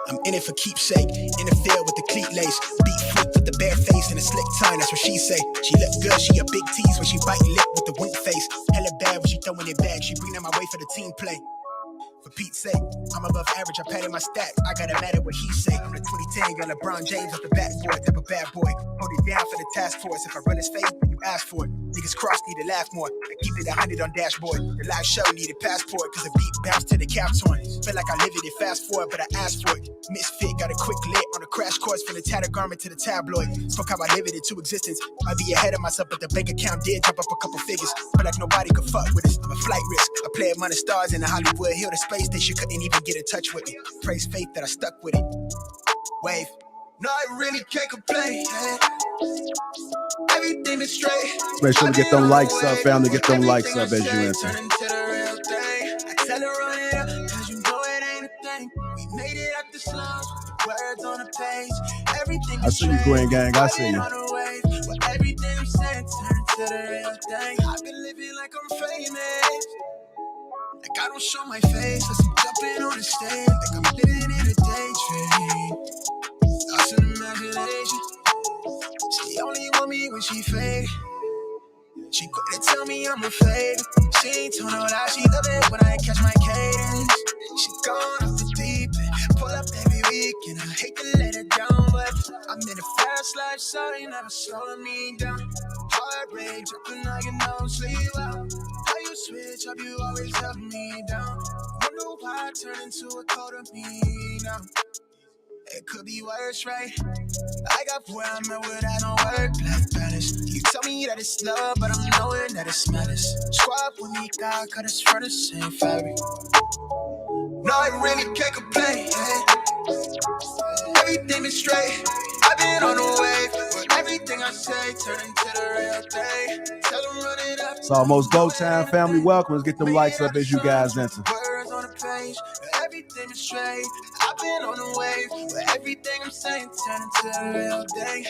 I'm in it for keepsake. In the field with the cleat lace. Beat flick with the bare face and a slick tongue, that's what she say. She look good, she a big tease when she bite lip with the wink face. Hella bad when she throwing it back. She bring that my way for the team play. For Pete's sake, I'm above average, I padded my stats. I gotta matter what he say. I'm the 2010 got LeBron James off the backboard, type of bad boy. Hold it down for the task force. If I run his face, you ask for it. Niggas cross need to laugh more. I keep it 100 on dashboard. The live show needed passport, cause the beat bounced to the cap torn. Feel like I live it and fast forward, but I asked for it. Misfit, got a quick lit on a crash course from the tattered garment to the tabloid. Spoke how I live it into existence. I'd be ahead of myself, but the bank account did jump up a couple figures. But like nobody could fuck with us. I'm a flight risk. I play among the stars in the Hollywood Hill, the space station couldn't even get in touch with me. Praise faith that I stuck with it. Wave. No, I really can't complain. Everything is straight. Make sure to get them likes up, family. Get them likes up as you enter. I tell her run it up, cause you know it ain't a thing. We made it up the slums, words on the page. Everything I see you, Green Gang. I see you. Everything I'm saying turn to the real thing. I've been living like I'm famous. Like I don't show my face, as I'm jumping on the stage. Like I'm living in a daydream. Lost in imagination. She only want me when she fade. She quick to tell me I'm a fade. She ain't told no lie, she love it when I catch my cadence. She gone off the deep end, pull up every weekend. I hate to let her down, but I'm in a fast life, so they never slowing me down. Heartbreak, jumping like you don't sleep well. How you switch up, you always help me down. Wonder why I turn into a colder me now. It could be worse, right? I got where I'm at without no work-life balance. You tell me that it's love, but I'm knowing that it's malice. Squad with me, God, cut us from the same fabric. No, I really can't complain. Everything is straight. I've been on the wave, but everything I say turn into the real thing. Tell them run it up. It's almost go time, family. Welcome. Let's get them likes up as you guys enter. Words on the page, everything is straight. I've been on the wave, but everything I'm saying turn into the real thing.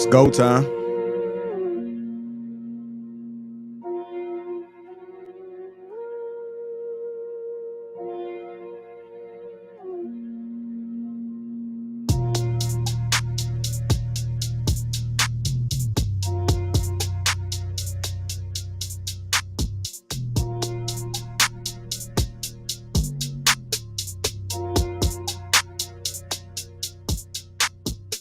It's go time.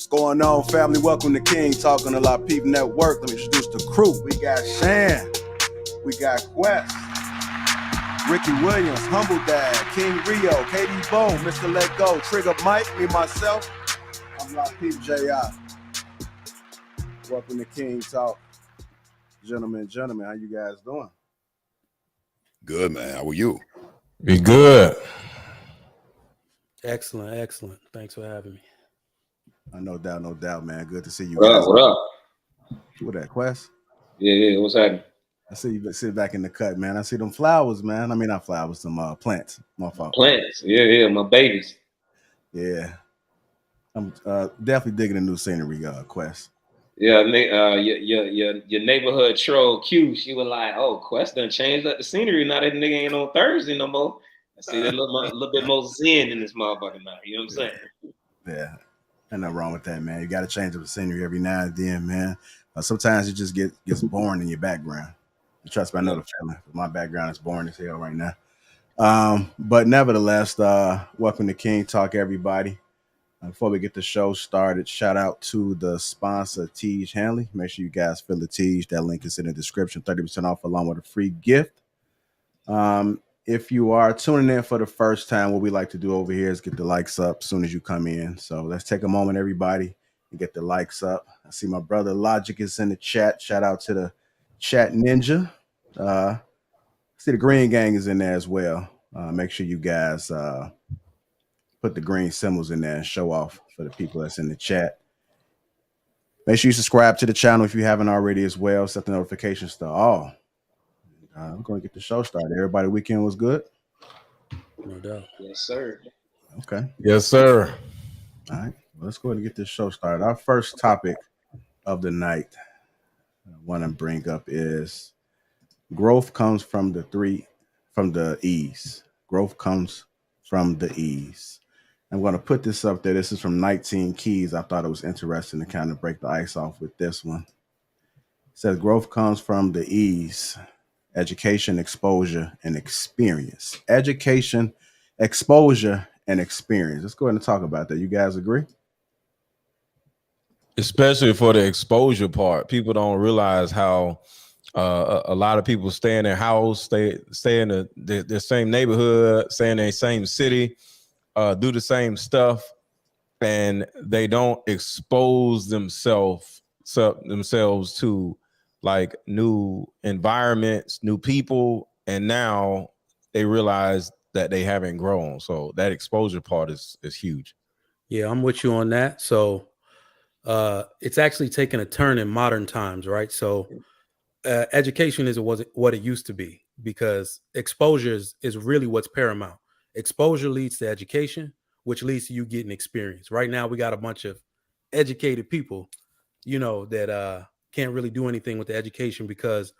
Going on, family? Welcome to King Talking to Lapeef Network. Let me introduce the crew. We got Shan, we got Quest, Ricky Williams, Humble Dad, King Rio, KD Bone, Mr. Let Go, Trigger Mike, me, myself. I'm Lapeef J.I. Welcome to King Talk. Gentlemen, how you guys doing? Good, man. How are you? Be good. Excellent. Thanks for having me. No doubt, man. Good to see you What guys. up? What up? What that, Quest? Yeah. What's happening? I see you sit back in the cut, man. I see them flowers, man. I mean, not flowers, some plants. My fault. Plants. Yeah. My babies. Yeah. I'm definitely digging the new scenery, Quest. Yeah, your neighborhood troll Q. She was like, "Oh, Quest done changed up the scenery. Now that nigga ain't on Thursday no more. I see that little bit more zen in this motherfucker now. You know what I'm saying?" Yeah, ain't nothing wrong with that, man. You got to change up the scenery every now and then, man. Sometimes it just gets boring in your background. Trust me, I know the feeling. My background is boring as hell right now. But nevertheless, welcome to King Talk, everybody. Before we get the show started, shout out to the sponsor, Teej Hanley. Make sure you guys fill the Teej. That link is in the description. 30% off along with a free gift. If you are tuning in for the first time, what we like to do over here is get the likes up as soon as you come in. So let's take a moment, everybody, and get the likes up. I see my brother Logic is in the chat. Shout out to the chat ninja. See the Green Gang is in there as well. Make sure you guys put the green symbols in there and show off for the people that's in the chat. Make sure you subscribe to the channel if you haven't already as well. Set the notifications to all. I'm going to get the show started. Everybody weekend was good? No doubt. Yes, sir. Okay. Yes, sir. All right. Well, let's go ahead and get this show started. Our first topic of the night I want to bring up is growth comes from the E's. Growth comes from the E's. I'm going to put this up there. This is from 19 Keys. I thought it was interesting to kind of break the ice off with this one. It says growth comes from the E's: education, exposure, and experience. Education, exposure, and experience. Let's go ahead and talk about that. You guys agree? Especially for the exposure part. People don't realize how a lot of people stay in their house, stay in the same neighborhood, stay in the same city, do the same stuff, and they don't expose themselves to like new environments, new people, and now they realize that they haven't grown. So that exposure part is huge. Yeah, I'm with you on that. So it's actually taken a turn in modern times, right? So education isn't what it used to be, because exposure is really what's paramount. Exposure leads to education, which leads to you getting experience. Right now, we got a bunch of educated people, that can't really do anything with the education because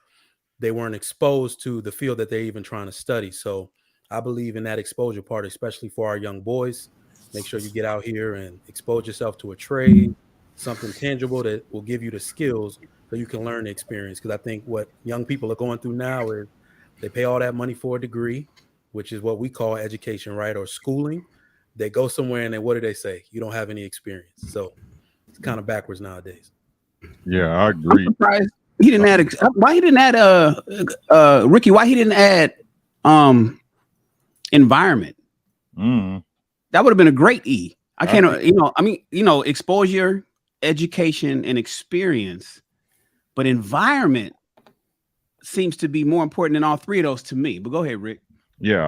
they weren't exposed to the field that they're even trying to study. So I believe in that exposure part, especially for our young boys. Make sure you get out here and expose yourself to a trade, something tangible that will give you the skills so you can learn the experience. Because I think what young people are going through now is they pay all that money for a degree, which is what we call education, right? Or schooling. They go somewhere and then what do they say? You don't have any experience. So it's kind of backwards nowadays. Yeah, I agree. I'm surprised he didn't add. Why he didn't add? Ricky, why he didn't add environment? That would have been a great E. I can't. Exposure, education, and experience, but environment seems to be more important than all three of those to me. But go ahead, Rick. Yeah,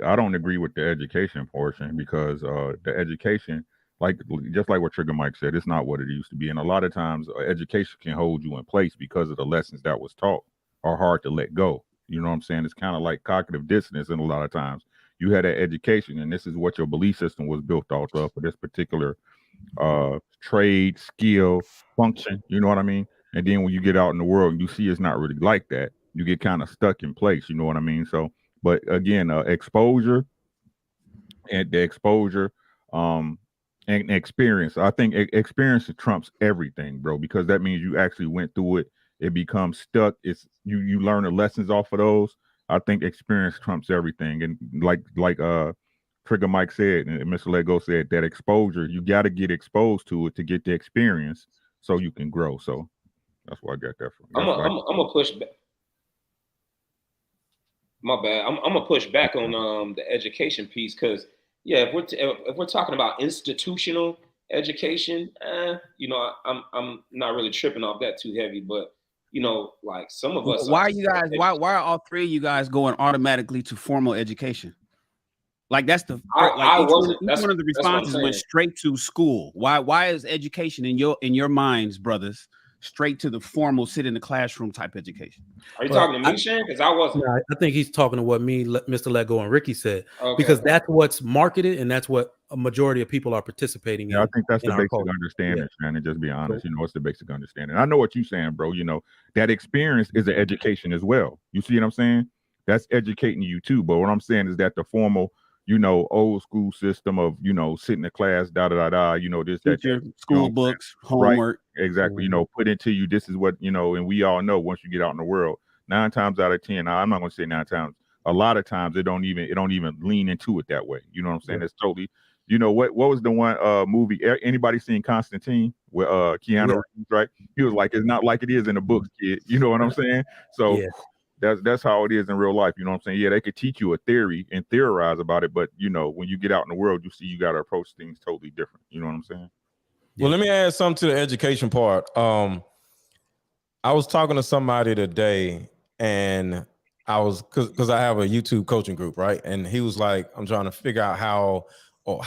I don't agree with the education portion, because the education, just like what Trigger Mike said, it's not what it used to be. And a lot of times education can hold you in place because of the lessons that was taught are hard to let go. You know what I'm saying? It's kind of like cognitive dissonance. And a lot of times you had that education and this is what your belief system was built off of for this particular trade, skill, function. You know what I mean? And then when you get out in the world and you see it's not really like that, you get kind of stuck in place. You know what I mean? So, but again, exposure and the exposure, and experience. I think experience trumps everything, bro, because that means you actually went through it. It becomes stuck. It's you learn the lessons off of those. I think experience trumps everything. And like Trigger Mike said, and Mr. Lego said, that exposure, you got to get exposed to it to get the experience so you can grow. So that's why I got that from. I'm gonna push back. My bad. I'm gonna push back on the education piece because yeah, if we're talking about institutional education, I'm not really tripping off that too heavy. But like some of us Why are are you guys? Why self-educated. why are all three of you guys going automatically to formal education? Like that's the like I wasn't. each one of the That's what I'm responses went saying. straight to school. Why is education in your minds, brothers, straight to the formal sit in the classroom type education? Are you Well, talking to me, Shane? Because I wasn't. Yeah, I think he's talking to what Mr. Lego, and Ricky said, because Okay. that's what's marketed and that's what a majority of people are participating Yeah, I in think that's the our basic culture. understanding, Yeah. Shannon. Just be honest. So- It's the basic understanding. I know what you're saying, bro. That experience is an education as well. You see what I'm saying? That's educating you too. But what I'm saying is that the formal, old school system of, sitting in class, da da da da, this, that, Teacher, you know what school I'm saying? books, Right. homework. Exactly. Put into you, this is what, and we all know once you get out in the world, 9 times out of 10, now, I'm not going to say 9 times. A lot of times it don't even lean into it that way. You know what I'm saying? Yeah. It's totally, what was the one movie? Anybody seen Constantine with Keanu Reeves, right? He was like, it's not like it is in the books, kid. You know what I'm saying? So Yeah. that's how it is in real life. You know what I'm saying? Yeah, they could teach you a theory and theorize about it, but when you get out in the world, you see you got to approach things totally different. You know what I'm saying? Well, let me add something to the education part. I was talking to somebody today, and I was because I have a YouTube coaching group, right? And he was like, I'm trying to figure out how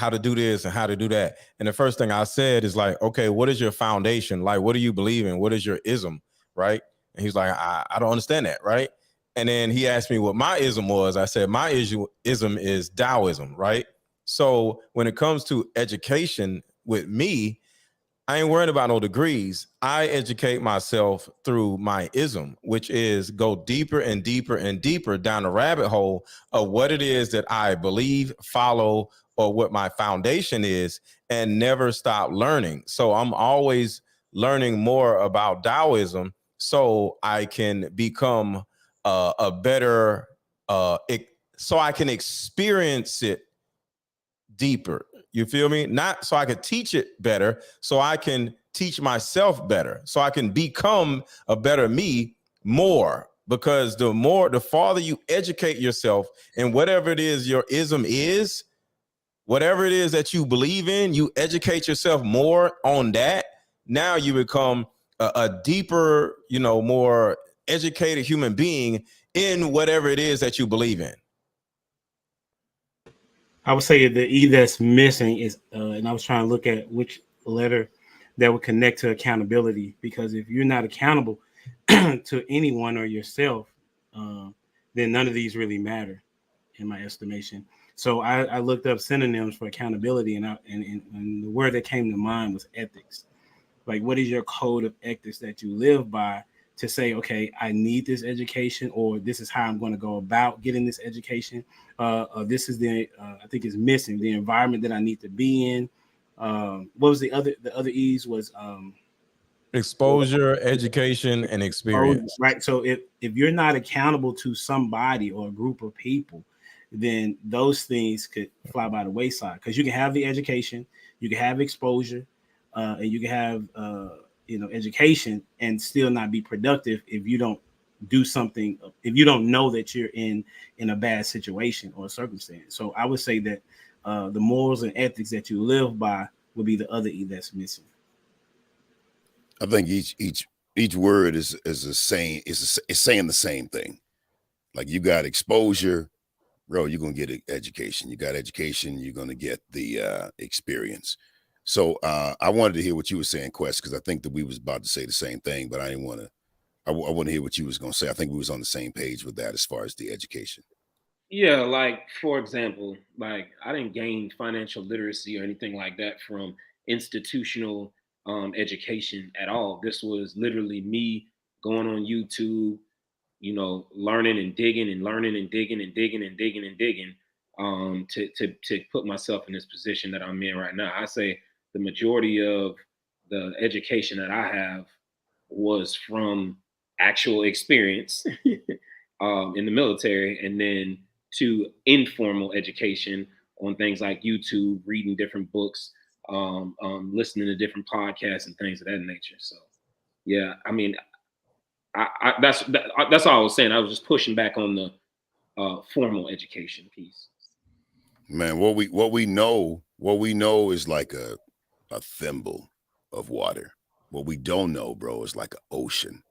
to do this and how to do that. And the first thing I said is like, okay, what is your foundation? Like, what do you believe in? What is your ism, right? And he's like, I don't understand that, right? And then he asked me what my ism was. I said, my ism is Taoism, right? So when it comes to education with me, I ain't worried about no degrees. I educate myself through my ism, which is go deeper and deeper and deeper down the rabbit hole of what it is that I believe, follow, or what my foundation is, and never stop learning. So I'm always learning more about Taoism so I can become a better, so I can experience it deeper. You feel me? Not so I could teach it better, so I can teach myself better, so I can become a better me more. Because the farther you educate yourself in whatever it is your ism is, whatever it is that you believe in, you educate yourself more on that. Now you become a deeper, more educated human being in whatever it is that you believe in. I would say the E that's missing is, and I was trying to look at which letter that would connect to accountability, because if you're not accountable to anyone or yourself, then none of these really matter, in my estimation. So I looked up synonyms for accountability, and the word that came to mind was ethics. Like, what is your code of ethics that you live by to say, okay, I need this education, or this is how I'm going to go about getting this education. This is I think it's missing the environment that I need to be in. What was the other E's was Exposure, education, and experience. right. So if you're not accountable to somebody or a group of people, then those things could fly by the wayside, because you can have the education, you can have exposure, and you can have education and still not be productive if you don't do something, if you don't know that you're in a bad situation or circumstance. So I would say that the morals and ethics that you live by would be the other E that's missing. I think each word is the same. It's saying the same thing. Like, you got exposure, bro, you're gonna get education. You got education, you're gonna get the experience. So I wanted to hear what you were saying, Quest, because I think that we was about to say the same thing, but I didn't want to. I want to hear what you was gonna say. I think we was on the same page with that as far as the education. Yeah, like for example, like I didn't gain financial literacy or anything like that from institutional education at all. This was literally me going on YouTube, learning and digging and learning and digging and digging and digging and digging to put myself in this position that I'm in right now. I say the majority of the education that I have was from actual experience in the military, and then to informal education on things like YouTube, reading different books, listening to different podcasts and things of that nature. So, yeah, I mean, that's all I was saying. I was just pushing back on formal education piece? Man, what we know is like a thimble of water. What we don't know, bro, is like an ocean.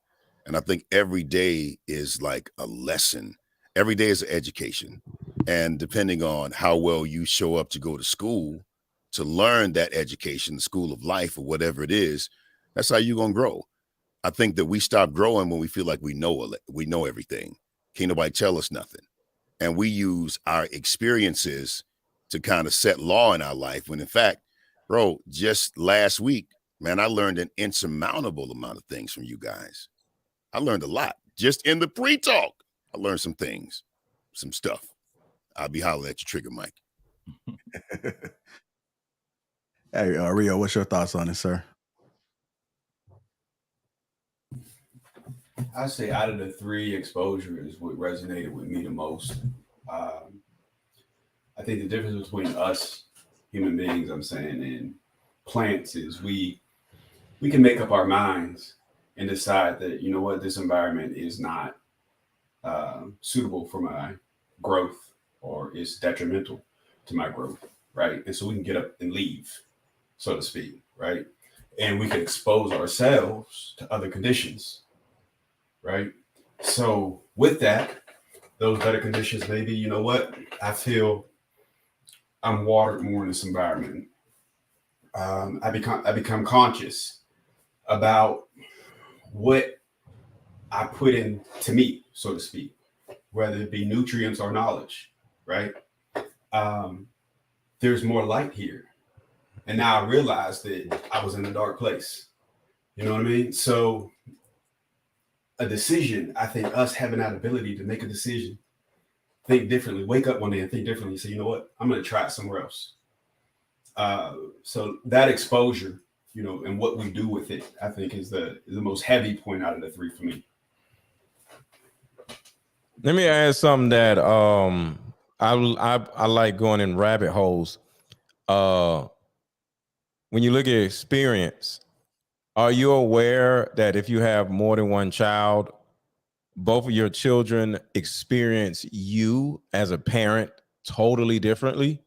And I think every day is like a lesson. Every day is an education. And depending on how well you show up to go to school to learn that education, the school of life or whatever it is, that's how you're going to grow. I think that we stop growing when we feel like we know everything. Can't nobody tell us nothing. And we use our experiences to kind of set law in our life when in fact, bro, just last week, man, I learned an insurmountable amount of things from you guys. I learned a lot just in the pre-talk. I learned some things, some stuff. I'll be hollering at your trigger, Mike. Hey, Rio, what's your thoughts on it, sir? I say out of the three, exposure is what resonated with me the most. I think the difference between us human beings, I'm saying, and plants is we can make up our minds and decide that, you know what, this environment is not suitable for my growth or is detrimental to my growth, right? And so we can get up and leave, so to speak, right? And we can expose ourselves to other conditions, right? So with that, those better conditions, maybe, you know what, I feel I'm watered more in this environment. I become conscious about what I put into me, so to speak, whether it be nutrients or knowledge, right? There's more light here. And now I realize that I was in a dark place. You know what I mean? So a decision, I think us having that ability to make a decision, think differently, wake up one day and think differently, say, you know what, I'm going to try it somewhere else. So that exposure, you know, and what we do with it, I think is the most heavy point out of the three for me. Let me add something that I like going in rabbit holes. When you look at experience, are you aware that if you have more than one child, both of your children experience you as a parent totally differently?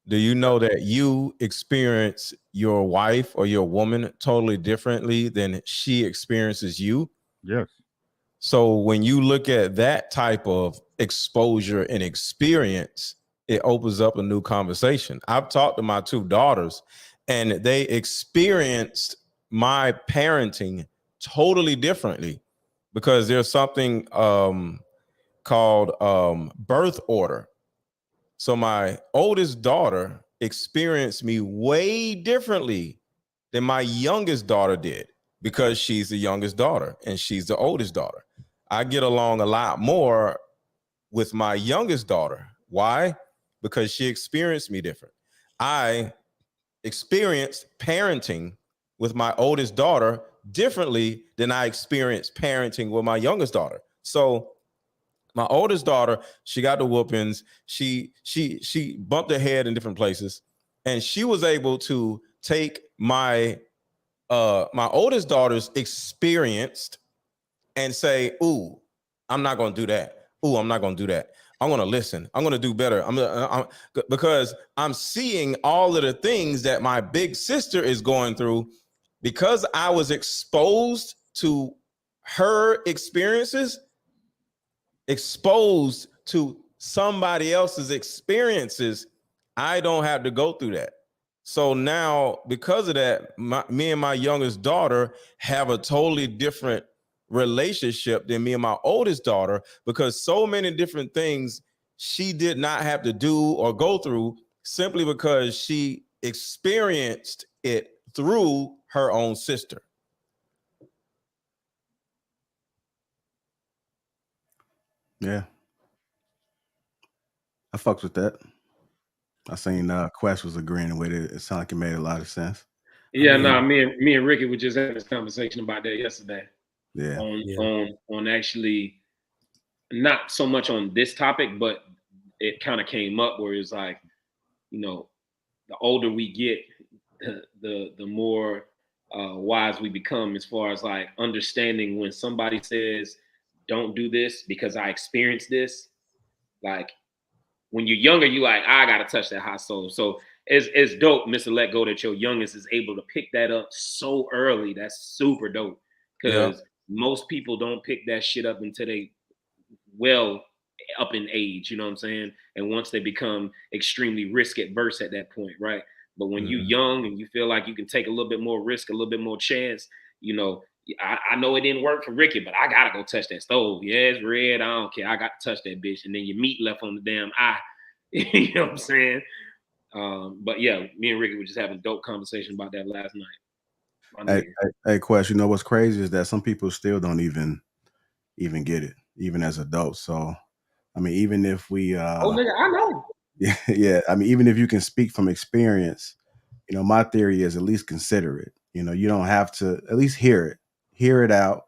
Do you know that you experience your wife or your woman totally differently than she experiences you? Yes. So when you look at that type of exposure and experience, it opens up a new conversation. I've talked to my two daughters and they experienced my parenting totally differently because there's something called birth order. So my oldest daughter experienced me way differently than my youngest daughter did because she's the youngest daughter and she's the oldest daughter. I get along a lot more with my youngest daughter. Why? Because she experienced me different. I experienced parenting with my oldest daughter differently than I experienced parenting with my youngest daughter. So my oldest daughter, she got the whoopings. She bumped her head in different places, and she was able to take my oldest daughter's experience and say, "Ooh, I'm not going to do that. Ooh, I'm not going to do that. I'm going to listen. I'm going to do better. Because I'm seeing all of the things that my big sister is going through because I was exposed to her experiences, exposed to somebody else's experiences. I don't have to go through that. So now, because of that, me and my youngest daughter have a totally different relationship than me and my oldest daughter because so many different things she did not have to do or go through simply because she experienced it through her own sister. Yeah. I fucks with that. I seen Quest was agreeing with it. It sounded like it made a lot of sense. Yeah, me and Ricky were just having this conversation about that yesterday. Yeah. On actually not so much on this topic, but it kind of came up where it's like, you know, the older we get, the more wise we become as far as like understanding when somebody says, don't do this because I experienced this, Like when you're younger, you like, I gotta touch that hot stove. So it's dope, Mr. Let Go, that your youngest is able to pick that up so early. That's super dope. Because most people don't pick that shit up until they well up in age, you know what I'm saying? And once they become extremely risk adverse at that point, right? But when you young and you feel like you can take a little bit more risk, a little bit more chance, you know, I know it didn't work for Ricky, but I gotta go touch that stove. Yeah, it's red. I don't care. I got to touch that bitch. And then your meat left on the damn eye. You know what I'm saying? But yeah, me and Ricky were just having a dope conversation about that last night. Hey, Quest, you know what's crazy is that some people still don't even get it, even as adults. So, I mean, even if we, oh, nigga, I know. Yeah. I mean, even if you can speak from experience, you know, my theory is at least consider it. You know, you don't have to, at least hear it out.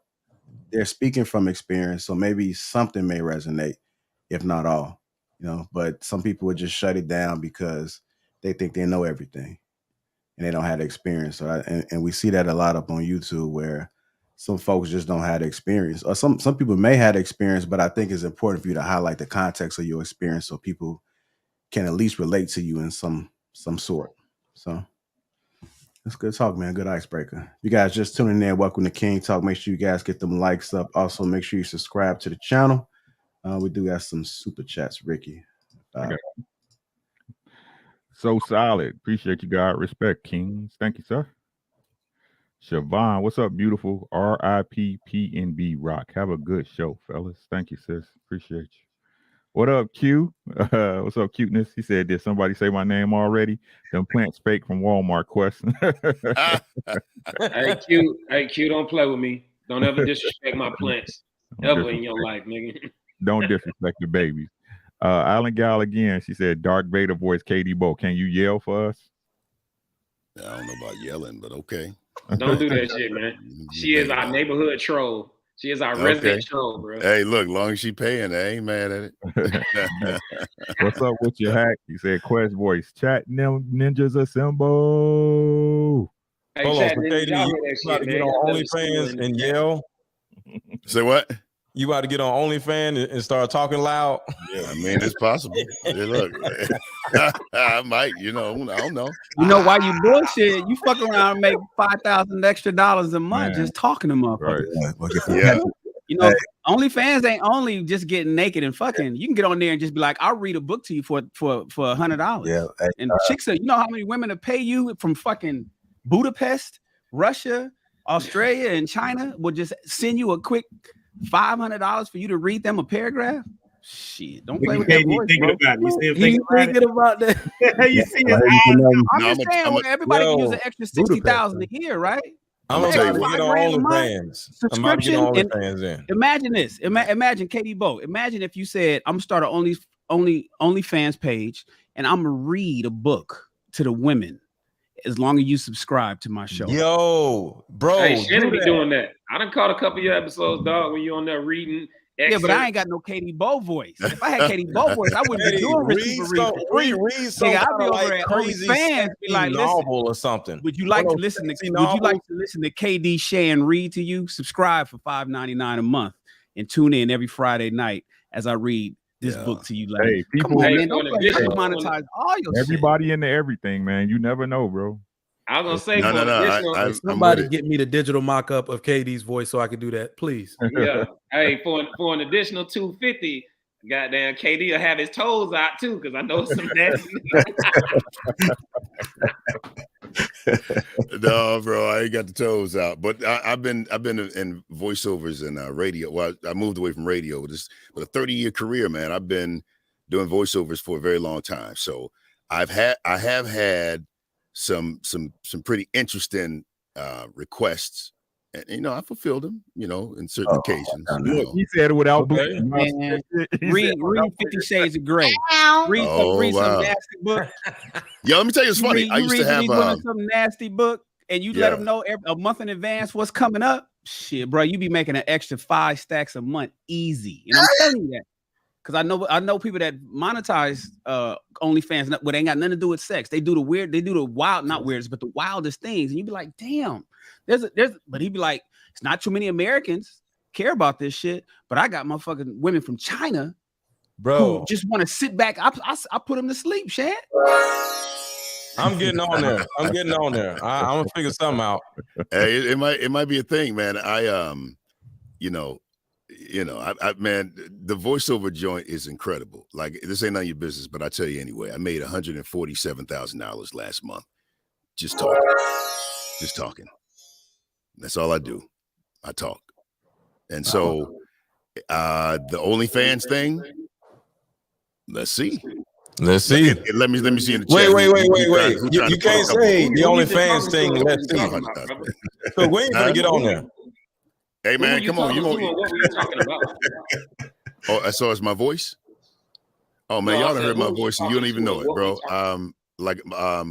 They're speaking from experience, so maybe something may resonate, if not all. You know, but some people would just shut it down because they think they know everything and they don't have the experience. So, and we see that a lot up on YouTube where some folks just don't have the experience, or some people may have the experience, but I think it's important for you to highlight the context of your experience so people can at least relate to you in some sort. So that's good talk, man. Good icebreaker. You guys just tuning in, welcome to King Talk. Make sure you guys get them likes up. Also, make sure you subscribe to the channel. We do have some super chats, Ricky. So solid. Appreciate you, God. Respect, Kings. Thank you, sir. Siobhan, what's up, beautiful? RIP PnB Rock. Have a good show, fellas. Thank you, sis. Appreciate you. What up, Q? What's up, cuteness? He said, did somebody say my name already? Them plants fake from Walmart question. Hey, Q, don't play with me. Don't ever disrespect my plants. Ever in your life, nigga. Don't disrespect the babies. Alan Gal again. She said, Dark Vader voice KD Bo. Can you yell for us? I don't know about yelling, but okay. Don't do that shit, man. She is our neighborhood troll. She is our resident troll, bro. Hey, look, long as she paying, I ain't mad at it. What's up with your hack? He said, Quest voice. Chat ninjas assemble. Hey, hold on, so KD, you about to get on OnlyFans and yell? Say what? You about to get on OnlyFans and start talking loud? Yeah, I mean, it's possible. Hey, look, I might, you know, I don't know. You know why you bullshit? You fuck around and make $5,000 extra a month just talking to motherfuckers. Right. Yeah. You know, OnlyFans ain't only just getting naked and fucking. You can get on there and just be like, I'll read a book to you for $100. Yeah. And chicks, you know how many women to pay you from fucking Budapest, Russia, Australia, and China will just send you a quick $500 for you to read them a paragraph? Shit, don't play with that voice, bro. You thinking about that? You see his eyes. I'm just saying, everybody can use an extra $60,000 a year, right? I'm gonna tell you, get on OnlyFans. Subscription. Imagine this. Imagine KD Bo. Imagine if you said, I'm gonna start an OnlyFans page and I'm gonna read a book to the women as long as you subscribe to my show. Yo, bro. Hey, Shannon be doing that. I done caught a couple of your episodes, dog, when you on there reading. Yeah, but I ain't got no KD Bo voice. If I had KD Bo voice, I wouldn't be doing read some I'd be over like at crazy OnlyFans, be like, novel or something. Would you like to listen to KD Shan read to you? Subscribe for $5.99 a month and tune in every Friday night as I read this book to you. Like, hey, people, come on, man, don't monetize all your everybody into everything, man. You never know, bro. I was gonna say, no. Somebody get me the digital mock-up of KD's voice so I can do that, please. Yeah. Hey, for an additional $250, goddamn KD will have his toes out too, because I know some nasty. No, bro, I ain't got the toes out. But I've been in voiceovers and radio. Well, I moved away from radio with a 30-year career, man. I've been doing voiceovers for a very long time. So I have had some pretty interesting requests, and you know I fulfilled them, you know, in certain occasions. He said it without read 50 Shades of Grey. Read some nasty book. Yo, let me tell you, it's funny. I used to have some nasty book, and you let them know a month in advance what's coming up. Shit, bro, you be making an extra 5 stacks a month easy, and I'm telling you that. Because I know people that monetize OnlyFans, but they ain't got nothing to do with sex. They do the wild, not weird, but the wildest things. And you be like, damn, but he'd be like, it's not too many Americans care about this shit, but I got motherfucking women from China bro. who just want to sit back. I put them to sleep, Shan. I'm getting on there. I'm gonna figure something out. Hey, it might be a thing, man. Man, the voiceover joint is incredible. Like, this ain't none of your business, but I tell you anyway, I made $147,000 last month. Just talking. That's all I do. I talk. And so the OnlyFans thing, let's see. Let me see in the chat. Wait. You can't say the OnlyFans thing. Let's see. So we ain't gonna get on there. Hey man, come on. What were you talking about? Oh, so it's my voice? Oh man, y'all done heard my voice and you don't even know it, bro.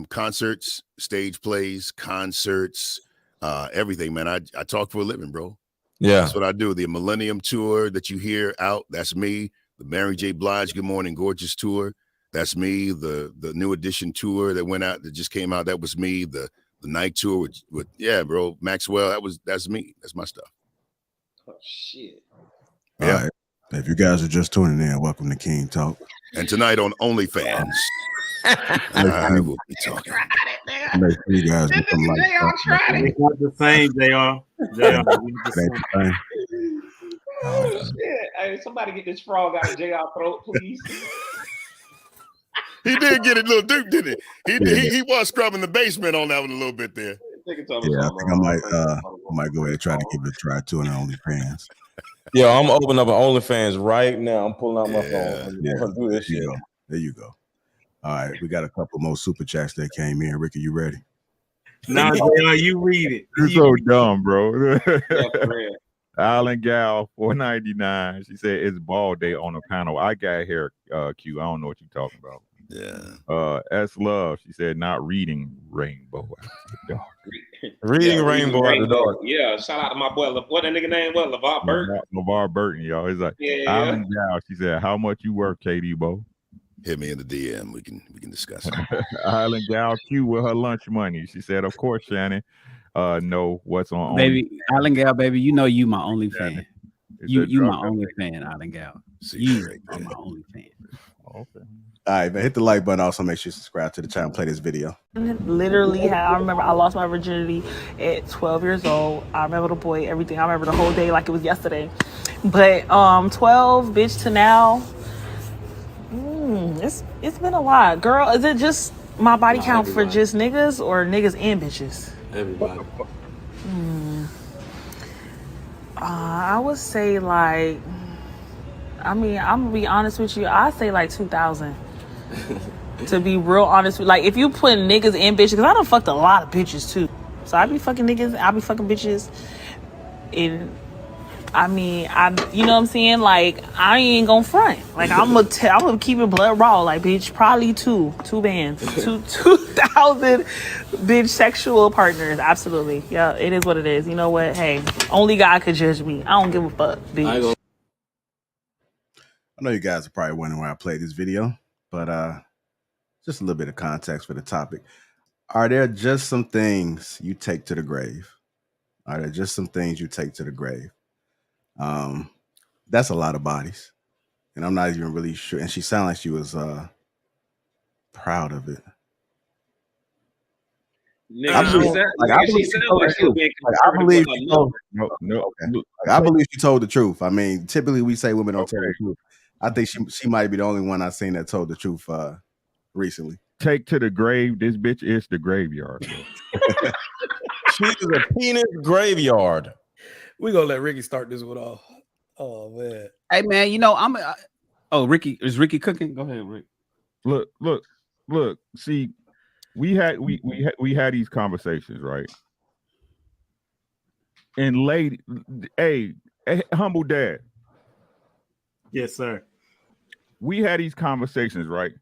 Concerts, stage plays, concerts, everything, man. I talk for a living, bro. Yeah. That's what I do. The Millennium Tour that you hear out, that's me. The Mary J. Blige Good Morning Gorgeous Tour, that's me. The New Edition Tour that went out, that just came out, that was me. The night tour with bro, Maxwell, that's me. That's my stuff. Oh shit. Yeah. All right. If you guys are just tuning in, welcome to King Talk. And tonight on OnlyFans, I will be talking. Make sure you guys get some like It's not the same, JR. Oh shit. Hey, somebody get this frog out of JR throat, please. He did get it, little Duke, didn't he? He was scrubbing the basement on that one a little bit there. Yeah, I think I might go ahead and try to give it a try too on OnlyFans. Yo, I'm opening up an OnlyFans right now. I'm pulling out my phone. Yeah. I'm gonna do this shit. There you go. All right, we got a couple more super chats that came in. Ricky, you ready? Nah, JR, you read it. You're so dumb, bro. Yeah, for real. Alan Gal, $4.99. She said it's ball day on the panel. I got hair, Q. I don't know what you're talking about. Yeah. S Love, she said not reading Rainbow. Reading Rainbow at the dark. Yeah, shout out to my boy. What that nigga name was? LeVar Burton. LeVar Burton, y'all. It's like Alan Gal. She said, "How much you work, KD Bo?" Hit me in the DM. We can discuss it. Island Gal Q with her lunch money. She said, "Of course, Shannon. No, what's on baby? Island Gal, baby. You know you my only fan. Yeah. You my only fan, Island Gal. You are my only fan." Okay. All right, man. Hit the like button. Also, make sure you subscribe to the channel. Play this video. Literally, I remember I lost my virginity at 12 years old. I remember the boy, everything. I remember the whole day like it was yesterday. But 12, bitch, to now, it's been a lot. Girl, is it just my body count for just niggas or niggas and bitches? Everybody. I would say like, I'm gonna be honest with you. I say like 2,000. To be real honest, like if you put niggas and bitches, because I done fucked a lot of bitches too. So I be fucking niggas, I be fucking bitches. And you know what I'm saying? Like I ain't gonna front. Like I'm gonna keep it blood raw. Like bitch, probably two bands, 2,000 bitch sexual partners. Absolutely, yeah, it is what it is. You know what? Hey, only God could judge me. I don't give a fuck, bitch. I know you guys are probably wondering why I played this video, but just a little bit of context for the topic. Are there just some things you take to the grave? Are there just some things you take to the grave? That's a lot of bodies, and I'm not even really sure. And she sounded like she was proud of it. I believe she told the truth. I mean, typically we say women don't tell the truth. I think she might be the only one I've seen that told the truth recently. Take to the grave. This bitch is the graveyard. She is a penis graveyard. We're gonna let Ricky start this one off. Oh man. Hey man, you know Ricky, is Ricky cooking? Go ahead, Rick. Look. See, we had these conversations, right? And lady, hey, humble dad. Yes, sir. We had these conversations, right?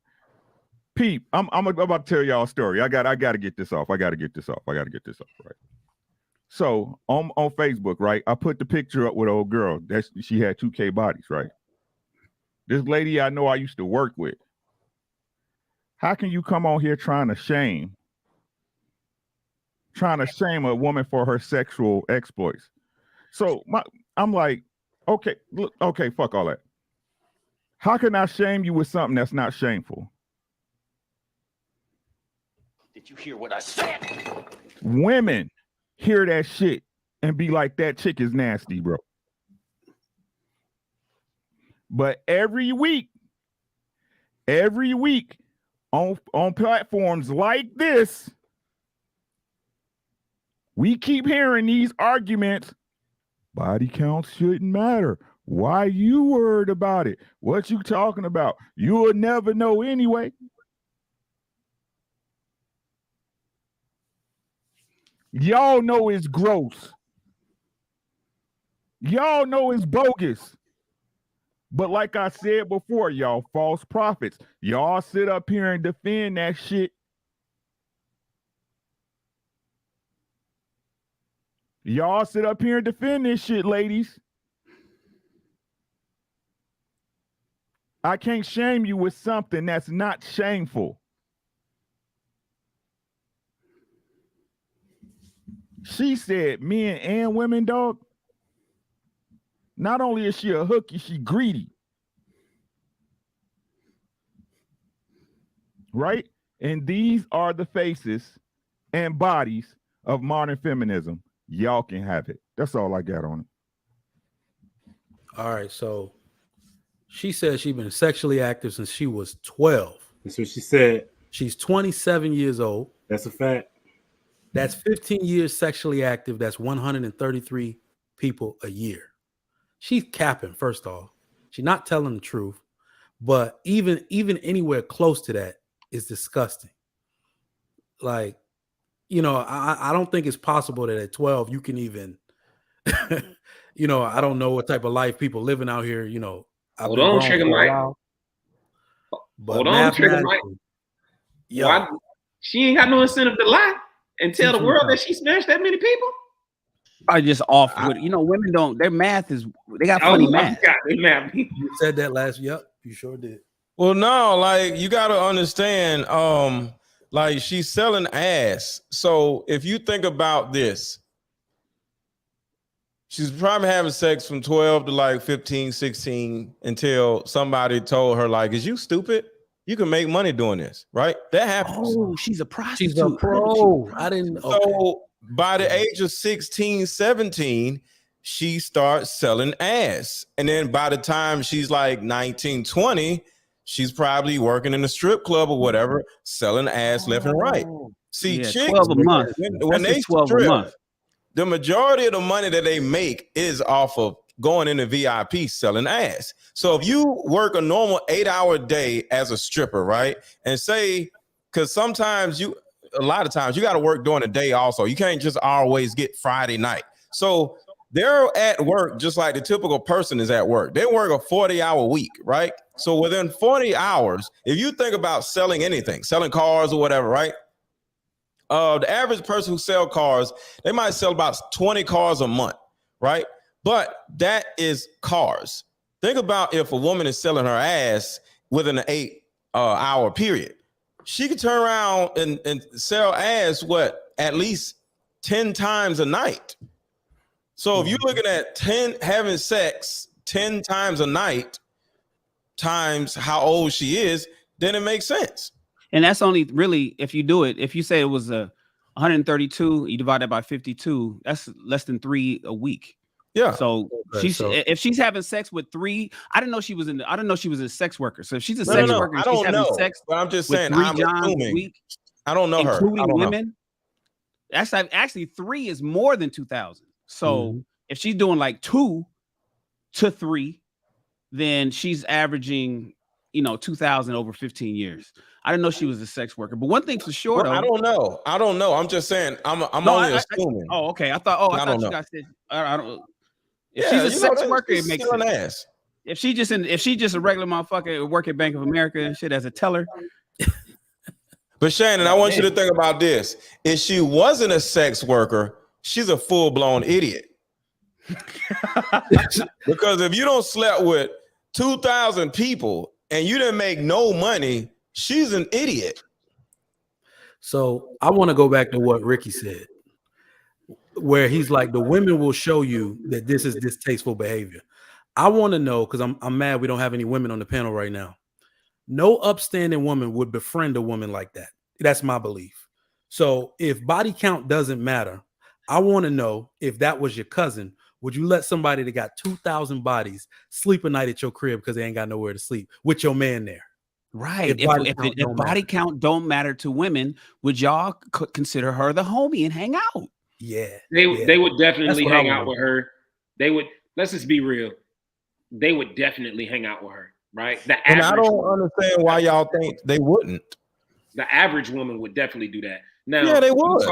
Peep, I'm about to tell y'all a story. I gotta get this off. Right? So on Facebook, right? I put the picture up with an old girl. She had 2K bodies, right? This lady I know I used to work with. How can you come on here trying to shame a woman for her sexual exploits? So I'm like, okay, fuck all that. How can I shame you with something that's not shameful? Did you hear what I said? Women hear that shit and be like, that chick is nasty, bro. But every week on platforms like this, we keep hearing these arguments. Body counts shouldn't matter. Why you worried about it? What you talking about? You'll never know anyway. Y'all know it's gross. Y'all know it's bogus. But like I said before, y'all false prophets. Y'all sit up here and defend that shit. Y'all sit up here and defend this shit, ladies. I can't shame you with something that's not shameful. She said men and women, dog. Not only is she a hooky, she greedy. Right? And these are the faces and bodies of modern feminism. Y'all can have it. That's all I got on it. All right, so she said she's been sexually active since she was 12. That's what she said. She's 27 years old. That's a fact. That's 15 years sexually active. That's 133 people a year. She's capping, first off. She's not telling the truth. But even anywhere close to that is disgusting. Like, you know, I don't think it's possible that at 12 you can even, you know, I don't know what type of life people living out here, you know. Hold on, Trigger Mike. Hold on, Trigger Mike. Why? She ain't got no incentive to lie and tell the world that she smashed that many people. I just off with, you know, women don't, their math is, they got funny math. You said that last, yep, you sure did. Well, no, like you got to understand, like she's selling ass. So if you think about this, she's probably having sex from 12 to like 15, 16 until somebody told her, like, is you stupid? You can make money doing this, right? That happens. Oh, she's a prostitute. She's a pro. I didn't. So by the age of 16, 17, she starts selling ass. And then by the time she's like 19, 20, she's probably working in a strip club or whatever, selling ass left and right. See, Yeah, chicks, 12 a month. when That's they just 12 a strip, month. the majority of the money that they make is off of going into VIP selling ass. So if you work a normal 8-hour day as a stripper, right? And say, because sometimes a lot of times you got to work during the day also. You can't just always get Friday night. So they're at work just like the typical person is at work. They work a 40-hour week, right? So within 40 hours, if you think about selling anything, selling cars or whatever, right? The average person who sell cars, they might sell about 20 cars a month, right? But that is cars. Think about if a woman is selling her ass within an 8-hour period. She could turn around and sell ass, at least 10 times a night. So if you're looking at having sex 10 times a night times how old she is, then it makes sense. And that's only really if you do it. If you say it was a 132, you divide that by 52, that's less than 3 a week. Yeah. So if she's having sex with 3, I didn't know she was a sex worker. So if she's a sex worker, I don't she's having know. sex, but I'm just with saying, 3 I'm Johns assuming. a week, I don't know her. including I don't women. know. That's actually 3 is more than 2,000. So if she's doing like 2 to 3, then she's averaging, 2,000 over 15 years. I didn't know she was a sex worker. But one thing for sure, though, I don't know. I'm just saying. I'm only assuming. Okay. I thought you guys said. I don't. If she's a sex worker, it makes sense. Ass. If she just a regular motherfucker work at Bank of America and shit as a teller. But Shannon, I want you to think about this. If she wasn't a sex worker, she's a full-blown idiot. Because if you don't slept with 2,000 people and you didn't make no money, she's an idiot. So I want to go back to what Ricky said, where he's like, the women will show you that this is distasteful behavior. I want to know, because I'm mad we don't have any women on the panel right now. No upstanding woman would befriend a woman like that. That's my belief. So if body count doesn't matter, I want to know, if that was your cousin, would you let somebody that got 2,000 bodies sleep a night at your crib because they ain't got nowhere to sleep with your man there? Right. If body count don't matter to women, would y'all consider her the homie and hang out? Yeah. They would definitely hang out with her. They would, let's just be real. They would definitely hang out with her, right? And I don't understand why y'all think they wouldn't. The average woman would definitely do that. Now, yeah, they would.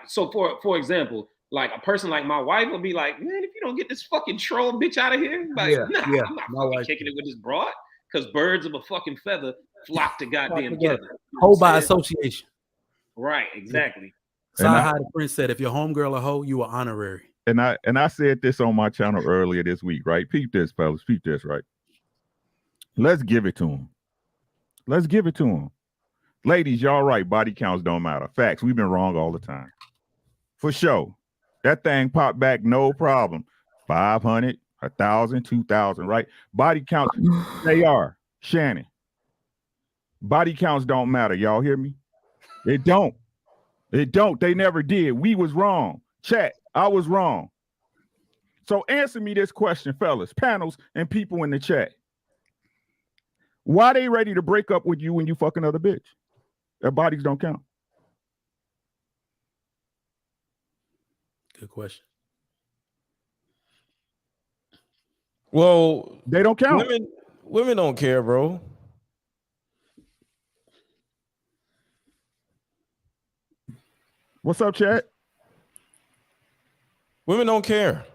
So for example, like a person like my wife would be like, man, if you don't get this fucking troll bitch out of here, like, I'm not fucking kicking it with this broad, because birds of a fucking feather flock to goddamn together. Hoe by association. Right, exactly. How the Prince said, if your homegirl a hoe, you are honorary. And I said this on my channel earlier this week, right? Peep this, fellas. Peep this, right? Let's give it to them. Let's give it to them. Ladies, y'all right. Body counts don't matter. Facts. We've been wrong all the time. For sure. That thing popped back, no problem. 500, 1,000, 2,000, right? Body counts, they are. Shannon. Body counts don't matter. Y'all hear me? It don't. It don't. They never did. We was wrong. Chat, I was wrong. So answer me this question, fellas, panels, and people in the chat. Why they ready to break up with you when you fuck another bitch? Their bodies don't count. Good question. Well, they don't count. Women don't care, bro. What's up, chat? Women don't care.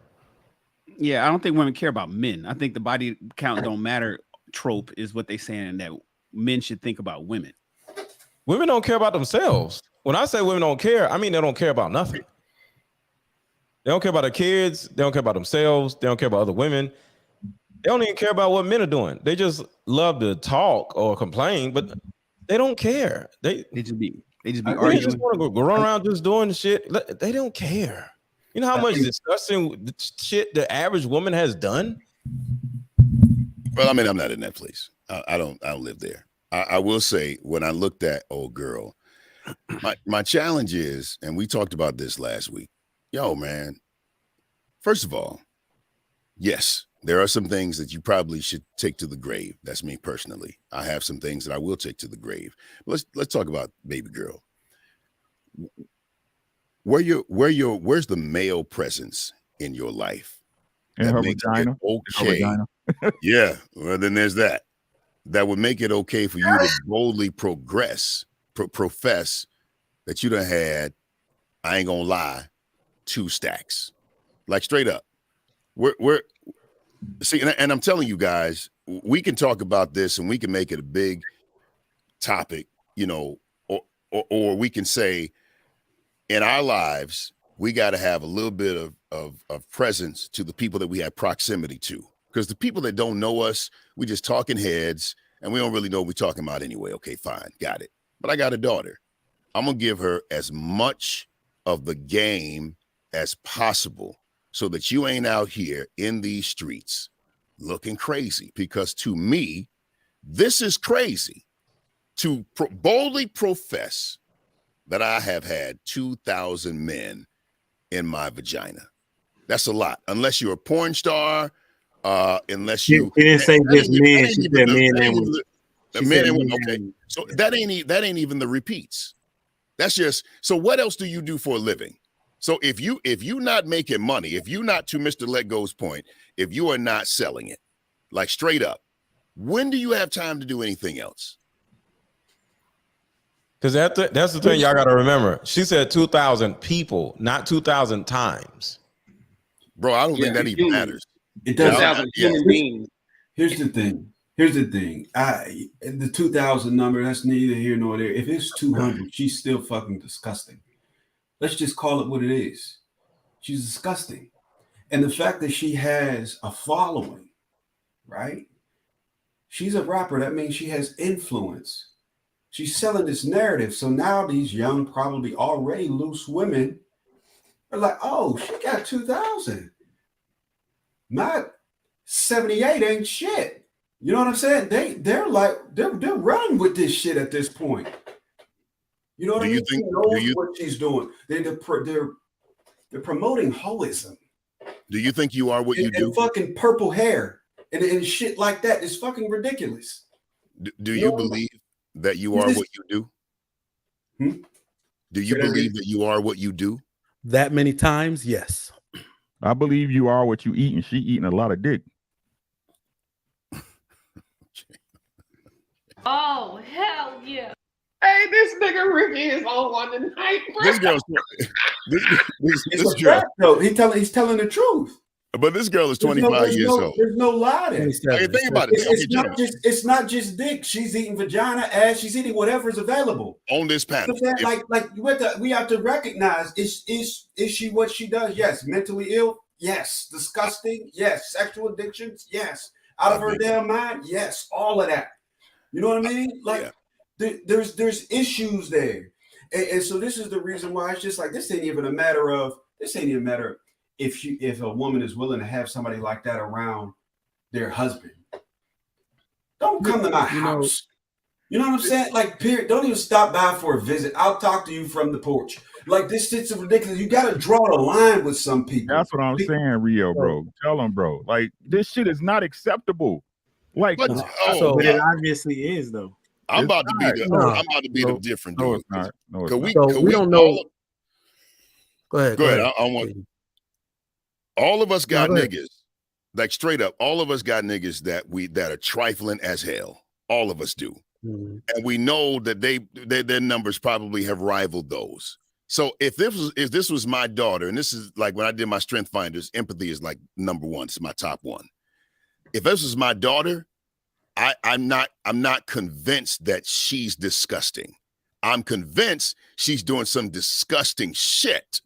Yeah, I don't think women care about men. I think the body count don't matter trope is what they saying, that men should think about women. Women don't care about themselves. When I say women don't care, I mean they don't care about nothing. They don't care about their kids. They don't care about themselves. They don't care about other women. They don't even care about what men are doing. They just love to talk or complain, but they don't care. They just be arguing. They just want to go run around just doing shit. They don't care. You know how much disgusting shit the average woman has done? Well, I mean, I'm not in that place. I don't live there. I will say, when I looked at old girl, my challenge is, and we talked about this last week. Yo, man, first of all, yes, there are some things that you probably should take to the grave. That's me personally. I have some things that I will take to the grave. Let's talk about baby girl. Where's the male presence in your life? In her vagina. Okay. Yeah. Well, then there's that. That would make it okay for you to boldly profess that you done had, I ain't gonna lie, 2 stacks. Like straight up. We're see, and I'm telling you guys, we can talk about this and we can make it a big topic, you know, or we can say, in our lives, we got to have a little bit of presence to the people that we have proximity to. Because the people that don't know us, we just talking heads and we don't really know what we're talking about anyway. Okay, fine, got it. But I got a daughter. I'm going to give her as much of the game as possible so that you ain't out here in these streets looking crazy. Because to me, this is crazy to boldly profess that I have had 2,000 men in my vagina. That's a lot. Unless you're a porn star, unless you didn't say just men, she said men and women. Men and women. Okay. So that ain't even the repeats. That's just, so what else do you do for a living? So if you not making money, if you not, to Mr. Let Go's point, if you are not selling it, like straight up, when do you have time to do anything else? Because that's the thing y'all got to remember. She said 2,000 people, not 2,000 times. Bro, I don't think that even matters. It doesn't. 2,000 human beings. Here's the thing. The 2,000 number, that's neither here nor there. If it's 200, she's still fucking disgusting. Let's just call it what it is. She's disgusting. And the fact that she has a following, right? She's a rapper. That means she has influence. She's selling this narrative. So now these young, probably already loose women are like, oh, she got 2,000. Not 78 ain't shit. You know what I'm saying? They're running with this shit at this point. You know what I mean? She knows what she's doing. They're promoting hoism. Do you think you are what you do? And fucking purple hair and shit like that is fucking ridiculous. Do you believe that you are what you do? Do you believe that you are what you do? That many times, yes. I believe you are what you eat, and she eating a lot of dick. Oh, hell yeah. Hey, this nigga Ricky is on one tonight, bro. This girl's this girl. No, he's telling the truth. But this girl is 25 years old. There's no lie there. Hey, think about it. It's not just dick. She's eating vagina, ass. She's eating whatever is available on this panel. We have to recognize: is she what she does? Yes. Mentally ill? Yes. Disgusting? Yes. Sexual addictions? Yes. Out of her damn mind? Yes. All of that. You know what I mean? There's issues there, and so this is the reason why it's just like this ain't even a matter of if a woman is willing to have somebody like that around their husband. Don't come to my house. You know what I'm saying? Like, period. Don't even stop by for a visit. I'll talk to you from the porch. Like, this shit's ridiculous. You got to draw the line with some people. That's what I'm saying, Rio, bro. Tell them, bro. Like, this shit is not acceptable. Like, but it obviously is, though. I'm about to be the different dude. We don't know. Go ahead. I want. All of us got niggas, like straight up. All of us got niggas that are trifling as hell. All of us do, and we know that their numbers probably have rivaled those. So if this was my daughter, and this is like when I did my strength finders, empathy is like number one. It's my top one. If this was my daughter, I'm not convinced that she's disgusting. I'm convinced she's doing some disgusting shit.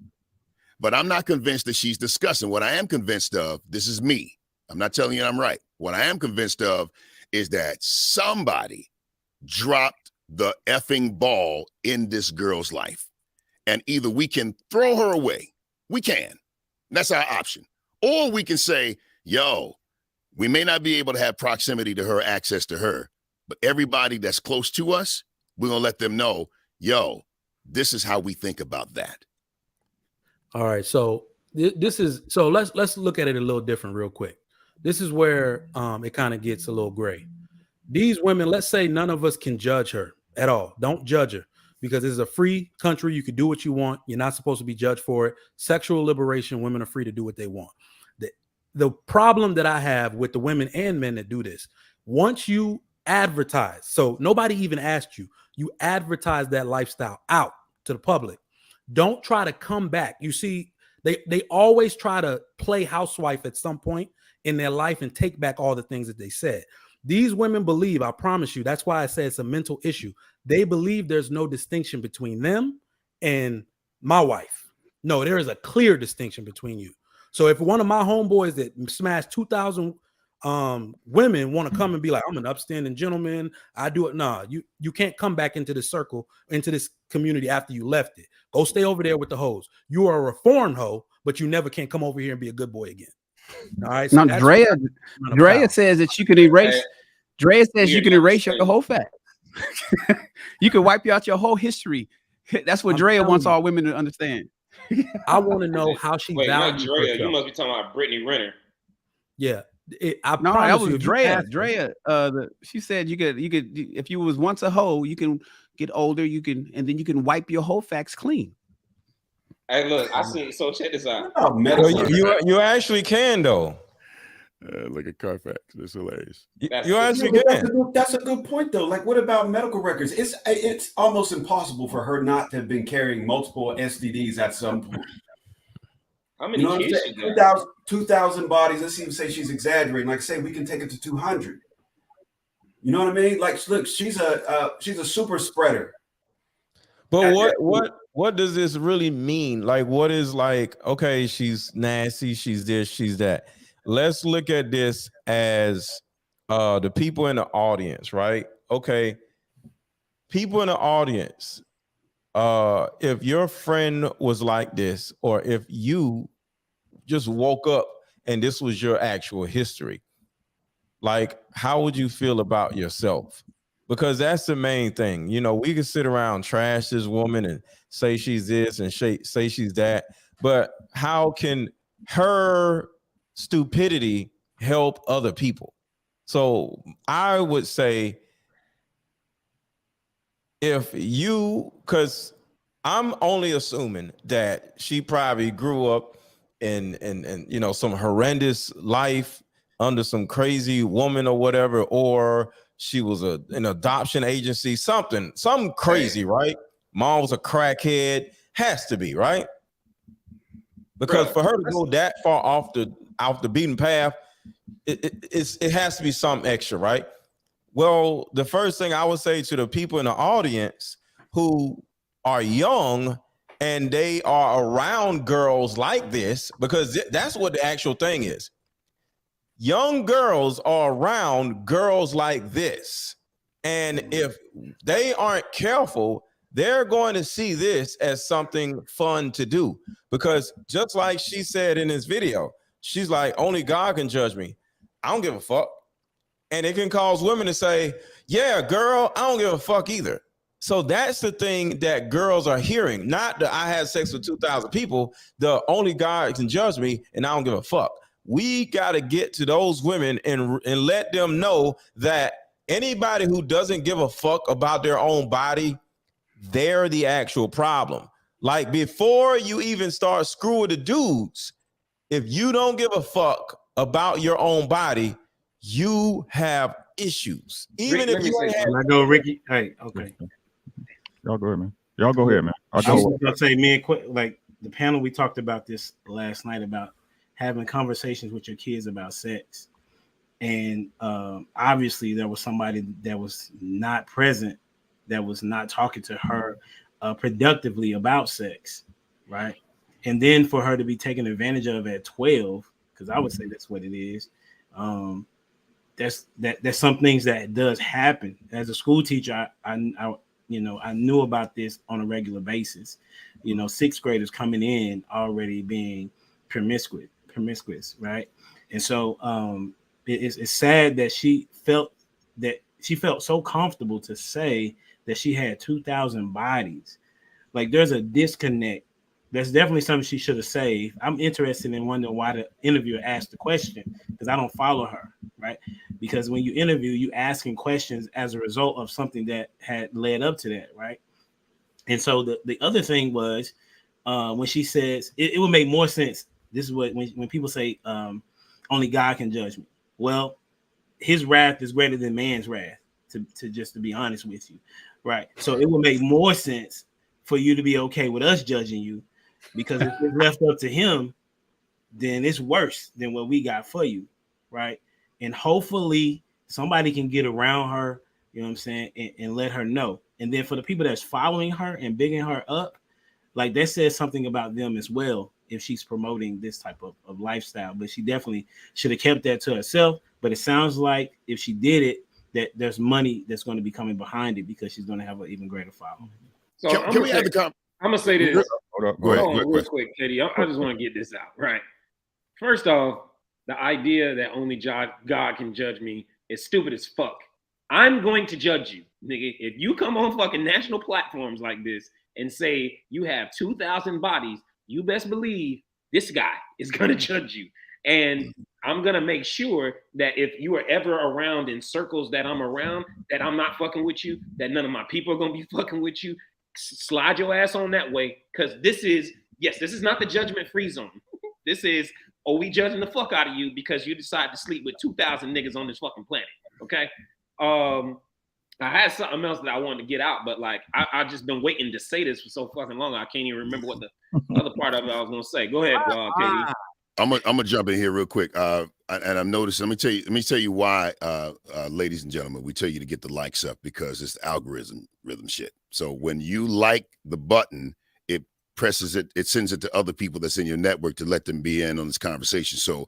But I'm not convinced that she's disgusting. What I am convinced of, this is me. I'm not telling you I'm right. What I am convinced of is that somebody dropped the effing ball in this girl's life. And either we can throw her away. We can. That's our option. Or we can say, yo, we may not be able to have proximity to her, access to her, but everybody that's close to us, we're going to let them know, yo, this is how we think about that. All right, so let's look at it a little different real quick. This is where it kind of gets a little gray. These women, let's say none of us can judge her at all. Don't judge her because it's a free country. You can do what you want. You're not supposed to be judged for it. Sexual liberation, women are free to do what they want. The problem that I have with the women and men that do this, once you advertise, so nobody even asked you, you advertise that lifestyle out to the public. Don't try to come back. You see, they always try to play housewife at some point in their life and take back all the things that they said. These women believe, I promise you, that's why I say it's a mental issue. They believe there's no distinction between them and my wife. No, there is a clear distinction between you. So if one of my homeboys that smashed 2,000 women want to come and be like, I'm an upstanding gentleman, I do it. Nah, you can't come back into this circle, into this community after you left it. Go stay over there with the hoes. You are a reformed hoe, but you never can come over here and be a good boy again. All right. So now, Drea says that you can erase. Drea says you can erase your whole fact. You can wipe out your whole history. That's what Drea wants all women to understand. I want to know how she values herself. You must be talking about Brittany Renner. Yeah. That was Drea. Drea, she said you could if you was once a hoe, you can get older, and then you can wipe your whole facts clean. Hey, look, I see. So check this out. You actually can though. Look at Carfax. That's hilarious. You actually can. That's a good point though. Like, what about medical records? It's almost impossible for her not to have been carrying multiple STDs at some point. How many kids? 2,000 bodies. Let's even say she's exaggerating. Like, say we can take it to 200. You know what I mean? Like, look, she's a super spreader. But what does this really mean? Like, what is like? Okay, she's nasty. She's this. She's that. Let's look at this as the people in the audience, right? Okay, people in the audience. If your friend was like this, or if you just woke up and this was your actual history, like, how would you feel about yourself? Because that's the main thing. You know, we can sit around and trash this woman and say she's this and say she's that, but how can her stupidity help other people? So I would say, if you, because I'm only assuming that she probably grew up in you know, some horrendous life under some crazy woman or whatever, or she was an adoption agency, something crazy, right? Mom was a crackhead, has to be, right? Because for her to go that far off the beaten path, it has to be something extra, right? Well, the first thing I would say to the people in the audience who are young and they are around girls like this, because that's what the actual thing is. Young girls are around girls like this. And if they aren't careful, they're going to see this as something fun to do. Because just like she said in this video, she's like, only God can judge me. I don't give a fuck. And it can cause women to say, yeah, girl, I don't give a fuck either. So that's the thing that girls are hearing. Not that I had sex with 2,000 people, the only God can judge me and I don't give a fuck. We got to get to those women and let them know that anybody who doesn't give a fuck about their own body, they're the actual problem. Like, before you even start screwing the dudes, if you don't give a fuck about your own body, you have issues. Even Rick, if you ain't had. I go, Ricky. Hey, okay. Y'all go ahead, man. Y'all go ahead, man. I was gonna say, me and like the panel, we talked about this last night about having conversations with your kids about sex, and obviously there was somebody that was not present, that was not talking to her productively about sex, right? And then for her to be taken advantage of at 12, because I would say that's what it is. There's some things that does happen. As a school teacher, I knew about this on a regular basis. You know, sixth graders coming in already being promiscuous, right? And so it's sad that she felt so comfortable to say that she had 2,000 bodies. Like, there's a disconnect. That's definitely something she should have saved. I'm interested in wondering why the interviewer asked the question, because I don't follow her, right? Because when you interview, you asking questions as a result of something that had led up to that, right? And so the other thing was when she says, it would make more sense. This is what, when people say only God can judge me. Well, his wrath is greater than man's wrath, to be honest with you, right? So it would make more sense for you to be okay with us judging you, because if it's left up to him, then it's worse than what we got for you, right? And hopefully somebody can get around her, you know what I'm saying, and let her know. And then for the people that's following her and bigging her up, like, that says something about them as well if she's promoting this type of lifestyle. But she definitely should have kept that to herself. But it sounds like if she did it, that there's money that's going to be coming behind it, because she's going to have an even greater following. So I'm gonna say this. Go ahead. Real quick, Katie. I just want to get this out, right? First off, the idea that only God can judge me is stupid as fuck. I'm going to judge you, nigga. If you come on fucking national platforms like this and say you have 2,000 bodies, you best believe this guy is gonna judge you. And I'm gonna make sure that if you are ever around in circles that I'm around, that I'm not fucking with you, that none of my people are gonna be fucking with you. Slide your ass on that way, because this is not the judgment-free zone. This is, we judging the fuck out of you because you decide to sleep with 2,000 niggas on this fucking planet. Okay. I had something else that I wanted to get out, but like I just been waiting to say this for so fucking long, I can't even remember what the other part of it I was gonna say. Go ahead, Katie. I'm gonna jump in here real quick. And I'm noticing. Let me tell you why, ladies and gentlemen. We tell you to get the likes up, because it's algorithm shit. So when you like the button, it presses it, it sends it to other people that's in your network to let them be in on this conversation. So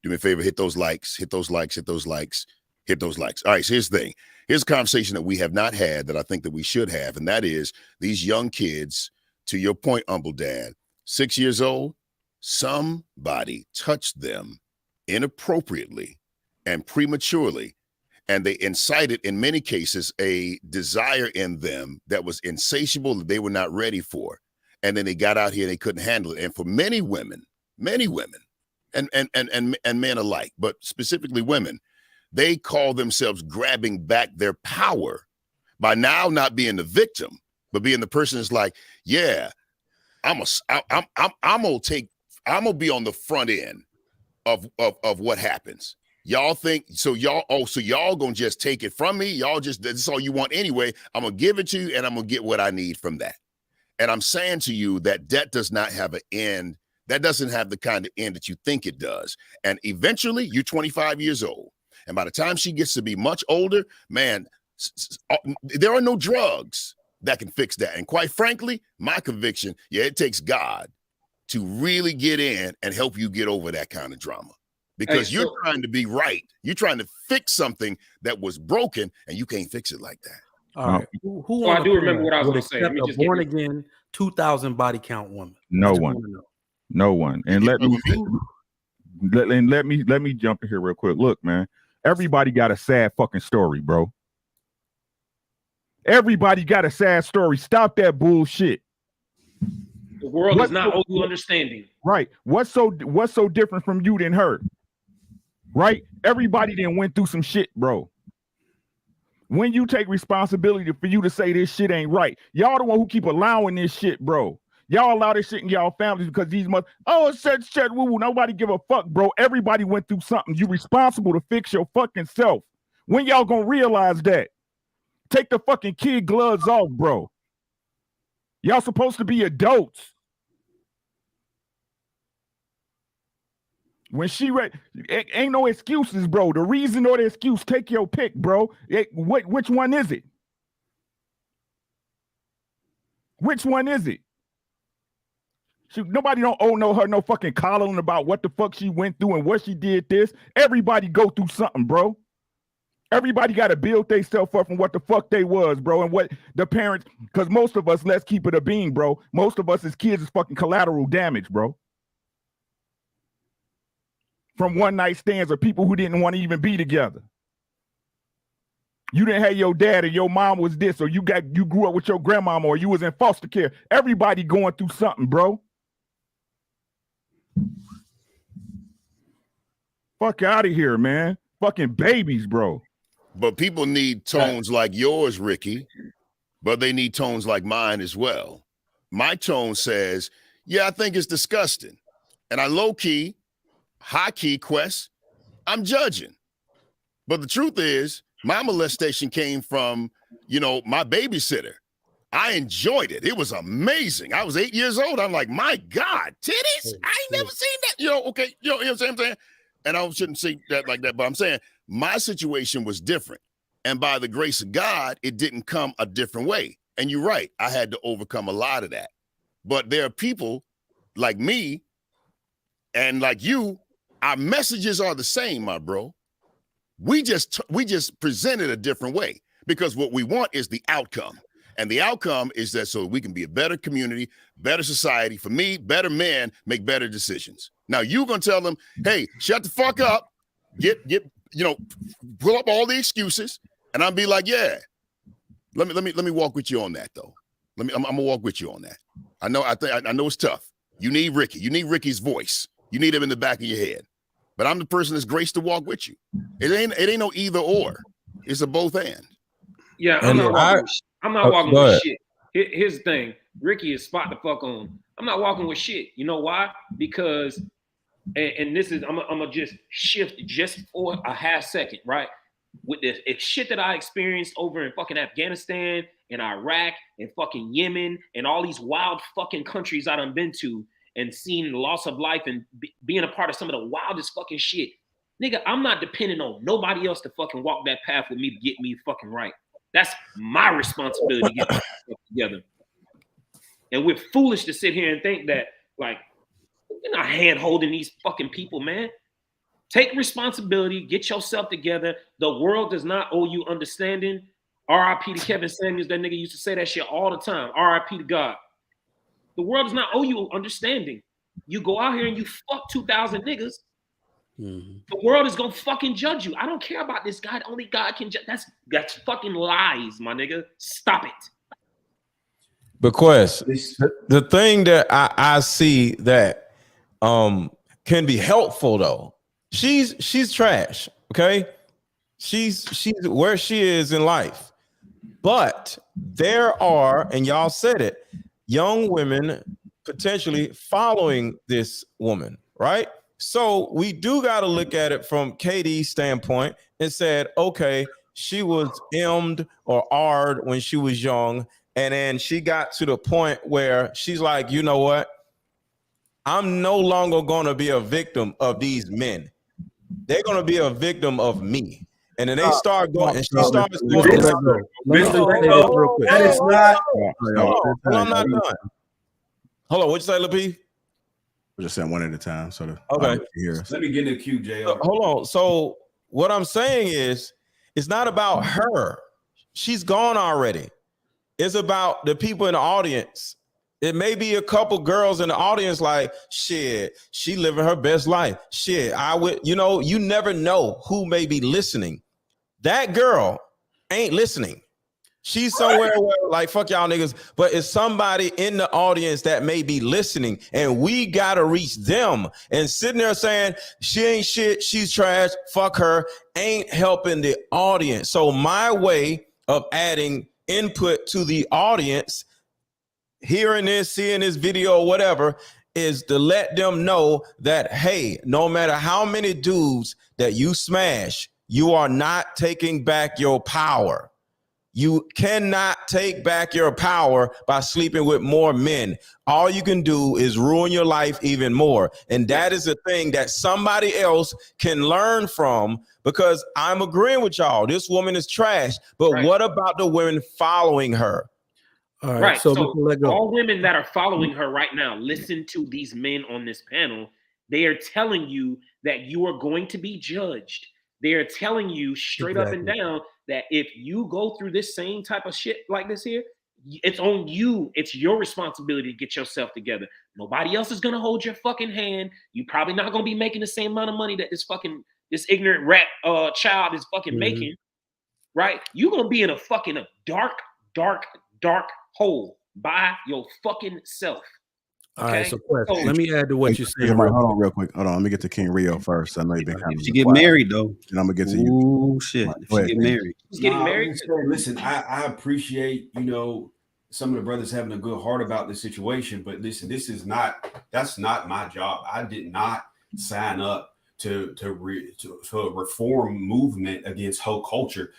do me a favor, hit those likes, hit those likes, hit those likes, hit those likes. All right, so here's the thing. Here's a conversation that we have not had that I think that we should have, and that is these young kids, to your point, Humble Dad, 6 years old, somebody touched them inappropriately, and prematurely, and they incited, in many cases, a desire in them that was insatiable that they were not ready for. And then they got out here and they couldn't handle it. And for many women, and men alike, but specifically women, they call themselves grabbing back their power by now not being the victim, but being the person that's like, yeah, I'm gonna be on the front end of what happens. Y'all think so? Y'all gonna just take it from me? Y'all just, that's all you want anyway. I'm gonna give it to you, and I'm gonna get what I need from that. And I'm saying to you that does not have an end. That doesn't have the kind of end that you think it does. And eventually, you're 25 years old, and by the time she gets to be much older, man, there are no drugs that can fix that. And quite frankly, my conviction, it takes God to really get in and help you get over that kind of drama. Because you're trying to be right. You're trying to fix something that was broken, and you can't fix it like that. All right. Who I do remember what I was going to say. Let me just born again 2,000 body count woman. No one. And let me jump in here real quick. Look, man, everybody got a sad fucking story, bro. Everybody got a sad story. Stop that bullshit. The world does not owe you understanding. Right. What's so different from you than her? Right? Everybody then went through some shit, bro. When you take responsibility for you to say this shit ain't right, y'all the one who keep allowing this shit, bro. Y'all allow this shit in y'all families because these shit, woo, nobody give a fuck, bro. Everybody went through something. You responsible to fix your fucking self. When y'all gonna realize that? Take the fucking kid gloves off, bro. Y'all supposed to be adults. When she ain't no excuses, bro. The reason or the excuse, take your pick, bro. Which one is it? Which one is it? Nobody don't owe her no fucking coddling about what the fuck she went through and what she did this. Everybody go through something, bro. Everybody got to build themselves up from what the fuck they was, bro, and what the parents, because most of us, let's keep it a bean, bro. Most of us as kids is fucking collateral damage, bro. From one night stands or people who didn't want to even be together. You didn't have your dad or your mom was this, or you grew up with your grandmama, or you was in foster care. Everybody going through something, bro. Fuck out of here, man. Fucking babies, bro. But people need tones like yours, Ricky, but they need tones like mine as well. My tone says, yeah, I think it's disgusting. And I low-key, high-key, Quest, I'm judging. But the truth is, my molestation came from, my babysitter. I enjoyed it. It was amazing. I was 8 years old. I'm like, my God, titties? I ain't never seen that. Okay, you know what I'm saying? And I shouldn't say that like that, but I'm saying my situation was different. And by the grace of God, it didn't come a different way. And you're right. I had to overcome a lot of that. But there are people like me and like you, our messages are the same, my bro. We just present it a different way because what we want is the outcome. And the outcome is that so we can be a better community, better society. For me, better men make better decisions. Now you're gonna tell them, hey, shut the fuck up, pull up all the excuses, and I'll be like, yeah. Let me walk with you on that though. I'm gonna walk with you on that. I know it's tough. You need Ricky. You need Ricky's voice. You need him in the back of your head. But I'm the person that's graced to walk with you. It ain't no either or. It's a both and. Yeah, I'm not walking with shit. Here's the thing. Ricky is spot the fuck on. I'm not walking with shit. You know why? Because, and this is, I'm gonna just shift just for a half second, right? With this shit that I experienced over in fucking Afghanistan and Iraq and fucking Yemen and all these wild fucking countries I done been to and seen the loss of life and being a part of some of the wildest fucking shit. Nigga, I'm not depending on nobody else to fucking walk that path with me to get me fucking right. That's my responsibility to get myself together. And we're foolish to sit here and think that, like, you're not hand-holding these fucking people, man. Take responsibility, get yourself together. The world does not owe you understanding. R.I.P. to Kevin Samuels. That nigga used to say that shit all the time. R.I.P. to God. The world does not owe you understanding. You go out here and you fuck 2,000 niggas, Mm-hmm. The world is gonna fucking judge you. I don't care about this God. Only God can judge. That's fucking lies, my nigga. Stop it. Bequest, the thing that I see that can be helpful though, she's trash. Okay, she's where she is in life, but there are, and y'all said it, young women potentially following this woman, right? So we do got to look at it from KD's standpoint and said, okay, she was M'd or R'd when she was young, and then she got to the point where she's like, you know what? I'm no longer going to be a victim of these men. They're going to be a victim of me. And then they start going, and she starts going. That is not. I'm not done. Hold on, what'd you say, Lapeef? We're just saying one at a time. So that okay. Let me get in the queue, JR. Hold on. So what I'm saying is, it's not about her. She's gone already. It's about the people in the audience. It may be a couple girls in the audience like, shit, she living her best life. Shit, I would, you never know who may be listening. That girl ain't listening. She's somewhere where, like, fuck y'all niggas, but it's somebody in the audience that may be listening, and we gotta reach them. And sitting there saying she ain't shit, she's trash, fuck her, ain't helping the audience. So my way of adding input to the audience, hearing this, seeing this video, or whatever, is to let them know that, hey, no matter how many dudes that you smash, you are not taking back your power. You cannot take back your power by sleeping with more men. All you can do is ruin your life even more. And that is a thing that somebody else can learn from, because I'm agreeing with y'all. This woman is trash. But what about the women following her? All right. Right. So all women that are following her right now, listen to these men on this panel. They are telling you that you are going to be judged. They are telling you straight up and down that if you go through this same type of shit like this here, it's on you. It's your responsibility to get yourself together. Nobody else is gonna hold your fucking hand. You probably not gonna be making the same amount of money that this ignorant rat child is fucking making, right? You're gonna be in a fucking dark hole by your fucking self. Okay? All right, so let me add to what you're saying. Hold on real quick. Hold on. Let me get to King Rio first. I know you've been kind of. She get married though. And I'm gonna get to you. Oh shit. She get married. She's getting married. Listen, I appreciate, some of the brothers having a good heart about this situation, but listen, that's not my job. I did not sign up to a reform movement against whole culture.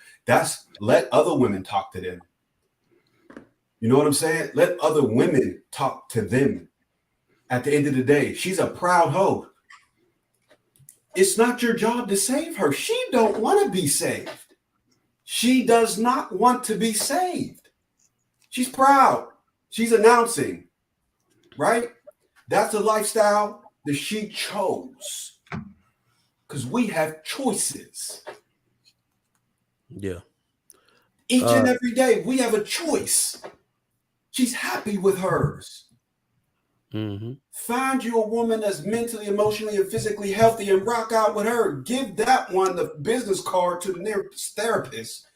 Let other women talk to them. You know what I'm saying? Let other women talk to them. At the end of the day, she's a proud hoe. It's not your job to save her. She don't want to be saved. She does not want to be saved. She's proud. She's announcing, right? That's a lifestyle that she chose. Because we have choices. Yeah. Each and every day, we have a choice. She's happy with hers. Mm-hmm. Find you a woman that's mentally, emotionally, and physically healthy and rock out with her. Give that one the business card to the nearest therapist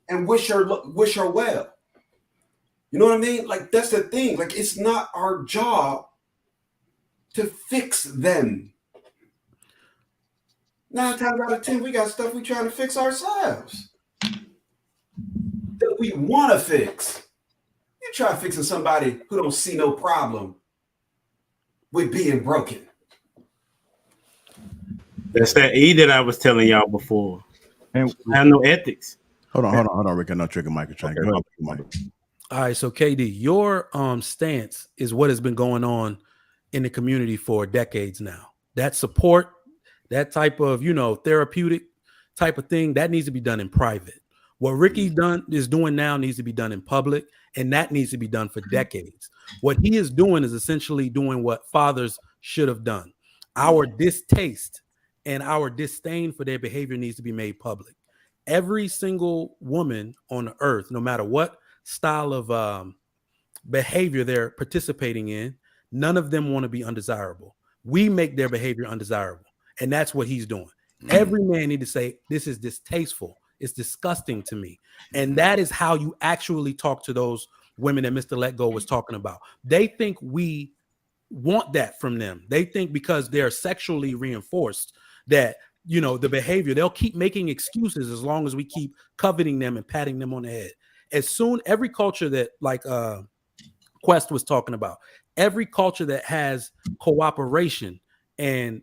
and wish her well. You know what I mean? Like, that's the thing. Like, it's not our job to fix them. 9 times out of 10, we got stuff we trying to fix ourselves that we want to fix. You try fixing somebody who don't see no problem with being broken. That's that E that I was telling y'all before. And I have no ethics. Hold on, Rick. I know Trigger Mike is trying to get up. All right, so KD, your stance is what has been going on in the community for decades now. That support, that type of, therapeutic type of thing, that needs to be done in private. What Ricky is doing now needs to be done in public, and that needs to be done for decades. What he is doing is essentially doing what fathers should have done. Our distaste and our disdain for their behavior needs to be made public. Every single woman on the earth, no matter what style of behavior they're participating in, none of them want to be undesirable. We make their behavior undesirable. And that's what he's doing. Every man need to say, this is distasteful. It's disgusting to me. And that is how you actually talk to those women that Mr. Let Go was talking about. They think we want that from them. They think because they're sexually reinforced that, you know, the behavior, they'll keep making excuses as long as we keep coveting them and patting them on the head. As soon, every culture that, like Quest was talking about, every culture that has cooperation and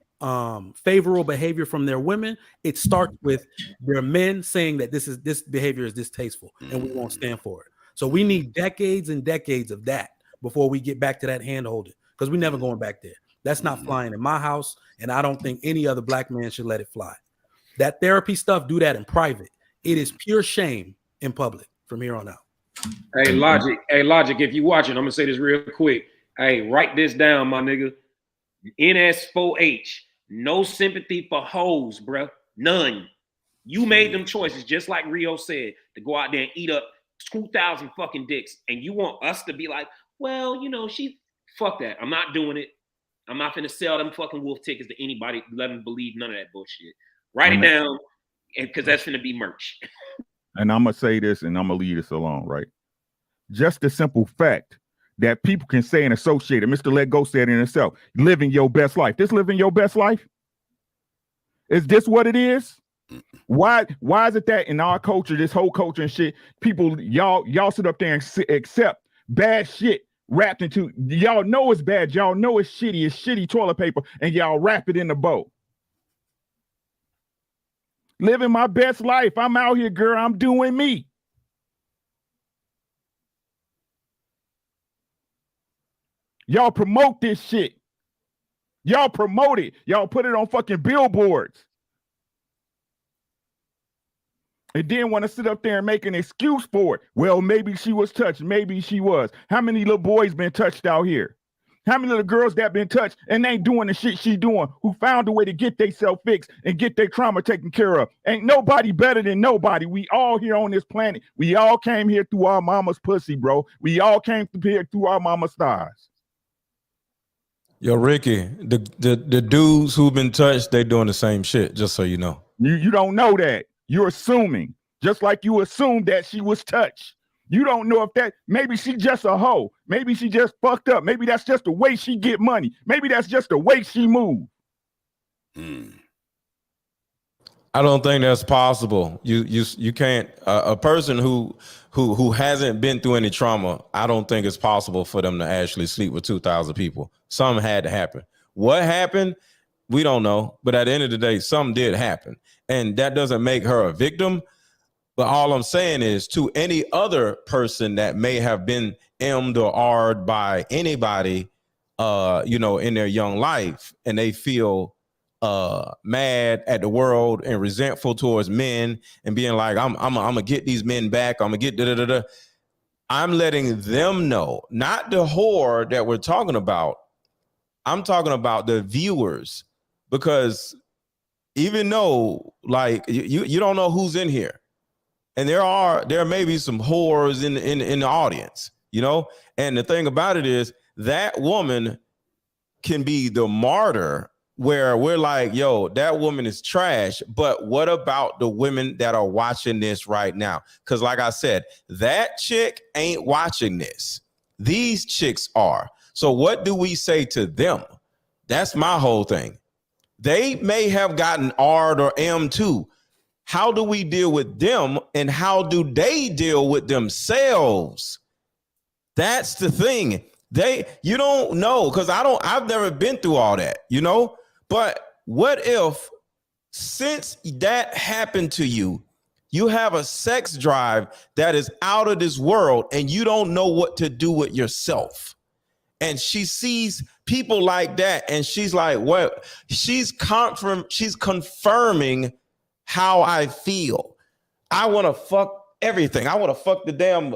favorable behavior from their women, it starts with their men saying that this behavior is distasteful and we won't stand for it. So we need decades and decades of that before we get back to that hand holding, because we're never going back there. That's not flying in my house, and I don't think any other black man should let it fly. That therapy stuff, do that in private. It is pure shame in public from here on out. Hey, Logic, if you watching, I'm gonna say this real quick. Hey, write this down, my nigga. NS4H. No sympathy for hoes, bro. None. You made them choices, just like Rio said, to go out there and eat up 2,000 fucking dicks. And you want us to be like, well, you know, fuck that. I'm not doing it. I'm not finna sell them fucking wolf tickets to anybody. Let them believe none of that bullshit. Write it down, because that's finna be merch. And I'm gonna say this, and I'm gonna leave this alone, right? Just the simple fact that people can say and associate it. Mr. Let Go said it himself, living your best life. This living your best life? Is this what it is? Why is it that in our culture, this whole culture and shit, people, y'all sit up there and accept bad shit wrapped into, y'all know it's bad, y'all know it's shitty toilet paper, and y'all wrap it in the bow. Living my best life. I'm out here, girl. I'm doing me. Y'all promote this shit. Y'all promote it. Y'all put it on fucking billboards. And then want to sit up there and make an excuse for it. Well, maybe she was touched. Maybe she was. How many little boys been touched out here? How many little girls that been touched and ain't doing the shit she doing, who found a way to get themselves fixed and get their trauma taken care of? Ain't nobody better than nobody. We all here on this planet. We all came here through our mama's pussy, bro. We all came here through our mama's thighs. Yo, Ricky, the dudes who've been touched, they doing the same shit, just so you know. You don't know that. You're assuming, just like you assumed that she was touched. You don't know if that, maybe she just a hoe. Maybe she just fucked up. Maybe that's just the way she get money. Maybe that's just the way she move. I don't think that's possible. You can't, a person who hasn't been through any trauma, I don't think it's possible for them to actually sleep with 2,000 people. Something had to happen. What happened? We don't know. But at the end of the day, something did happen. And that doesn't make her a victim. But all I'm saying is, to any other person that may have been M'd or R'd by anybody, in their young life, and they feel mad at the world and resentful towards men and being like, I'm gonna get these men back. I'm gonna get da-da-da-da. I'm letting them know, not the whore that we're talking about. I'm talking about the viewers, because even though, like, you don't know who's in here, and there may be some whores in the audience, and the thing about it is that woman can be the martyr, where we're like, yo, that woman is trash. But what about the women that are watching this right now? Because like I said, that chick ain't watching this. These chicks are. So what do we say to them? That's my whole thing. They may have gotten R'd or M too. How do we deal with them, and how do they deal with themselves? That's the thing. You don't know, because I've never been through all that, But what if, since that happened to you, you have a sex drive that is out of this world, and you don't know what to do with yourself? And she sees people like that, and she's like, what? She's confirming how I feel. I want to fuck everything. I want to fuck the damn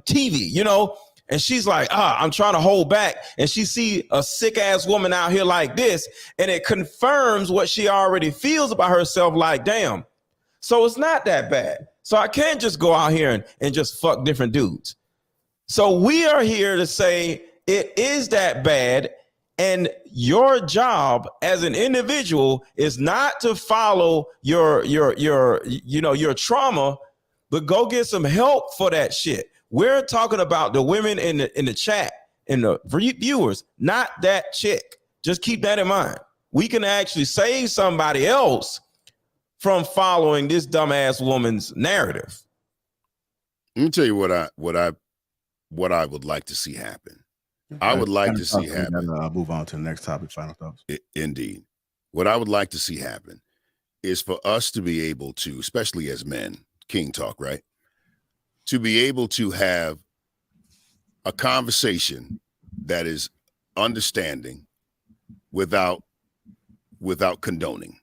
TV, And she's like, I'm trying to hold back. And she see a sick ass woman out here like this, and it confirms what she already feels about herself. Like, damn. So it's not that bad. So I can't just go out here and just fuck different dudes. So we are here to say it is that bad, And your job as an individual is not to follow your trauma, but go get some help for that shit. We're talking about the women in the chat and the viewers, not that chick. Just keep that in mind. We can actually save somebody else from following this dumbass woman's narrative. Let me tell you what I would like to see happen. I would like to see happen. Move on to the next topic. Final thoughts. Indeed. What I would like to see happen is for us to be able to, especially as men, King talk, right? To be able to have a conversation that is understanding without condoning.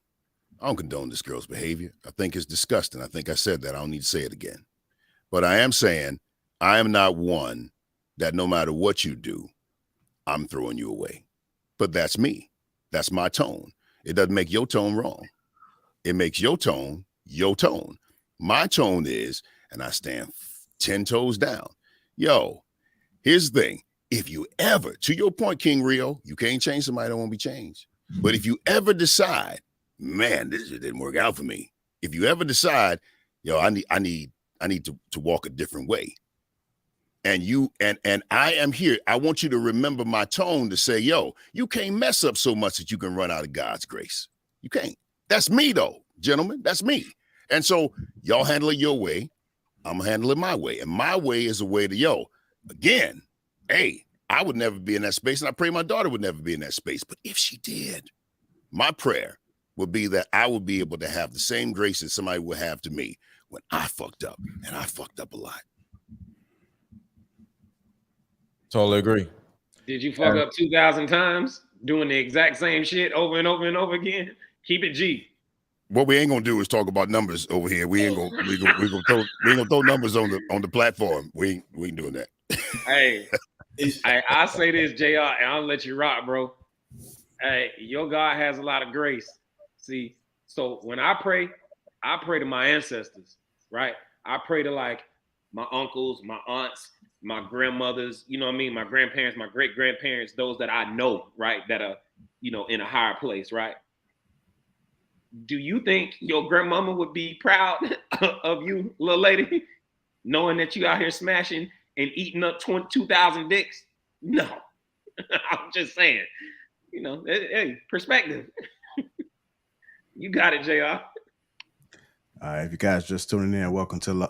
I don't condone this girl's behavior. I think it's disgusting. I think I said that. I don't need to say it again. But I am saying I am not one that no matter what you do, I'm throwing you away. But that's me. That's my tone. It doesn't make your tone wrong. It makes your tone your tone. My tone is, and I stand 10 toes down. Yo, here's the thing. If you ever, to your point, King Rio, you can't change somebody that won't be changed. But if you ever decide, man, this didn't work out for me. If you ever decide, yo, I need to walk a different way. And I am here. I want you to remember my tone to say, yo, you can't mess up so much that you can run out of God's grace. You can't. That's me, though, gentlemen. That's me. And so y'all handle it your way. I'm going to handle it my way. And my way is a way to, yo, again, hey, I would never be in that space. And I pray my daughter would never be in that space. But if she did, my prayer would be that I would be able to have the same grace that somebody would have to me when I fucked up. And I fucked up a lot. Totally agree. Did you fuck up 2,000 times doing the exact same shit over and over and over again? Keep it G. What we ain't gonna do is talk about numbers over here. We ain't gonna throw numbers on the platform. We ain't doing that. Hey, I say this, JR, and I'll let you rock, bro. Hey, your God has a lot of grace. See, so when I pray to my ancestors, right? I pray to like my uncles, my aunts, my grandmothers, you know what I mean? My grandparents, my great grandparents, those that I know, right? That are, you know, in a higher place, right? Do you think your grandmama would be proud of you, little lady, knowing that you out here smashing and eating up 2,000 dicks? No, I'm just saying, you know, hey, perspective. You got it, JR. If you guys just tuning in, welcome to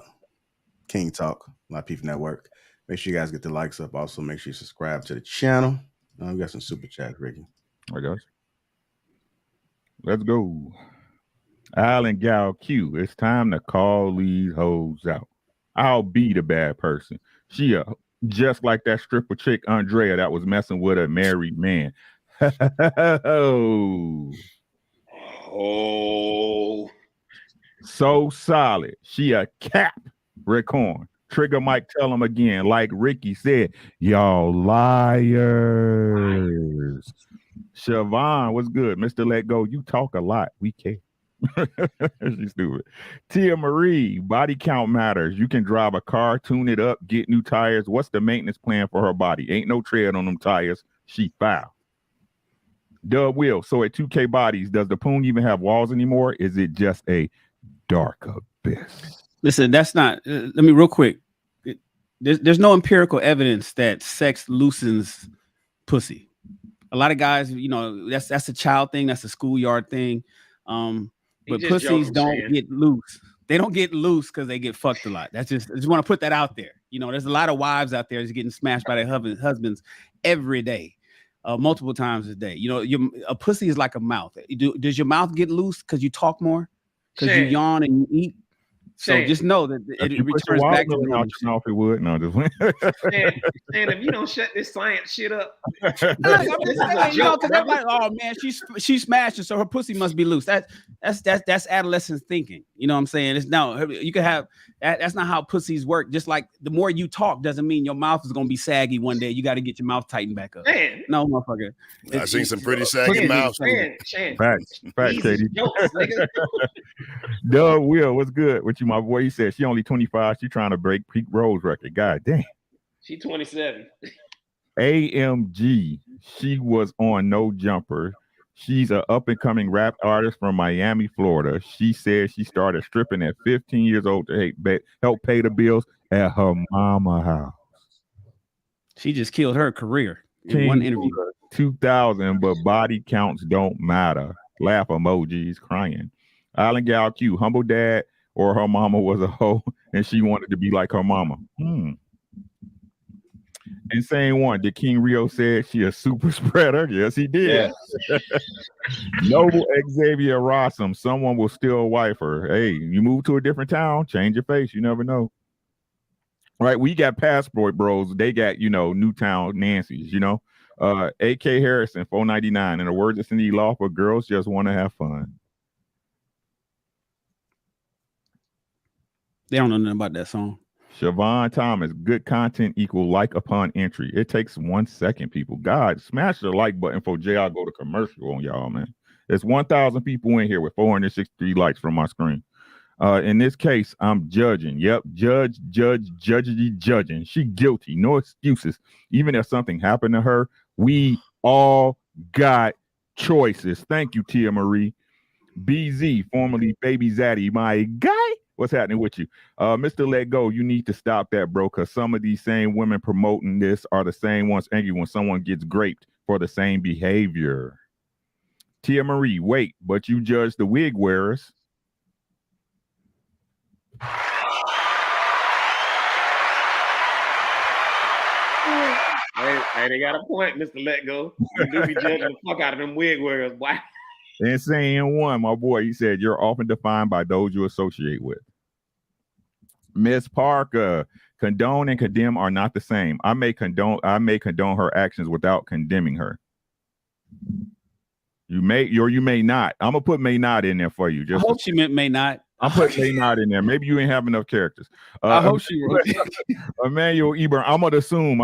King Talk, Lapeef Network. Make sure you guys get the likes up. Also, make sure you subscribe to the channel. We got some super chats, Ricky. All right, guys. Let's go. Alan Gal Q. It's time to call these hoes out. I'll be the bad person. She just like that stripper chick Andrea that was messing with a married man. Oh. So solid. She a Capricorn. Trigger Mike, tell him again. Like Ricky said, y'all liars. Siobhan, what's good? Mr. Let Go, you talk a lot. We care. She's stupid. Tia Marie, body count matters. You can drive a car, tune it up, get new tires. What's the maintenance plan for her body? Ain't no tread on them tires. She foul. Dub Will, so at 2K bodies, does the poon even have walls anymore? Is it just a dark abyss? Listen, that's not. Let me real quick. There's no empirical evidence that sex loosens pussy. A lot of guys, you know, that's a child thing. That's a schoolyard thing. But pussies don't get loose. They don't get loose because they get fucked a lot. I just want to put that out there. You know, there's a lot of wives out there that's getting smashed by their husbands every day, multiple times a day. You know, a pussy is like a mouth. Does your mouth get loose because you talk more? Because you yawn and you eat? So just know that it returns back to out your mouth. It would. No, just and if you don't shut this science shit up, I'm just saying, you know, because everybody, oh man, she's smashing, so her pussy must be loose. That's adolescent thinking. You know what I'm saying? It's no, you can have that's not how pussies work. Just like the more you talk doesn't mean your mouth is gonna be saggy one day. You got to get your mouth tightened back up. Man. No, motherfucker. I've seen some pretty saggy mouths. Facts, Katie. Doug Will, what's good with you, my boy? He said she only 25. She trying to break Pete Rose record. God damn. She 27. AMG. She was on No Jumper. She's an up-and-coming rap artist from Miami, Florida. She said she started stripping at 15 years old to help pay the bills at her mama house. She just killed her career in King one interview. 2000, but body counts don't matter. Laugh emojis, crying. Island Gal Q, humble dad, or her mama was a hoe and she wanted to be like her mama. Insane one. Did King Rio said she a super spreader? Yes, he did. Yes. Noble Xavier Rossum. Someone will still wife her. Hey, you move to a different town, change your face. You never know. Right? We got passport bros. They got, Newtown Nancy's, AK Harrison, 499. In the words of Cindy Lauper, girls just want to have fun. They don't know nothing about that song. Siobhan Thomas, good content equal like upon entry. It takes 1 second, people. God, smash the like button for JR go to commercial on y'all, man. There's 1,000 people in here with 463 likes from my screen. In this case, I'm judging. Yep, judging. She guilty. No excuses. Even if something happened to her, we all got choices. Thank you, Tia Marie. BZ, formerly Baby Zaddy, my guy. What's happening with you? Mr. Let Go, you need to stop that, bro, because some of these same women promoting this are the same ones angry when someone gets graped for the same behavior. Tia Marie, wait, but you judge the wig wearers. Hey, they got a point, Mr. Let Go. You do be judging the fuck out of them wig wearers, boy. Insane one, my boy. He said you're often defined by those you associate with. Miss Parker, condone and condemn are not the same. I may condone her actions without condemning her. You may or you may not. I'm gonna put may not in there for you. I hope she meant may not. I put may not in there. Maybe you ain't have enough characters. I hope she wrote Emmanuel Eburn. I'm gonna assume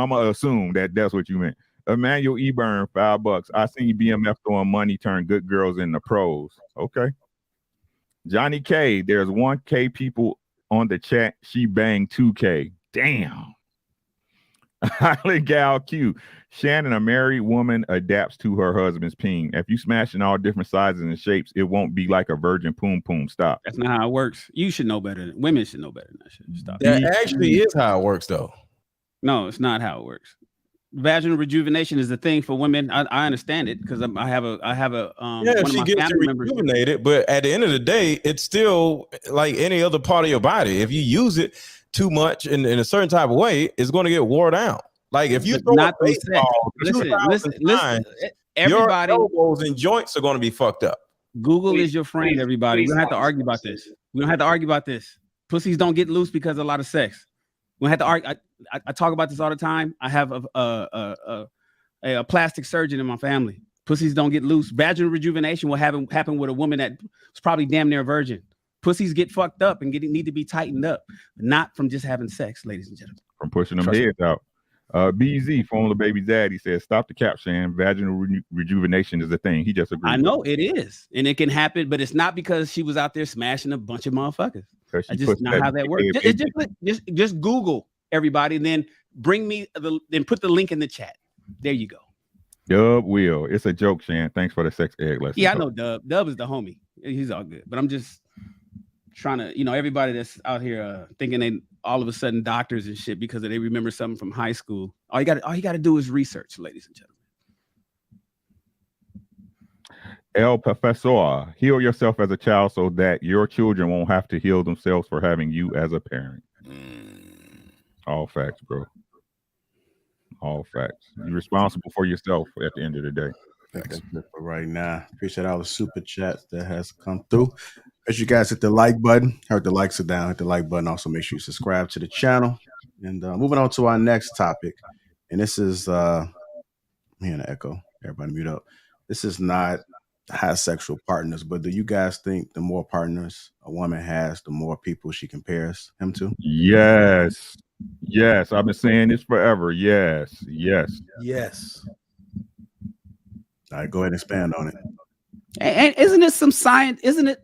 that that's what you meant. Emmanuel Eburn, $5. I seen BMF throwing money turn good girls into pros. Okay. Johnny K, there's 1K people on the chat. She banged 2K. Damn. Highland Gal Q. Shannon, a married woman, adapts to her husband's peen. If you smash in all different sizes and shapes, it won't be like a virgin poom poom. Stop. That's not how it works. You should know better. Women should know better than that shit. Stop. That actually is how it works, though. No, it's not how it works. Vaginal rejuvenation is the thing for women. I understand it because I have a yeah, she gets rejuvenated, but at the end of the day, it's still like any other part of your body. If you use it too much in a certain type of way, it's going to get wore down. Like if you throw not a baseball, listen, everybody, your elbows and joints are going to be fucked up. Google is your friend, everybody. We don't have to argue about this. We don't have to argue about this. Pussies don't get loose because of a lot of sex. We don't have to argue. I talk about this all the time. I have a plastic surgeon in my family. Pussies don't get loose. Vaginal rejuvenation will happen with a woman that was probably damn near a virgin. Pussies get fucked up and need to be tightened up, not from just having sex, ladies and gentlemen. From pushing them heads out. BZ, formerly Baby Daddy, says, stop the cap, Shan. Vaginal rejuvenation is a thing. He just agreed. I know it is. And it can happen, but it's not because she was out there smashing a bunch of motherfuckers. That's just not how that works. Just Google, everybody, and then then put the link in the chat. There you go. Dub will. It's a joke, Shan. Thanks for the sex egg lesson. Yeah, I know Dub. Dub is the homie. He's all good. But I'm just trying to, everybody that's out here thinking they all of a sudden doctors and shit because they remember something from high school. All you got to do is research, ladies and gentlemen. El Professor, heal yourself as a child so that your children won't have to heal themselves for having you as a parent. All facts, bro. All facts. You're responsible for yourself at the end of the day. That's it for right now. Appreciate all the super chats that has come through. Make sure you guys hit the like button. Heard the likes are down. Hit the like button. Also, make sure you subscribe to the channel. And moving on to our next topic. And this is I'm hearing an echo. Everybody mute up. This is not has sexual partners, but do you guys think the more partners a woman has, the more people she compares him to? Yes. Yes. I've been saying this forever. Yes. Yes. Yes. All right, go ahead and expand on it. And isn't it some science? Isn't it?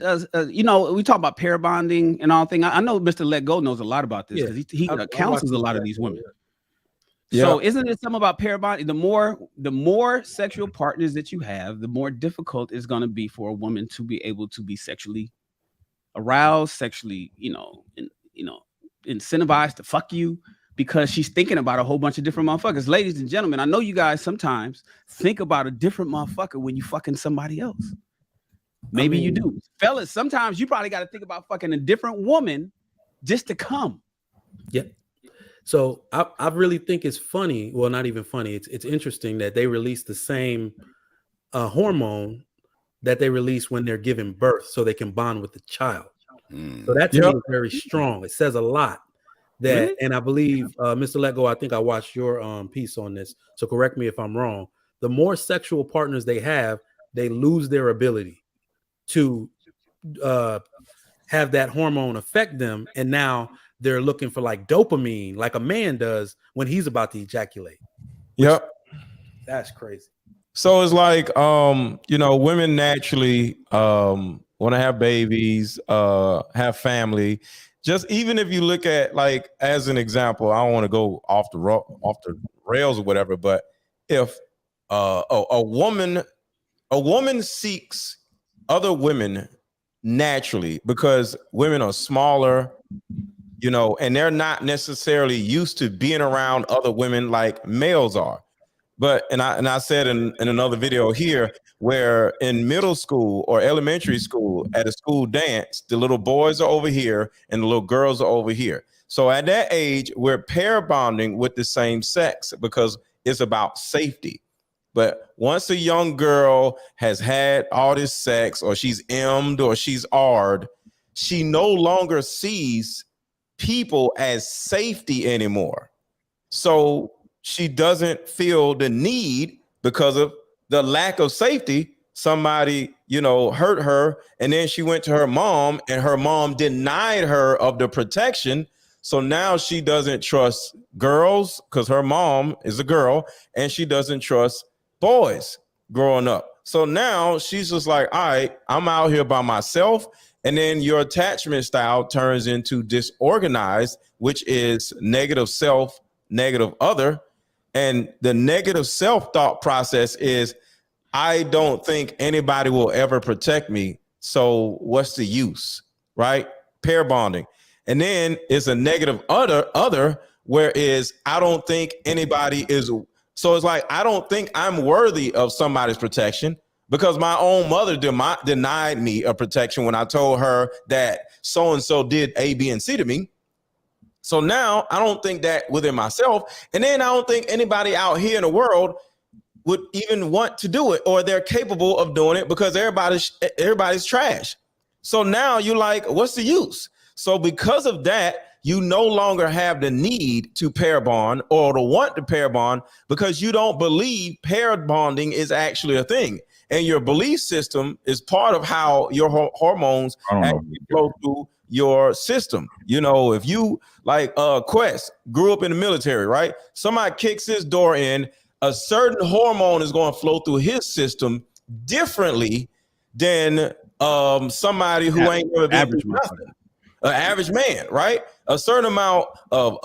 We talk about pair bonding and all thing. I know Mr. Let Go knows a lot about this because he counsels a lot of these women. So isn't it something about pair bonding? The more sexual partners that you have, the more difficult it's going to be for a woman to be able to be sexually aroused, sexually, incentivized to fuck you, because she's thinking about a whole bunch of different motherfuckers. Ladies and gentlemen, I know you guys sometimes think about a different motherfucker when you fucking somebody else. Maybe you do. Fellas, sometimes you probably got to think about fucking a different woman just to come. Yep. So I really think it's funny. Well, not even funny. It's interesting that they release the same hormone that they release when they're giving birth, so they can bond with the child. So that to me is very strong. It says a lot. That and I believe, Mr. Letgo, I think I watched your piece on this. So correct me if I'm wrong. The more sexual partners they have, they lose their ability to have that hormone affect them, and now they're looking for like dopamine, like a man does when he's about to ejaculate. Yep. That's crazy. So it's like, women naturally want to have babies, have family. Just even if you look at, like, as an example, I don't want to go off the rails or whatever, but if a woman seeks other women naturally because women are smaller, and they're not necessarily used to being around other women like males are. But and I said in another video here, where in middle school or elementary school at a school dance, the little boys are over here and the little girls are over here. So at that age, we're pair bonding with the same sex because it's about safety. But once a young girl has had all this sex, or she's M'd or she's R'd, she no longer sees people as safety anymore. So she doesn't feel the need, because of the lack of safety. Somebody, hurt her, and then she went to her mom, and her mom denied her of the protection. So now she doesn't trust girls because her mom is a girl, and she doesn't trust boys growing up. So now she's just like, all right, I'm out here by myself. And then your attachment style turns into disorganized, which is negative self, negative other. And the negative self-thought process is, I don't think anybody will ever protect me. So what's the use, right? Pair bonding. And then it's a negative other, whereas I don't think anybody is. So it's like, I don't think I'm worthy of somebody's protection, because my own mother denied me a protection when I told her that so-and-so did A, B, and C to me. So now I don't think that within myself. And then I don't think anybody out here in the world would even want to do it, or they're capable of doing it, because everybody's trash. So now you're like, what's the use? So because of that, you no longer have the need to pair bond or to want to pair bond, because you don't believe pair bonding is actually a thing. And your belief system is part of how your hormones actually flow through your system. If you, like Quest, grew up in the military, right? Somebody kicks his door in, a certain hormone is going to flow through his system differently than somebody who ain't never been through nothing. An average man, right? A certain amount of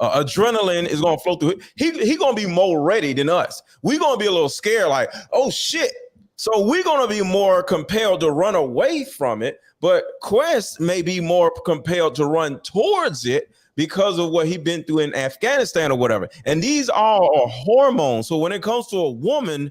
adrenaline is going to flow through it. He going to be more ready than us. We're going to be a little scared, like, oh shit. So we're going to be more compelled to run away from it, but Quest may be more compelled to run towards it because of what he's been through in Afghanistan or whatever. And these all are hormones. So when it comes to a woman,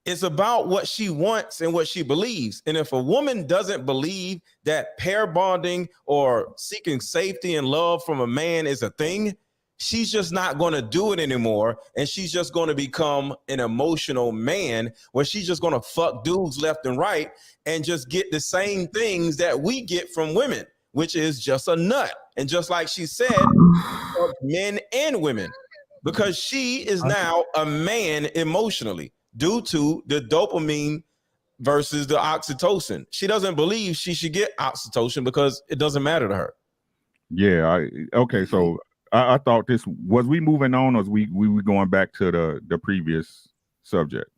it's about what she wants and what she believes. And if a woman doesn't believe that pair bonding or seeking safety and love from a man is a thing, she's just not going to do it anymore. And she's just going to become an emotional man, where she's just going to fuck dudes left and right and just get the same things that we get from women, which is just a nut. And just like she said, for men and women, because she is now a man emotionally, due to the dopamine versus the oxytocin. She doesn't believe she should get oxytocin because it doesn't matter to her. Yeah. Okay. So I thought was we moving on, or was we going back to the previous subject?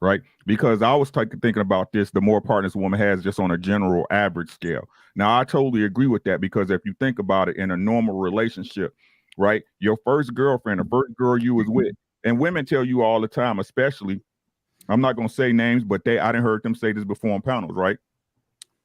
right? Because I was thinking about this, the more partners a woman has just on a general average scale. Now, I totally agree with that, because if you think about it in a normal relationship, right, your first girlfriend, the first girl you was with, and women tell you all the time, especially, I'm not going to say names, but I didn't heard them say this before on panels, right?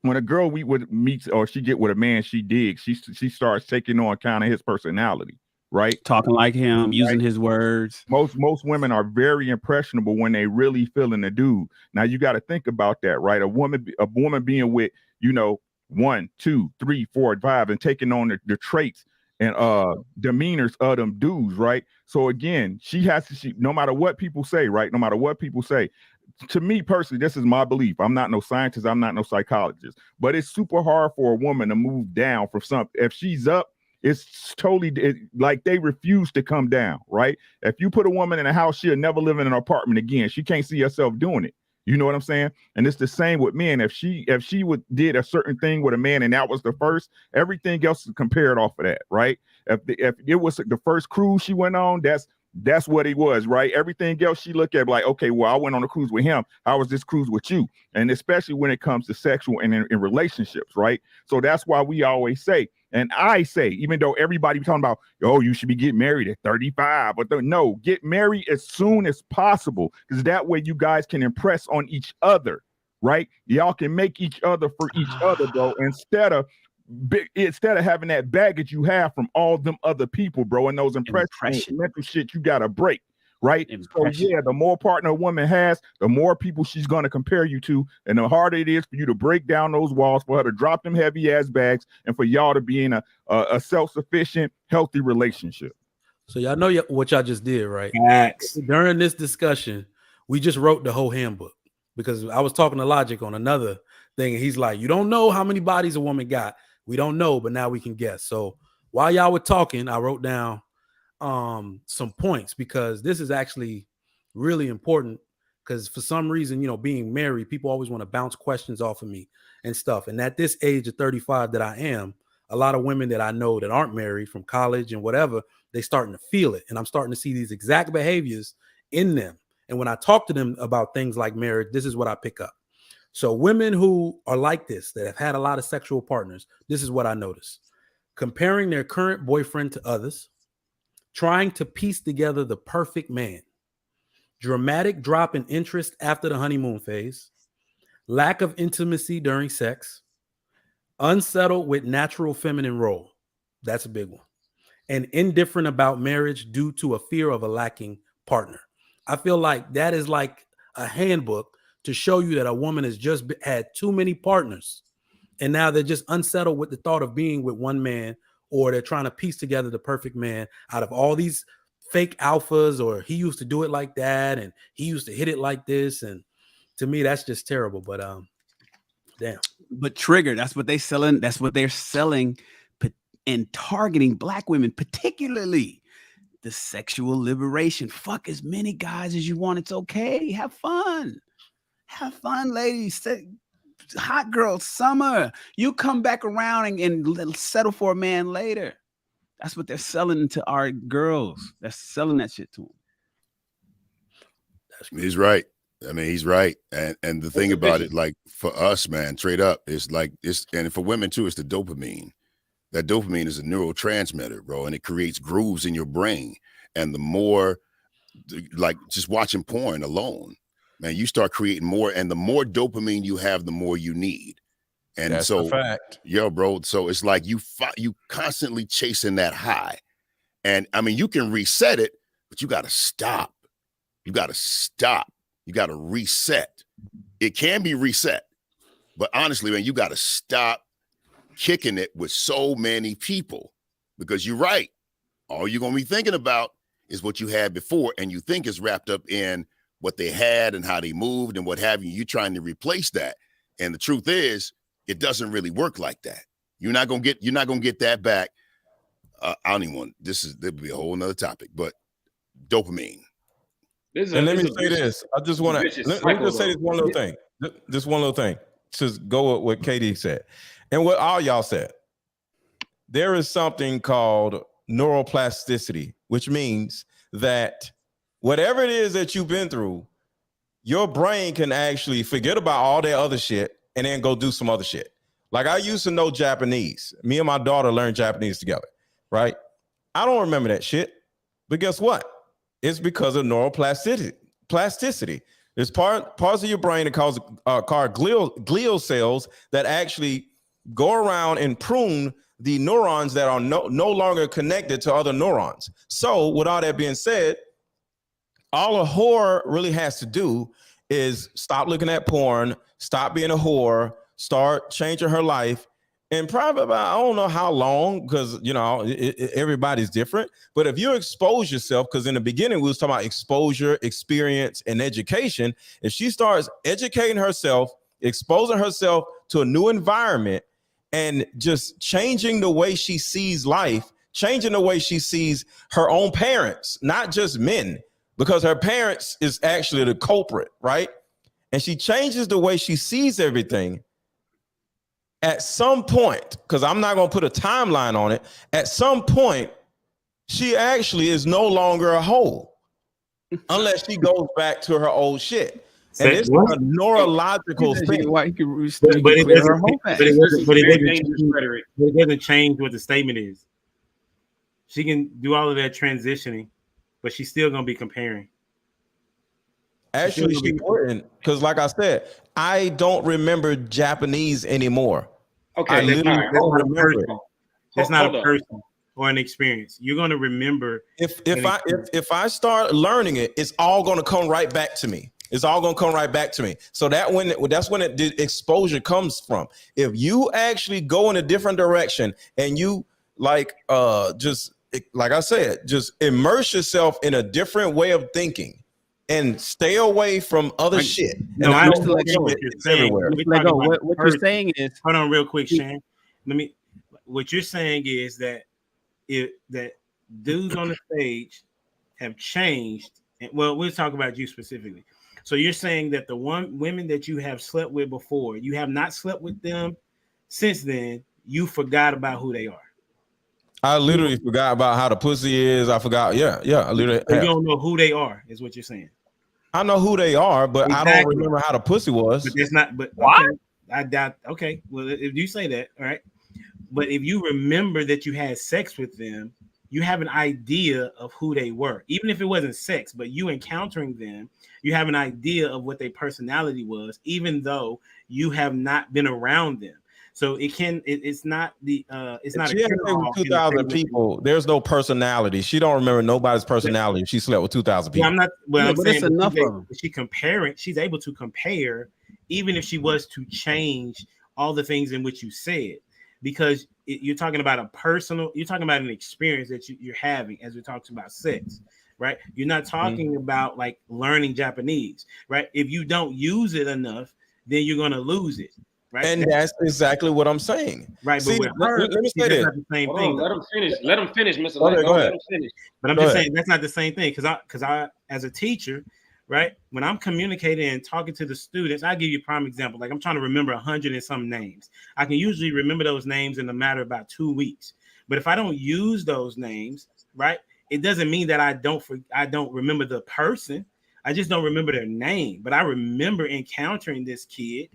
When a girl meets or she get with a man she digs, she starts taking on kind of his personality, right? Talking like him, using his words. Most women are very impressionable when they really feeling the dude. Now you got to think about that, right? A woman being with, 1, 2, 3, 4, 5, and taking on the traits and demeanors of them dudes, right? So again, no matter what people say, right? No matter what people say, to me personally, this is my belief. I'm not no scientist, I'm not no psychologist, but it's super hard for a woman to move down from something. If she's up, it's totally like they refuse to come down, right? If you put a woman in a house, she'll never live in an apartment again. She can't see herself doing it. You know what I'm saying? And it's the same with men. If she did a certain thing with a man and that was the first, everything else is compared off of that, right? If it was the first cruise she went on, that's what it was, right? Everything else she looked at like, okay, well, I went on a cruise with him. How was this cruise with you? And especially when it comes to sexual and in relationships, right? So that's why we always say, and I say, even though everybody be talking about, oh, you should be getting married at 35, but no, get married as soon as possible, because that way you guys can impress on each other, right? Y'all can make each other for each other, bro, instead of having that baggage you have from all them other people, bro, and those impression mental shit you gotta break, right? So yeah, the more partner a woman has, the more people she's gonna compare you to, and the harder it is for you to break down those walls, for her to drop them heavy ass bags, and for y'all to be in a self-sufficient, healthy relationship. So y'all know what y'all just did, right? During this discussion, we just wrote the whole handbook, because I was talking to Logic on another thing, and he's like, you don't know how many bodies a woman got. We don't know, but now we can guess. So while y'all were talking, I wrote down some points, because this is actually really important, because for some reason, being married, people always want to bounce questions off of me and stuff. And at this age of 35 that I am, a lot of women that I know that aren't married from college and whatever, they starting to feel it. And I'm starting to see these exact behaviors in them. And when I talk to them about things like marriage, this is what I pick up. So women who are like this, that have had a lot of sexual partners, this is what I notice. Comparing their current boyfriend to others, trying to piece together the perfect man, dramatic drop in interest after the honeymoon phase, lack of intimacy during sex, unsettled with natural feminine role. That's a big one. And indifferent about marriage due to a fear of a lacking partner. I feel like that is like a handbook to show you that a woman has just had too many partners, and now they're just unsettled with the thought of being with one man, or they're trying to piece together the perfect man out of all these fake alphas, or he used to do it like that, and he used to hit it like this. And to me, that's just terrible. But damn. But trigger, that's what they're selling. That's what they're selling and targeting Black women, particularly the sexual liberation. Fuck as many guys as you want. It's okay. Have fun. Have fun, ladies. Hot girl summer. You come back around and settle for a man later. That's what they're selling to our girls. They're selling that shit to them. He's right. I mean, he's right. And the thing about it, like for us, man, straight up, it's like and for women too, it's the dopamine. That dopamine is a neurotransmitter, bro, and it creates grooves in your brain. And the more, like just watching porn alone, man, you start creating more, and the more dopamine you have, the more you need. And that's so, a fact. Yo, bro, so it's like you constantly chasing that high. And I mean, you can reset it, but you got to stop. You got to stop. You got to reset. It can be reset, but honestly, man, you got to stop kicking it with so many people, because you're right. All you're going to be thinking about is what you had before, and you think is wrapped up in what they had and how they moved and what have you. You're trying to replace that. And the truth is, it doesn't really work like that. You're not going to get that back. I don't even want, there'll be a whole nother topic, but dopamine. And let me say this. I just want to, let me just say this one little thing. This one little thing. Just go with what KD said and what all y'all said. There is something called neuroplasticity, which means that whatever it is that you've been through, your brain can actually forget about all that other shit and then go do some other shit. Like I used to know Japanese. Me and my daughter learned Japanese together, right? I don't remember that shit. But guess what? It's because of neuroplasticity. There's parts of your brain that called glial cells that actually go around and prune the neurons that are no longer connected to other neurons. So with all that being said, all a whore really has to do is stop looking at porn, stop being a whore, start changing her life. And probably about, I don't know how long, because, you know, everybody's different. But if you expose yourself, because in the beginning, we was talking about exposure, experience, and education. If she starts educating herself, exposing herself to a new environment, and just changing the way she sees life, changing the way she sees her own parents, not just men, because her parents is actually the culprit, right? And she changes the way she sees everything. At some point, because I'm not going to put a timeline on it, at some point, she actually is no longer a hoe unless she goes back to her old shit. And it's a neurological thing. But it doesn't change what the statement is. She can do all of that transitioning, but she's still going to be comparing. Actually, she wouldn't, because like I said, I don't remember Japanese anymore. Okay, I literally don't remember it. That's not a person or an experience. You're going to remember. If I start learning it, it's all going to come right back to me. It's all going to come right back to me. So that's when the exposure comes from. If you actually go in a different direction and you just like I said, just immerse yourself in a different way of thinking. And stay away from other shit. No, I don't like it's everywhere. What you're saying is, hold on, real quick, Shane. What you're saying is that that dudes on the stage have changed. And, well, we'll talk about you specifically. So you're saying that the women that you have slept with before, you have not slept with them since then. You forgot about who they are. I literally forgot about how the pussy is. I forgot. Yeah. I literally. You don't know who they are, is what you're saying. I know who they are, but exactly. I don't remember how the pussy was. But that's not. But what? Okay, I doubt. Okay, well, if you say that, all right. But if you remember that you had sex with them, you have an idea of who they were, even if it wasn't sex. But you encountering them, you have an idea of what their personality was, even though you have not been around them. So it's not the it's not. She had 2,000 people. There's no personality. She don't remember nobody's personality. She slept with 2,000 people. Yeah, I'm not. Well, yeah, I'm but saying it's enough of them. She's able to compare, even if she was to change all the things in which you said, because you're talking about you're talking about an experience that you're having as we talked about sex, right? You're not talking about like learning Japanese, right? If you don't use it enough, then you're gonna lose it. Right. And that's exactly what I'm saying. Right. See, but with her, let me say this. Not the same thing. Let him finish. Let him finish, Mr. Okay, go ahead. Let him finish. But I'm just saying that's not the same thing because I as a teacher, right, when I'm communicating and talking to the students, I give you a prime example. Like I'm trying to remember 100 and some names. I can usually remember those names in a matter of about 2 weeks. But if I don't use those names, right, it doesn't mean that I don't remember the person. I just don't remember their name. But I remember encountering this kid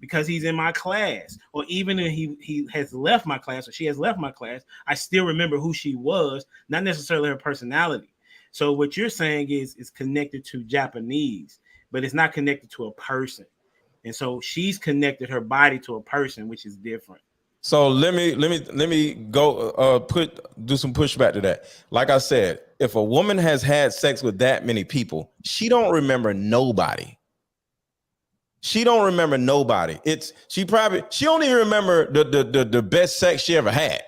because he's in my class, or even if he has left my class or she has left my class, I still remember who she was, not necessarily her personality. So what you're saying is connected to Japanese, but it's not connected to a person. And so she's connected her body to a person, which is different. So let me go do some pushback to that. Like I said, if a woman has had sex with that many people, she don't remember nobody. She don't remember nobody. She don't even remember the best sex she ever had.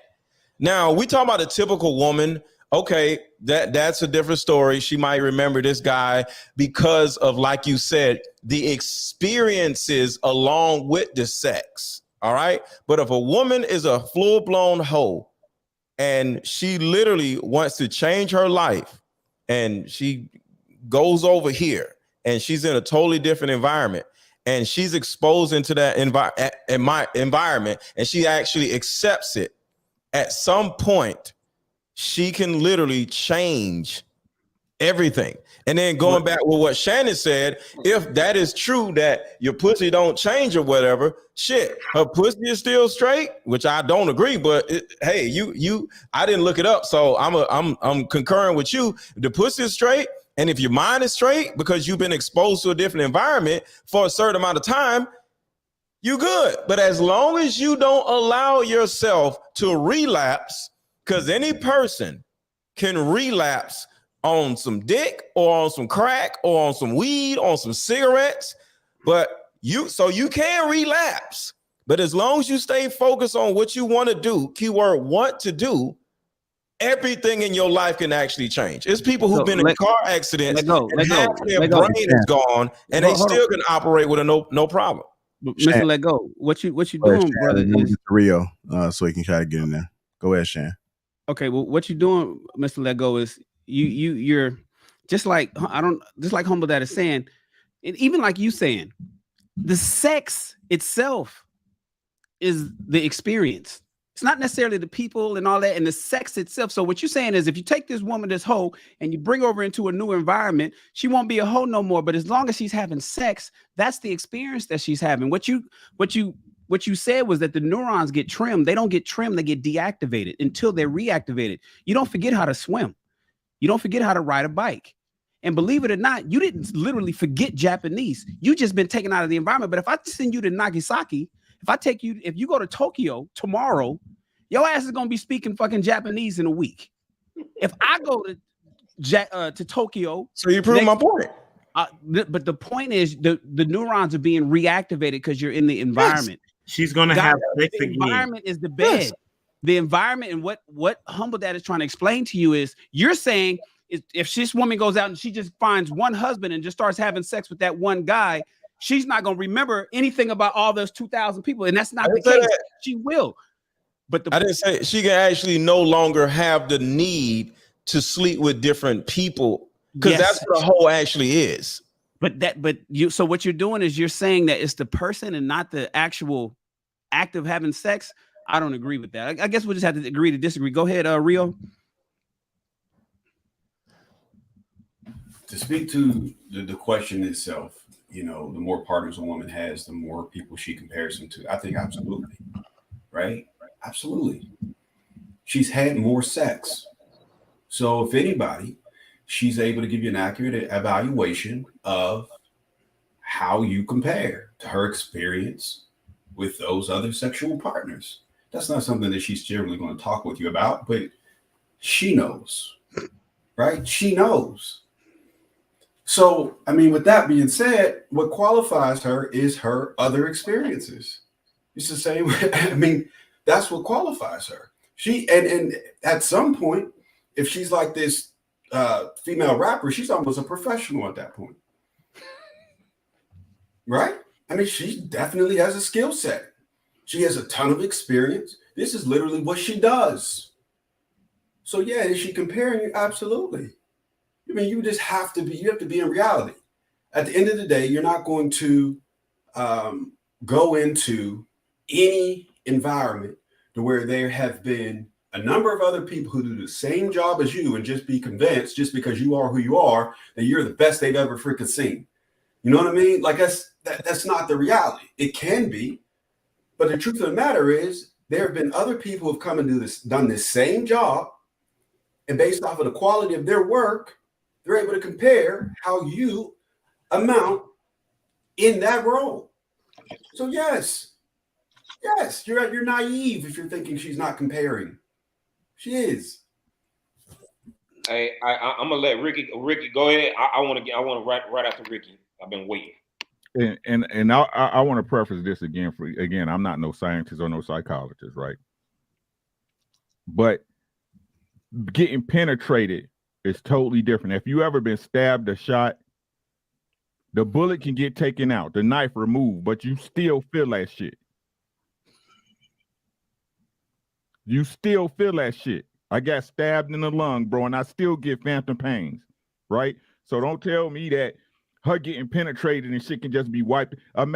Now we talk about a typical woman. Okay, that's a different story. She might remember this guy because of, like you said, the experiences along with the sex. All right. But if a woman is a full-blown hoe and she literally wants to change her life and she goes over here and she's in a totally different environment, and she's exposed into that environment, and she actually accepts it, at some point, she can literally change Everything. And then going back with what Shannon said, if that is true that your pussy don't change or whatever, shit, her pussy is still straight, which I don't agree, but hey, I didn't look it up, so I'm concurring with you. If the pussy is straight, and if your mind is straight because you've been exposed to a different environment for a certain amount of time, you good. But as long as you don't allow yourself to relapse, because any person can relapse on some dick or on some crack or on some weed, on some cigarettes, but you can relapse. But as long as you stay focused on what you want to do, keyword want to do, everything in your life can actually change. It's people who've been in car accidents and half their brain is gone and they still can operate with no problem. Mr. Let Go, what you doing, brother? Is Rio, so he can try to get in there. Go ahead, Shan. Okay, well, what you doing, Mr. Let Go, is you're just like Humble Dad is saying, and even like you saying, the sex itself is the experience. It's not necessarily the people and all that, and the sex itself. So what you're saying is, if you take this woman, this hoe, and you bring her over into a new environment, she won't be a hoe no more. But as long as she's having sex, that's the experience that she's having. What you said was that the neurons get trimmed. They don't get trimmed, they get deactivated until they're reactivated. You don't forget how to swim. You don't forget how to ride a bike. And believe it or not, you didn't literally forget Japanese. You just been taken out of the environment. But if I send you to Nagasaki, if you go to Tokyo tomorrow, your ass is gonna be speaking fucking Japanese in a week. If I go to Tokyo, so you prove my point. But the point is, the neurons are being reactivated because you're in the environment. Yes. She's gonna have sex the again. Environment is the bed. Yes. The environment, and what Humble Dad is trying to explain to you is, you're saying if this woman goes out and she just finds one husband and just starts having sex with that one guy, she's not going to remember anything about all those 2,000 people, and that's not the case. She will. But I didn't say she can actually no longer have the need to sleep with different people, because that's what a hoe actually is. So what you're doing is you're saying that it's the person and not the actual act of having sex. I don't agree with that. I guess we'll just have to agree to disagree. Go ahead, Rio. To speak to the question itself, the more partners a woman has, the more people she compares them to. I think absolutely, right? Absolutely. She's had more sex. So if anybody, she's able to give you an accurate evaluation of how you compare to her experience with those other sexual partners. That's not something that she's generally going to talk with you about, but she knows, right? She knows. So, with that being said, what qualifies her is her other experiences. It's the same. That's what qualifies her. And at some point, if she's like this female rapper, she's almost a professional at that point. Right? She definitely has a skill set. She has a ton of experience. This is literally what she does. So yeah, is she comparing you? Absolutely. You just have to be in reality. At the end of the day, you're not going to go into any environment to where there have been a number of other people who do the same job as you and just be convinced, just because you are who you are, that you're the best they've ever freaking seen. You know what I mean? Like that's not the reality. It can be, but the truth of the matter is, there have been other people who have come and done this same job, and based off of the quality of their work, they're able to compare how you amount in that role. So yes, you're naive if you're thinking she's not comparing. She is. Hey, I'm gonna let Ricky go ahead. I want to right after Ricky. I've been waiting. And I want to preface this again. I'm not no scientist or no psychologist, right? But getting penetrated is totally different. If you ever been stabbed or shot, the bullet can get taken out, the knife removed, but you still feel that shit. You still feel that shit. I got stabbed in the lung, bro, and I still get phantom pains, right? So don't tell me that her getting penetrated and shit can just be wiped. I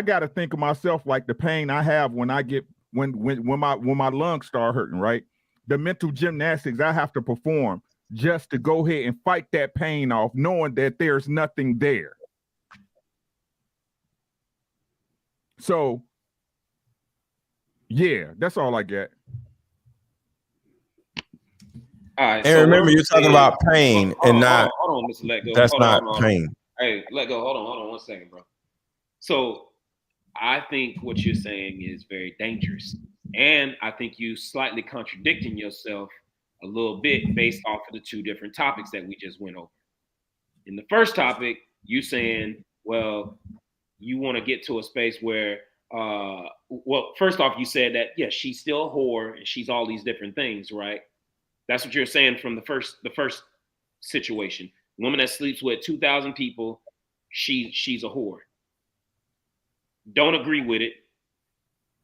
gotta think of myself like the pain I have when I get when my lungs start hurting, right? The mental gymnastics I have to perform just to go ahead and fight that pain off, knowing that there's nothing there. So, yeah, that's all I get. All right. And So remember, you're talking about pain and not. Hold on, Mr. Let Go. That's Hold not on. pain. Hey, let go. Hold on 1 second, bro. So I think what you're saying is very dangerous. And I think you slightly contradicting yourself a little bit based off of the two different topics that we just went over. In the first topic, you saying, well, you want to get to a space where, well, first off, you said that, yes, she's still a whore and she's all these different things, right? That's what you're saying from the first situation. Woman that sleeps with 2,000 people, she's a whore. Don't agree with it.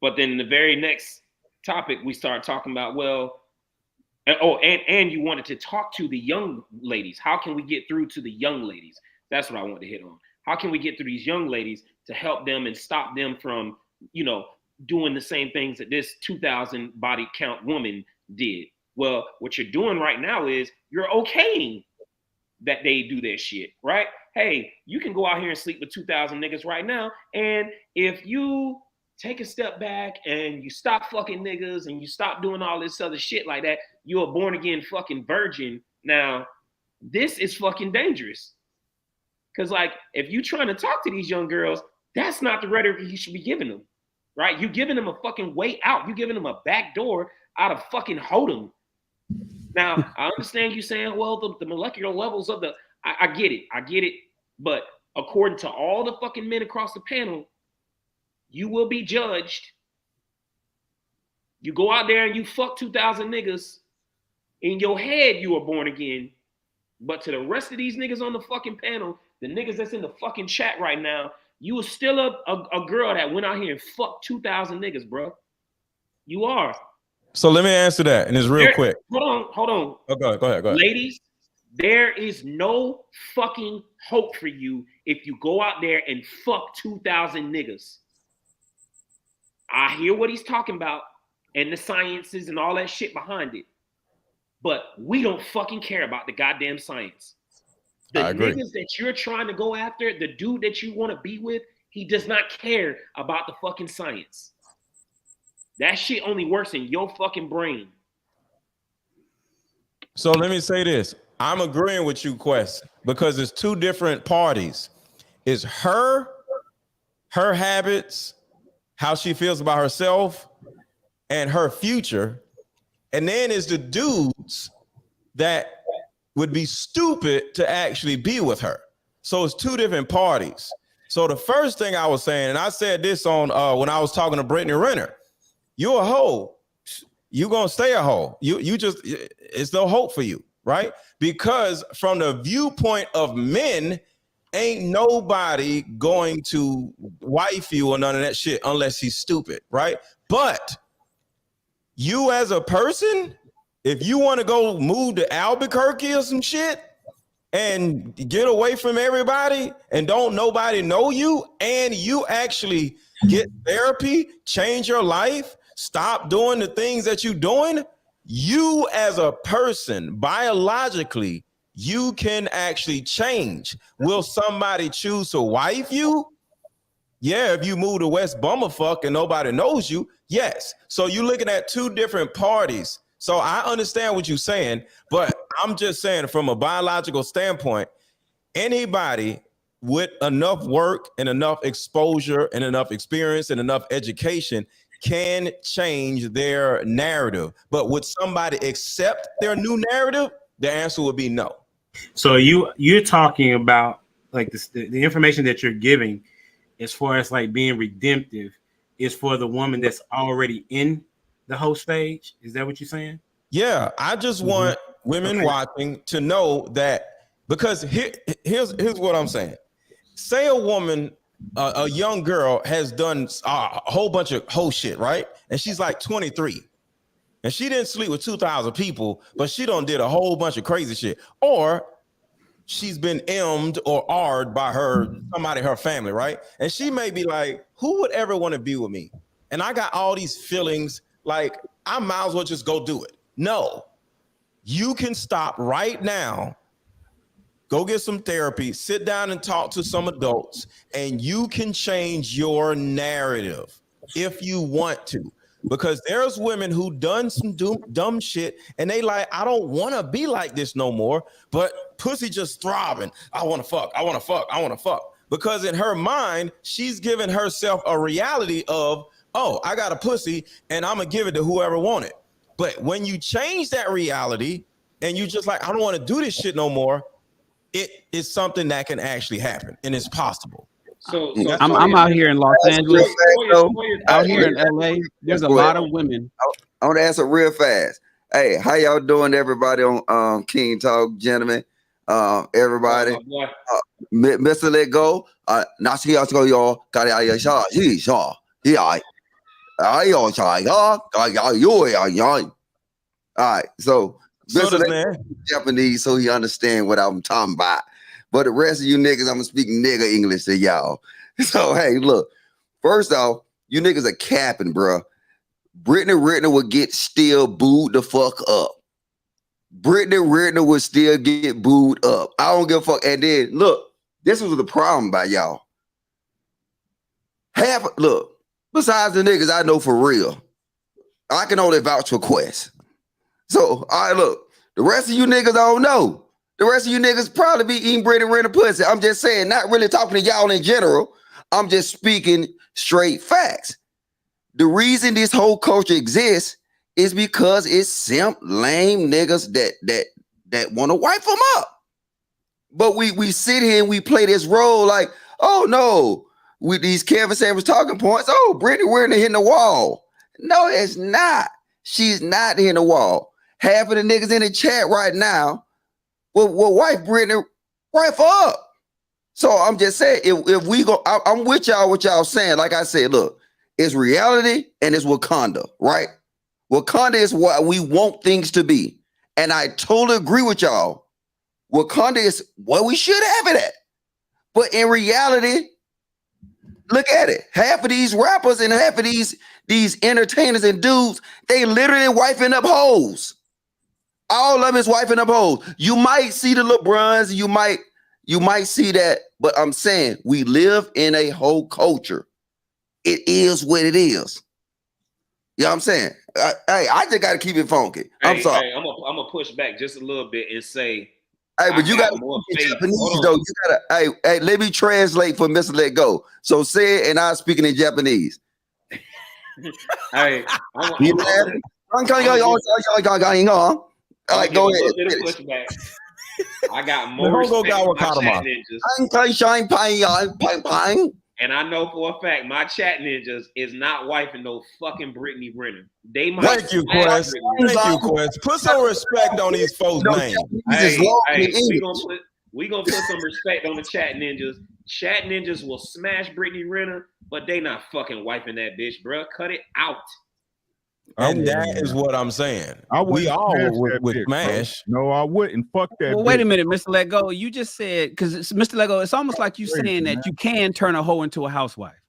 But then in the very next topic, we start talking about, well, and you wanted to talk to the young ladies. How can we get through to the young ladies? That's what I want to hit on. How can we get through these young ladies to help them and stop them from, doing the same things that this 2,000 body count woman did? Well, what you're doing right now is you're okaying that they do their shit, right? Hey, you can go out here and sleep with 2,000 niggas right now. And if you take a step back and you stop fucking niggas and you stop doing all this other shit like that, you're a born again fucking virgin. Now, this is fucking dangerous. Because, like, if you're trying to talk to these young girls, that's not the rhetoric you should be giving them, right? You're giving them a fucking way out. You're giving them a back door out of fucking hold'em. Now, I understand you saying, well, the molecular levels of I get it. But according to all the fucking men across the panel, you will be judged. You go out there and you fuck 2,000 niggas. In your head, you are born again. But to the rest of these niggas on the fucking panel, the niggas that's in the fucking chat right now, you are still a girl that went out here and fucked 2,000 niggas, bro. You are. So let me answer that, and it's real quick. Hold on. Oh, go ahead. Ladies, there is no fucking hope for you if you go out there and fuck 2,000 niggas. I hear what he's talking about and the sciences and all that shit behind it. But we don't fucking care about the goddamn science. The niggas that you're trying to go after, the dude that you want to be with, he does not care about the fucking science. That shit only works in your fucking brain. So let me say this. I'm agreeing with you, Quest, because it's two different parties. It's her habits, how she feels about herself, and her future. And then it's the dudes that would be stupid to actually be with her. So it's two different parties. So the first thing I was saying, and I said this on when I was talking to Brittany Renner, you're a hoe. You're gonna stay a hoe. You just, it's no hope for you, right? Because from the viewpoint of men, ain't nobody going to wife you or none of that shit unless he's stupid, right? But you as a person, if you want to go move to Albuquerque or some shit and get away from everybody and don't nobody know you, and you actually get therapy, change your life, stop doing the things that you're doing, you as a person, biologically, you can actually change. Will somebody choose to wife you? Yeah, if you move to West Bummerfuck and nobody knows you, yes. So you're looking at two different parties. So I understand what you're saying, but I'm just saying from a biological standpoint, anybody with enough work and enough exposure and enough experience and enough education can change their narrative. But would somebody accept their new narrative? The answer would be no. So you're talking about like the information that you're giving as far as like being redemptive is for the woman that's already in the whole stage. Is that what you're saying? Yeah, I just want women watching to know that, because here's what I'm saying. Say a woman, a young girl has done a whole bunch of whole shit, right? And she's like 23. And she didn't sleep with 2,000 people, but she done did a whole bunch of crazy shit. Or she's been M'd or R'd by somebody in her family, right? And she may be like, who would ever want to be with me? And I got all these feelings like I might as well just go do it. No, You can stop right now, go get some therapy, sit down and talk to some adults, and you can change your narrative if you want to. Because there's women who done some dumb shit and they like, I don't want to be like this no more, but pussy just throbbing. I want to fuck, I want to fuck, I want to fuck. Because in her mind, she's giving herself a reality of, oh, I got a pussy and I'm going to give it to whoever want it. But when you change that reality and you just like, I don't want to do this shit no more, it is something that can actually happen and it's possible. So I'm out here in Los Angeles, out here in LA. There's a lot of women. I want to answer real fast. Hey, how y'all doing, everybody on King Talk, gentlemen? Everybody, Mr. Let Go. Not see us go, y'all. Got it. All right, so Japanese, so he understand what I'm talking about. But the rest of you niggas, I'm gonna speak nigga English to y'all. So hey, look. First off, you niggas are capping, bro. Brittany Renner would get still booed the fuck up. Brittany Renner would still get booed up. I don't give a fuck. And then look, this was the problem by y'all. Look, besides the niggas I know for real, I can only vouch for Quest. So, all right, look, the rest of you niggas I don't know. The rest of you niggas probably be eating Brittany Renner pussy. I'm just saying, not really talking to y'all in general. I'm just speaking straight facts. The reason this whole culture exists is because it's simp, lame niggas that want to wipe them up. But we sit here and we play this role like, oh no, with these Kevin Samuels talking points, oh, Brittany Renner hitting the wall. No, it's not. She's not hitting the wall. Half of the niggas in the chat right now will wipe Brittany right for up. So I'm just saying, if we go, I'm with y'all, what y'all saying. Like I said, look, it's reality and it's Wakanda, right? Wakanda is what we want things to be. And I totally agree with y'all. Wakanda is what we should have it at. But in reality, look at it. Half of these rappers and half of these entertainers and dudes, they literally wiping up hoes. All of them is wiping up hoes. You might see the LeBrons, you might see that, but I'm saying we live in a whole culture. It is what it is. You know what I'm saying? I just got to keep it funky. I'm sorry. Hey, I'm gonna push back just a little bit and say, hey, but you got to Japanese though. You gotta, hey, let me translate for Mr. Let Go. So say it, and I'm speaking in Japanese. Hey, all right, go ahead. I got more respect for my chat ninjas. And I know for a fact my chat ninjas is not wiping no fucking Brittany Renner. They might. Thank you, Quest. Thank you, Quest. Put some respect on these folks' names. We gonna put some respect on the chat ninjas. Chat ninjas will smash Brittany Renner, but they not fucking wiping that bitch, bro. Cut it out. And that is what I'm saying. We all would smash. No, I wouldn't. Fuck that. Well, wait a minute, Mr. Let Go. You just said, because Mr. Let Go, it's almost like you saying that you can turn a hoe into a housewife.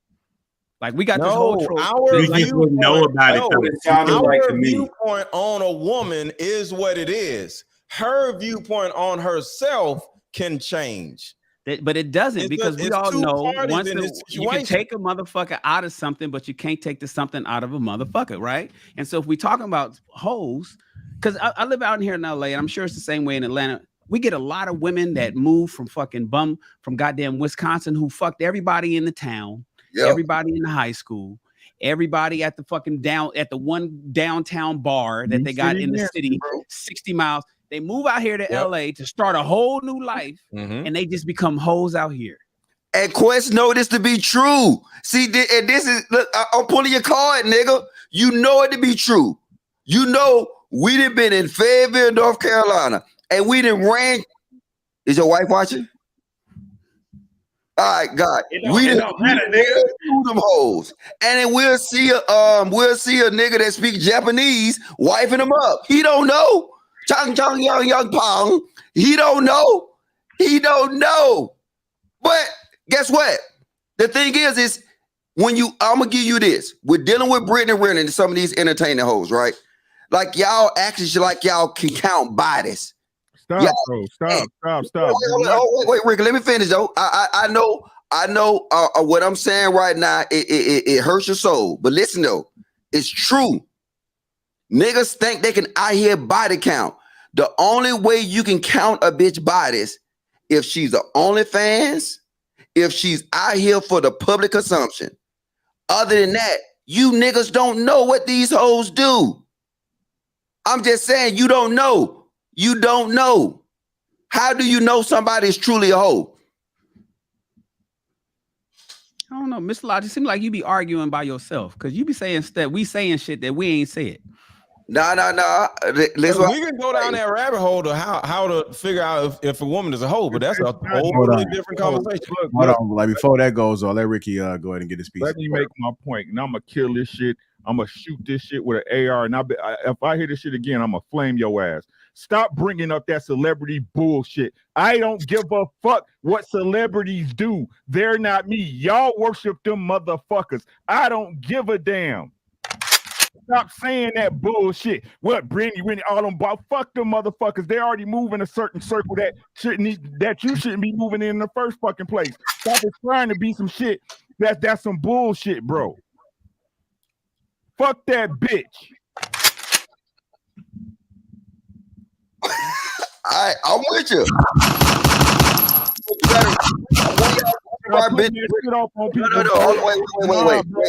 Like we got this whole our viewpoint, know about it. Our viewpoint on a woman is what it is. Her viewpoint on herself can change. But it doesn't, because we all know once you can take a motherfucker out of something, but you can't take the something out of a motherfucker, right? And so if we talking about hoes, because I live out here in LA, and I'm sure it's the same way in Atlanta. We get a lot of women that move from from goddamn Wisconsin who fucked everybody in the town, everybody in the high school, everybody at the fucking one downtown bar that they got in the city, 60 miles. They move out here to LA to start a whole new life, and they just become hoes out here. And Quest know this to be true. See, and this is, look, I'm pulling your card, nigga. You know it to be true. You know we done been in Fayetteville, North Carolina, and we done ran. Is your wife watching? All right, God. We done through them hoes, and then we'll see a nigga that speaks Japanese wiping them up. He don't know. Chang Chang Young Pong. He don't know. But guess what? The thing is when I'm gonna give you this. We're dealing with Brittany Renner and some of these entertaining hoes, right? Like y'all actually like y'all can count bodies. Stop, Yeah. bro. Stop. Wait, Rick. Let me finish though. I know. What I'm saying right now. It hurts your soul. But listen though, it's true. Niggas think they can out here body count. The only way you can count a bitch bodies if she's the OnlyFans, if she's out here for the public consumption. Other than that, you niggas don't know what these hoes do. I'm just saying you don't know. You don't know. How do you know somebody is truly a hoe? I don't know, Mr. Lodge. It seems like you be arguing by yourself because you be saying stuff. We saying shit that we ain't said. No. We can go down that rabbit hole to how to figure out if a woman is a hoe, but that's a totally different conversation. Hold on, like before that goes on, let Ricky go ahead and get his piece. Let me make my point, and I'm gonna kill this shit. I'm gonna shoot this shit with an AR, and if I hear this shit again, I'm gonna flame your ass. Stop bringing up that celebrity bullshit. I don't give a fuck what celebrities do. They're not me. Y'all worship them motherfuckers. I don't give a damn. Stop saying that bullshit. What, Brandy, all them fuck them motherfuckers. They already move in a certain circle that you shouldn't be moving in the first fucking place. Stop trying to be some shit. That's some bullshit, bro. Fuck that bitch. I'm with you. Wait.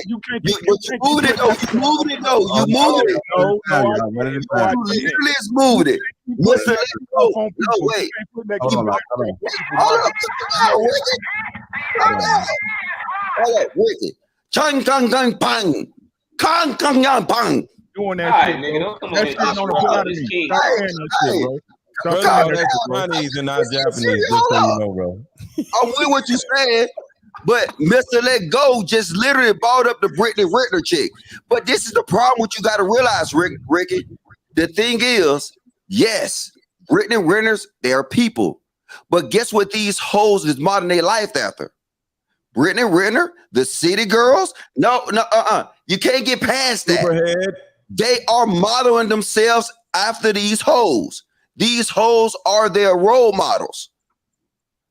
You moved it though. You moved it. You literally is moved it. Listen, no, wait. Hold up, Ricky. Chung pang. Kang yang pang. Doing that shit, nigga, don't come that on shit here. don't apply to me. Stop saying that shit, bro. First of all, that's Chinese and not Japanese, just so you know, bro. I'm with what you saying, but Mr. Let Go just literally brought up the Brittany Renner chick. But this is the problem what you got to realize, Ricky. The thing is, yes, Brittany Renners, they are people. But guess what these hoes is modern day life after? Brittany Renner, the city girls? No, you can't get past that. Superhead. They are modeling themselves after these hoes. These hoes are their role models.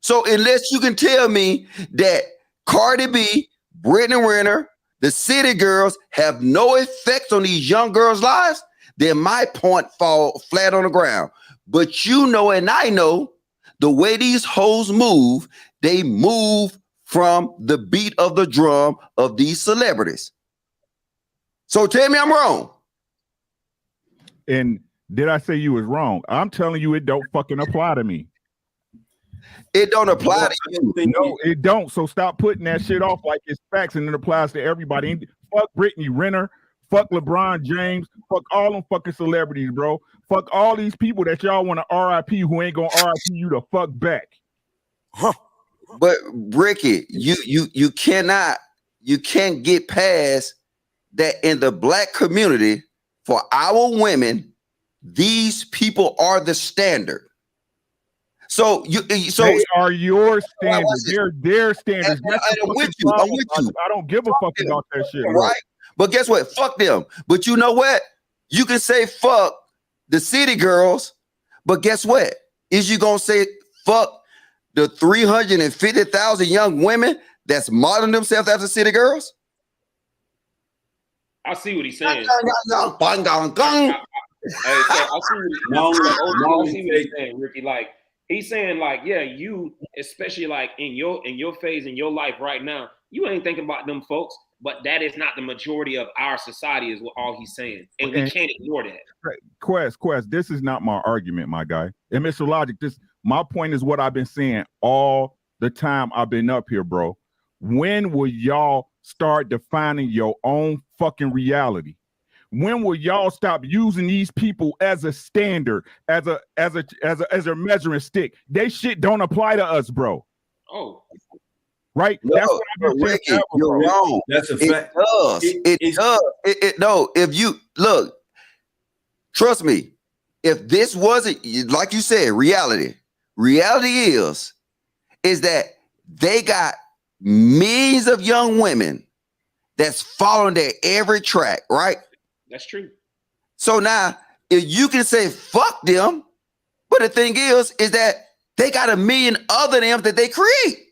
So unless you can tell me that Cardi B, Brittany Renner, the city girls have no effect on these young girls' lives, then my point fall flat on the ground. But you know, and I know the way these hoes move, they move from the beat of the drum of these celebrities. So tell me I'm wrong. And did I say you was wrong? I'm telling you, it don't fucking apply to me. It don't apply to you. No, it don't. So stop putting that shit off like it's facts and it applies to everybody. And fuck Brittany Renner, fuck LeBron James, fuck all them fucking celebrities, bro. Fuck all these people that y'all want to RIP who ain't gonna RIP you the fuck back. Huh. But Ricky, you can't get past that in the black community. For our women, these people are the standard. So they are your standards. They're their standards. I'm with you. I don't give a fuck about that shit, bro. Right? But guess what? Fuck them. But you know what? You can say fuck the city girls, but guess what? Is you gonna say fuck the 350,000 young women that's modeling themselves after city girls? I see what he's saying. Hey, so I see what he's saying, Ricky. Like he's saying, like, yeah, you, especially like in your phase in your life right now, you ain't thinking about them folks, but that is not the majority of our society, is what all he's saying, and we can't ignore that. Quest, this is not my argument, my guy. And Mr. Logic, my point is what I've been saying all the time I've been up here, bro. When will y'all start defining your own fucking reality? When will y'all stop using these people as a standard, as a measuring stick? They shit don't apply to us, bro. Oh, right. No, that's what I'm Ricky, you're wrong. That's a fact. It does. No, if you look, trust me. If this wasn't like you said, reality is that they got millions of young women that's following their every track, right? That's true. So now, if you can say fuck them, but the thing is that they got a million other them that they create.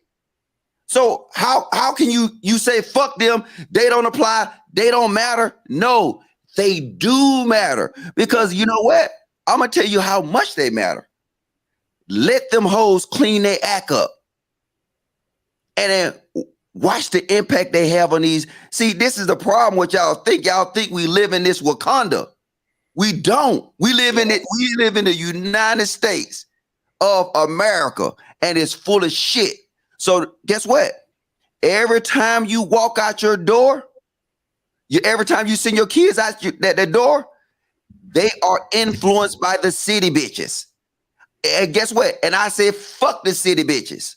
So how can you say fuck them? They don't apply. They don't matter. No, they do matter, because you know what? I'm gonna tell you how much they matter. Let them hoes clean their act up, and then watch the impact they have on these. See, this is the problem with y'all. Y'all think we live in this Wakanda. We don't. We live in it. We live in the United States of America, and it's full of shit. So guess what? Every time you walk out your door, every time you send your kids out the door, they are influenced by the city bitches. And guess what? And I said, fuck the city bitches.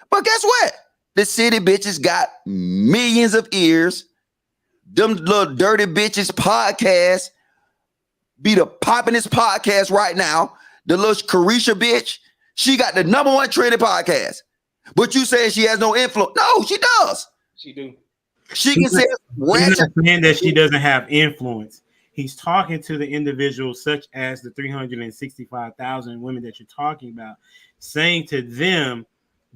But guess what? The city bitches got millions of ears. Them little dirty bitches podcast be the poppin'est podcast right now. The little Carisha bitch, she got the #1 trending podcast. But you saying she has no influence? No, she does. She do. She can say he's not saying that she doesn't have influence. He's talking to the individuals such as the 365,000 women that you're talking about, saying to them,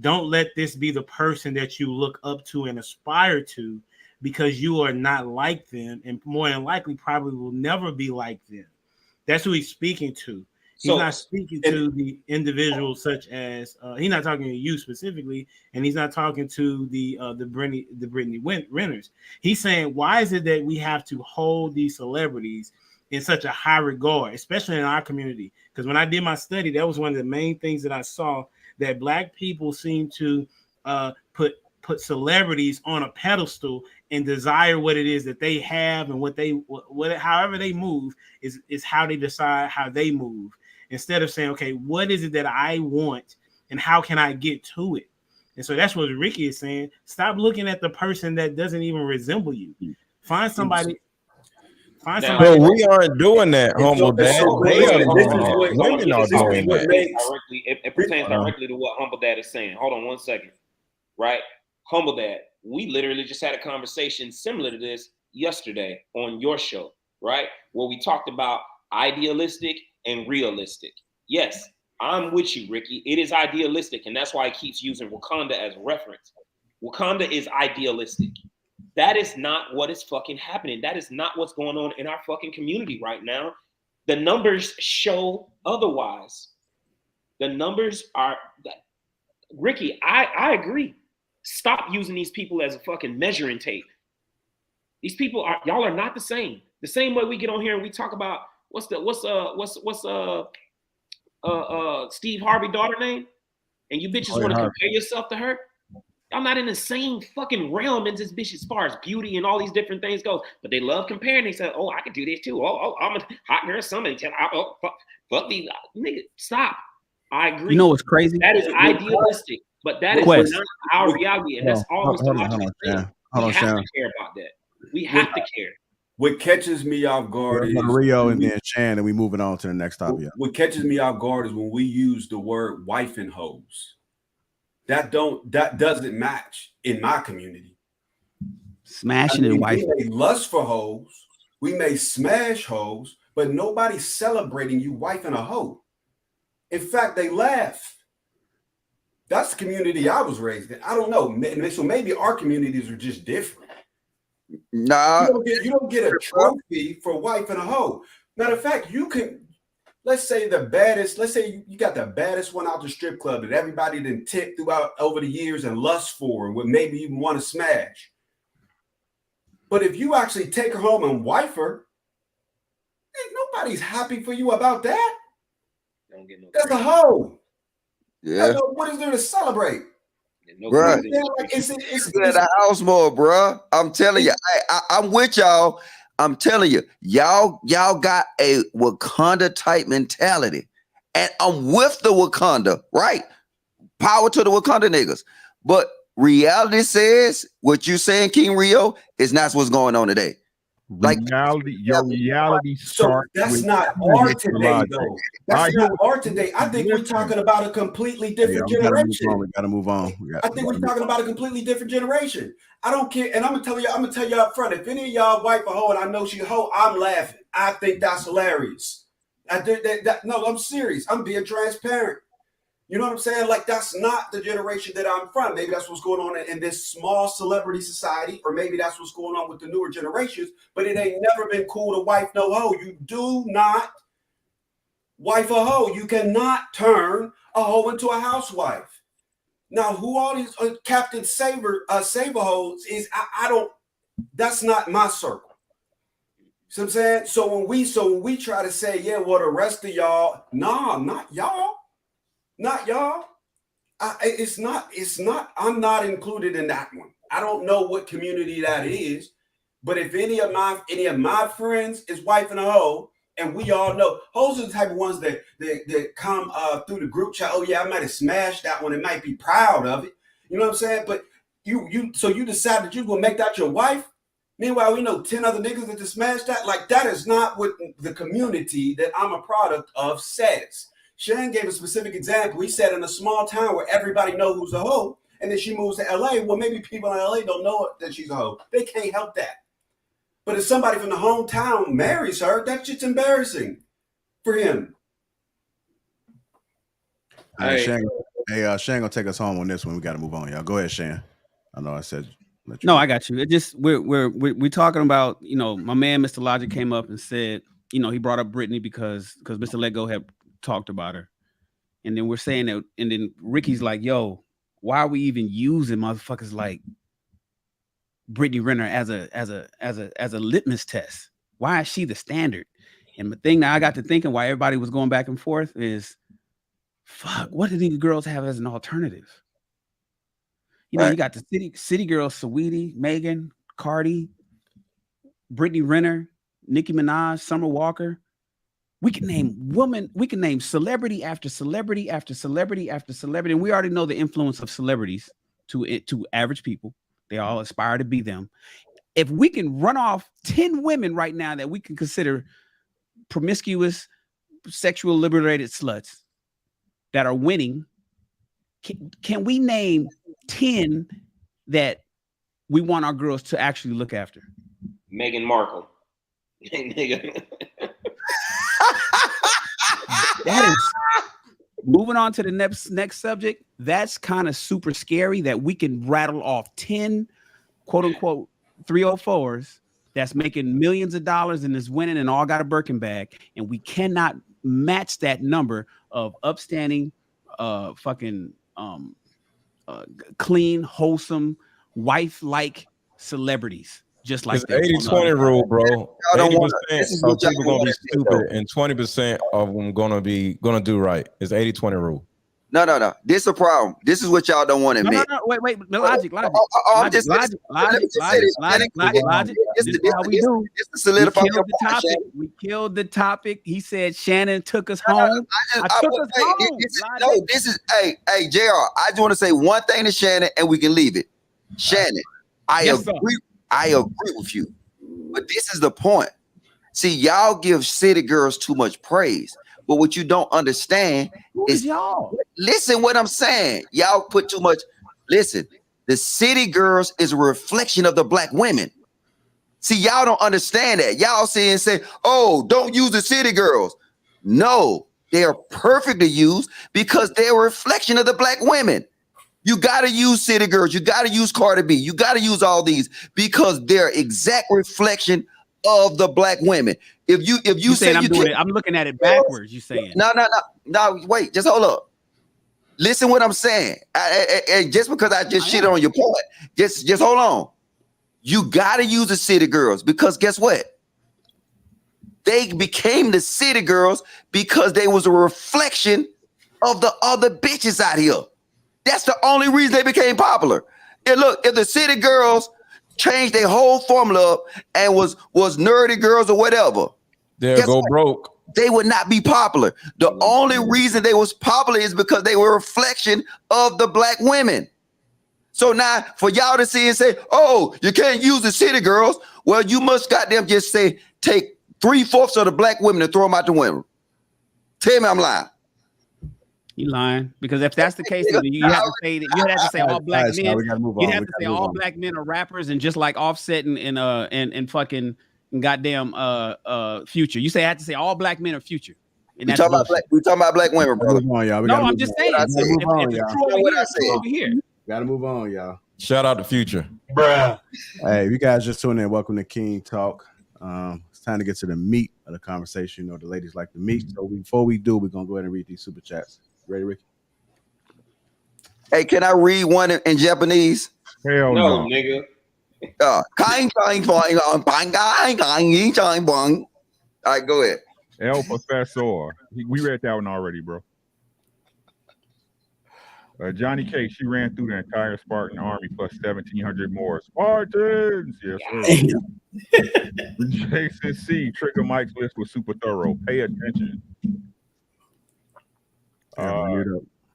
don't let this be the person that you look up to and aspire to, because you are not like them, and more than likely probably will never be like them. That's who he's speaking to. He's not speaking to the individuals such as he's not talking to you specifically, and he's not talking to the Britney Renners. He's saying, why is it that we have to hold these celebrities in such a high regard, especially in our community? Because when I did my study, that was one of the main things that I saw, that Black people seem to put celebrities on a pedestal and desire what it is that they have, and what however they move is how they decide how they move, instead of saying, okay, what is it that I want and how can I get to it? And so that's what Ricky is saying. Stop looking at the person that doesn't even resemble you. Find somebody. But we aren't doing that, Humble Dad. Women are doing that. It pertains directly to what Humble Dad is saying. Hold on one second. Right? Humble Dad, we literally just had a conversation similar to this yesterday on your show, right? Where we talked about idealistic and realistic. Yes, I'm with you, Ricky. It is idealistic, and that's why he keeps using Wakanda as a reference. Wakanda is idealistic. That is not what is fucking happening. That is not what's going on in our fucking community right now. The numbers show otherwise. The numbers are... Ricky, I agree. Stop using these people as a fucking measuring tape. These people y'all are not the same. The same way we get on here and we talk about what's Steve Harvey daughter name, and you bitches want to compare yourself to her. Y'all not in the same fucking realm as this bitch as far as beauty and all these different things goes. But they love comparing. They say, "Oh, I can do this too. Oh, I'm a hot girl. Somebody tell fuck these nigga. Stop." I agree. You know what's crazy? That is idealistic, but that is not our reality, and that's all Mr. Logic is saying. We have to care about that. We have to care. What catches me off guard is Rio and then Shan, and we moving on to the next topic. What catches me off guard is when we use the word wife and hoes. That doesn't match in my community. Smashing and wife. We may lust for hoes, we may smash hoes, but nobody's celebrating you wifing a hoe. In fact, they laugh. That's the community I was raised in. I don't know. So maybe our communities are just different. Nah, you don't get a trophy for wife and a hoe. Matter of fact, you can, let's say you got the baddest one out the strip club that everybody done tipped throughout over the years and lust for, and would maybe even want to smash. But if you actually take her home and wife her, ain't nobody's happy for you about that. Don't get no That's a hoe. Yeah. What is there to celebrate? Bruh, it's at the house more, bruh. I'm telling you, I'm with y'all. I'm telling you, y'all got a Wakanda type mentality, and I'm with the Wakanda, right? Power to the Wakanda niggas. But reality says what you saying, King Rio, is not what's going on today. Like your reality So starts that's with not you, our Mr. today, Logic. though. I That's hear not what our today. I think we're listen. talking about a completely Yeah, different we gotta move generation. on. We gotta move on. I think we're talking about a completely different generation. I don't care, and I'm gonna tell you up front. If any of y'all wife a hoe and I know she a hoe, I'm laughing. I think that's hilarious. I did that. No, I'm serious. I'm being transparent. You know what I'm saying? Like, that's not the generation that I'm from. Maybe that's what's going on in this small celebrity society, or maybe that's what's going on with the newer generations. But it ain't never been cool to wife no hoe. You do not wife a hoe. You cannot turn a hoe into a housewife. Now, who all these Captain Saver hoes is? I don't. That's not my circle. See what I'm saying? So when we try to say, yeah, well, the rest of y'all, nah, not y'all. Not y'all. It's not. I'm not included in that one. I don't know what community that is, but if any of my friends is wifing a hoe, and we all know hoes are the type of ones that come through the group chat. Oh yeah, I might have smashed that one and might be proud of it. You know what I'm saying? But you decide that you're gonna make that your wife. Meanwhile, we know 10 other niggas that just smashed that. Like, that is not what the community that I'm a product of says. Shane gave a specific example. He said in a small town where everybody knows who's a hoe, and then she moves to LA. Well, maybe people in LA don't know that she's a hoe. They can't help that. But if somebody from the hometown marries her, that's just embarrassing for him. Hey, Shane gonna take us home on this one. We got to move on, y'all. Go ahead, Shane. I know I said. No, I got you. It just we're talking about, you know, my man Mr. Logic came up and said, you know, he brought up Brittany because Mr. Lego had talked about her, and then we're saying that, and then Ricky's like, yo, why are we even using motherfuckers like Brittany Renner as a litmus test? Why is she the standard? And the thing that I got to thinking why everybody was going back and forth is, fuck, what do these girls have as an alternative? You know, you got the city girls, Saweetie, Megan, Cardi, Brittany Renner, Nicki Minaj, Summer Walker. We can name celebrity after celebrity after celebrity after celebrity. And we already know the influence of celebrities to average people. They all aspire to be them. If we can run off 10 women right now that we can consider promiscuous, sexual liberated sluts that are winning, can we name 10 that we want our girls to actually look after? Meghan Markle. That is moving on to the next subject. That's kind of super scary that we can rattle off 10 quote unquote 304s that's making millions of dollars and is winning and all got a Birkin bag, and we cannot match that number of upstanding clean, wholesome, wife-like celebrities. Just like it's 80-20 rule, bro. 80% of people gonna be stupid and 20% of them gonna do right. It's 80-20 rule. No. This is a problem. This is what y'all don't want to admit. No. Wait. Logic. Logic. This is how we do. We killed the topic. He said Shannon took us home. This is hey, JR. I just want to say one thing to Shannon, and we can leave it. Shannon, I agree with you, but this is the point. See, y'all give city girls too much praise, but what you don't understand is y'all. Listen, what I'm saying. Y'all put too much. Listen, the city girls is a reflection of the black women. See, y'all don't understand that. Y'all say, "Oh, don't use the city girls." No, they are perfect to use because they're a reflection of the black women. You got to use city girls. You got to use Cardi B. You got to use all these because they're exact reflection of the black women. If you say I'm doing it, I'm looking at it backwards. You saying no? Wait, just hold up. Listen what I'm saying. Just because I just shit on your point, just hold on. You got to use the city girls because guess what? They became the city girls because they was a reflection of the other bitches out here. That's the only reason they became popular. And look, if the city girls changed their whole formula up and was nerdy girls or whatever, broke. They would not be popular. The only reason they was popular is because they were a reflection of the black women. So now for y'all to see and say, oh, you can't use the city girls. Well, you must goddamn just say, take 3/4 of the black women and throw them out the window. Tell me I'm lying. You lying, because if that's the case, then you have to say that you have to say all black men. You have to say all black men are rappers, and just like Offset and fucking goddamn Future. You say I have to say all black men are Future. And We talking about black women, brother. No, I'm just saying. If it's true over here, it's true over here. Gotta move on, y'all. Shout out to Future. Bruh. Hey, if you guys just tuned in, welcome to King Talk. It's time to get to the meat of the conversation. You know, the ladies like the meat. So before we do, we're gonna go ahead and read these super chats. Ready, Ricky? Hey, can I read one in Japanese? Hell No, no. nigga. All right, go ahead. El Professor. We read that one already, bro. Johnny K, she ran through the entire Spartan army plus 1,700 more. Spartans! Yes, sir. Jason C, Trigger Mike's list was super thorough. Pay attention.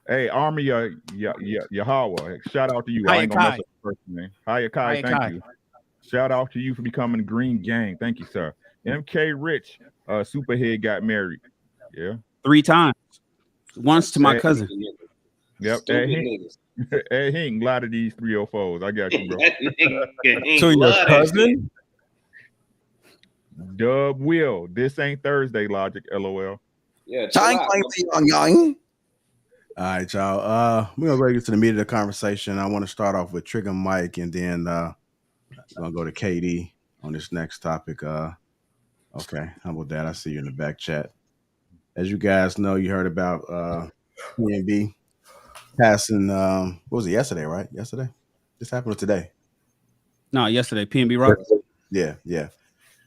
Hey, Army Yahweh, shout out to you. I ain't gonna mess up the first name. Hayakai, thank you. Shout out to you for becoming Green Gang. Thank you, sir. MK Rich, Superhead got married. Yeah. 3 times. Once to my cousin. Yep. Hey, he ain't a lot of these 304s. I got you, bro. To your cousin? Dub Will. This ain't Thursday, Logic. LOL. Yeah. All right, y'all. We're gonna get to the meat of the conversation. I want to start off with Trigger Mike, and then we're gonna go to KD on this next topic. Okay, how about that? I see you in the back chat. As you guys know, you heard about PnB passing. What was it? Yesterday, right? Yesterday. This happened today. No, yesterday. PnB Rock. Yeah.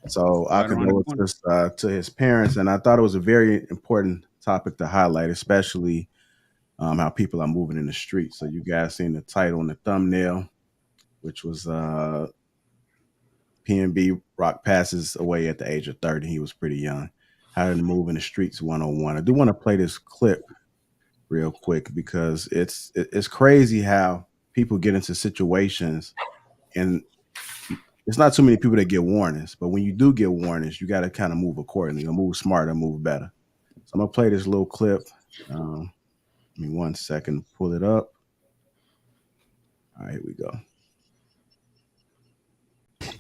So I condolences to his parents, and I thought it was a very important topic to highlight, especially how people are moving in the street. So you guys seen the title and the thumbnail, which was PnB Rock passes away at the age of 30. He was pretty young. How to move in the streets 101. I do want to play this clip real quick because it's crazy how people get into situations, and it's not too many people that get warnings, but when you do get warnings, you got to kind of move accordingly, or move smarter, move better. So I'm gonna play this little clip. Give me 1 second, pull it up. All right, here we go.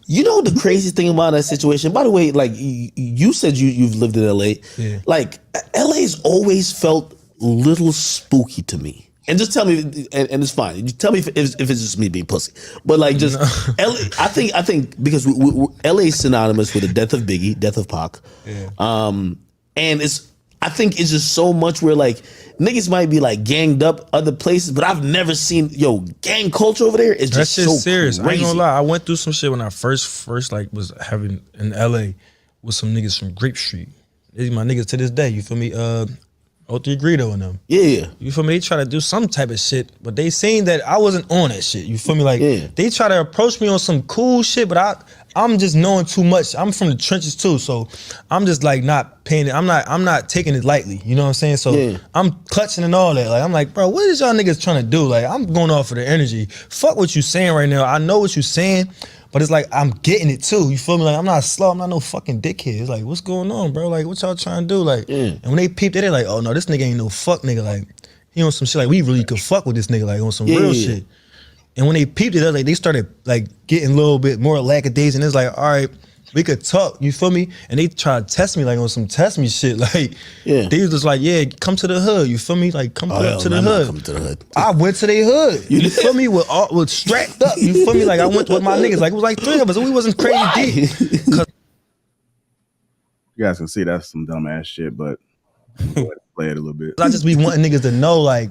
You know the craziest thing about that situation? By the way, like you said you've lived in LA. Yeah. Like LA's always felt a little spooky to me. And just tell me, and it's fine. You tell me if it's just me being pussy. But like just LA, I think because LA is synonymous with the death of Biggie, death of Pac. Yeah. And I think it's just so much where like niggas might be like ganged up other places, but I've never seen gang culture over there. It's just so serious. Crazy. I ain't gonna lie. I went through some shit when I first like was having in LA with some niggas from Grape Street. These my niggas to this day. You feel me? 03 Greedo and them. Yeah. You feel me? They try to do some type of shit, but they saying that I wasn't on that shit. You feel me? Like they try to approach me on some cool shit, but I'm just knowing too much. I'm from the trenches too, so I'm just like not paying it. I'm not taking it lightly. You know what I'm saying? So I'm clutching and all that. Like I'm like, bro, what is y'all niggas trying to do? Like I'm going off of the energy. Fuck what you saying right now. I know what you saying, but it's like I'm getting it too. You feel me? Like I'm not slow. I'm not no fucking dickhead. It's like, what's going on, bro? Like what y'all trying to do? Like, and when they peeped it, they're like, oh no, this nigga ain't no fuck nigga. Like he on some shit. Like we really could fuck with this nigga. Like on some real shit. And when they peeped it, like they started like getting a little bit more lackadaisical, and it's like, all right, we could talk, you feel me? And they try to test me like on some test me shit. Like they was just like, yeah, come to the hood, you feel me? Like come up to the hood. Come to the hood. I went to their hood. You feel me? With strapped up, you feel me? Like I went with my niggas. Like it was like 3 of us, and we wasn't crazy deep. You guys can see that's some dumb ass shit, but play it a little bit. I just be wanting niggas to know, like,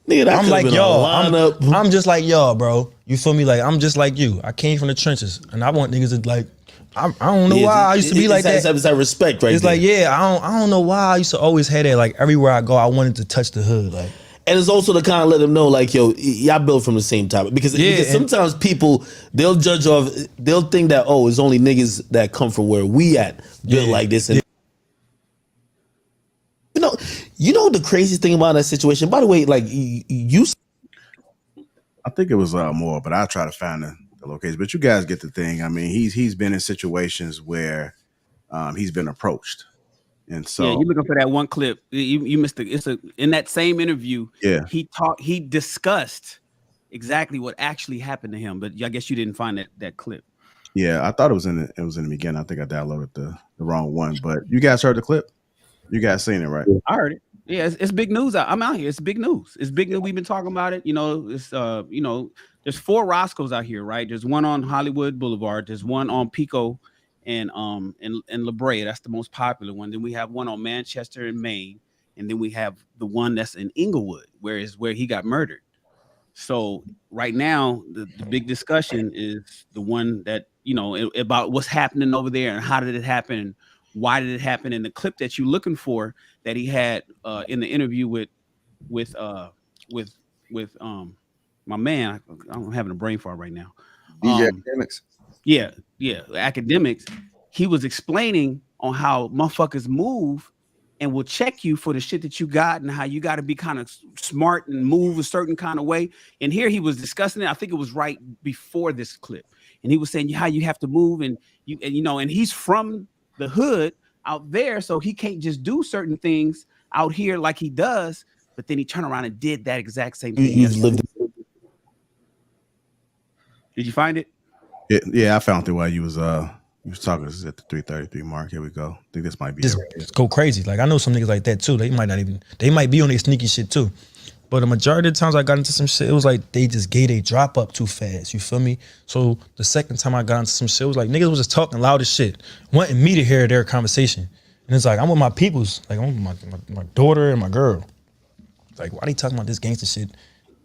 nigga, I'm like y'all. I'm just like y'all, bro. You feel me? Like I'm just like you. I came from the trenches, and I want niggas to like. I don't know why I used to be like that. It's that respect, right? It's like I don't know why I used to always have that. Like everywhere I go, I wanted to touch the hood. Like, and it's also to kind of let them know, like, yo, y'all built from the same topic. Because sometimes people they'll judge off. They'll think that it's only niggas that come from where we at built like this. And you know the craziest thing about that situation. By the way, like you. I think it was more, but I'll try to find the location. But you guys get the thing. I mean, he's been in situations where he's been approached, and so yeah, you're looking for that one clip. You missed it. In that same interview. Yeah, he discussed exactly what actually happened to him, but I guess you didn't find that clip. Yeah, I thought it was in the beginning. I think I downloaded the wrong one, but you guys heard the clip. You guys seen it, right? I heard it. Yeah, it's big news. I'm out here. It's big news. It's big news. We've been talking about it. You know, it's there's 4 Roscoe's out here, right? There's one on Hollywood Boulevard. There's one on Pico and La Brea. That's the most popular one. Then we have one on Manchester and Maine, and then we have the one that's in Inglewood, where he got murdered. So right now, the big discussion is the one that about what's happening over there and how did it happen. And why did it happen? And the clip that you're looking for that he had in the interview with my man, I'm having a brain fart right now. DJ Academics. Yeah, Academics. He was explaining on how motherfuckers move and will check you for the shit that you got and how you got to be kind of smart and move a certain kind of way. And here he was discussing it. I think it was right before this clip, and he was saying how you have to move and he's from the hood out there, so he can't just do certain things out here like he does, but then he turned around and did that exact same thing. Did you find it? Yeah, I found it while you was talking. This is at the 3:33 mark. Here we go. I think this might be just go crazy. Like I know some niggas like that too. They might be on their sneaky shit too. But the majority of the times I got into some shit, it was like they just gave a drop up too fast. You feel me? So the second time I got into some shit, it was like niggas was just talking loud as shit, wanting me to hear their conversation. And it's like I'm with my peoples, like I'm with my daughter and my girl. Like why they talking about this gangster shit?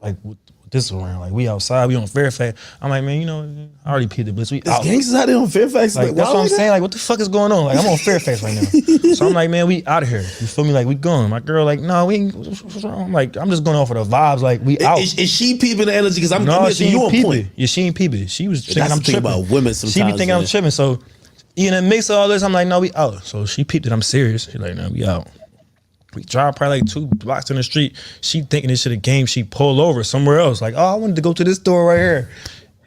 Like with this around, like we outside, we on Fairfax. I'm like, man, I already peed the blitz. We out. Gangsters out there on Fairfax. Like that's what I'm saying. Like what the fuck is going on? Like I'm on Fairfax right now. So I'm like, man, we out of here. You feel me? Like we going. My girl, like, no, we ain't. What's wrong? I'm like, I'm just going off of the vibes. Like we out. Is she peeping the energy? Because I'm she you on peep point. it. Yeah, she ain't peeping. She was thinking I'm tripping about women sometimes. She be thinking I'm tripping. So in the mix of all this, I'm like, no, we out. So she peeped it. I'm serious. She's like, no, we out. We drive probably like 2 blocks in the street. She thinking this shit a game. She pull over somewhere else. Like, oh, I wanted to go to this store right here.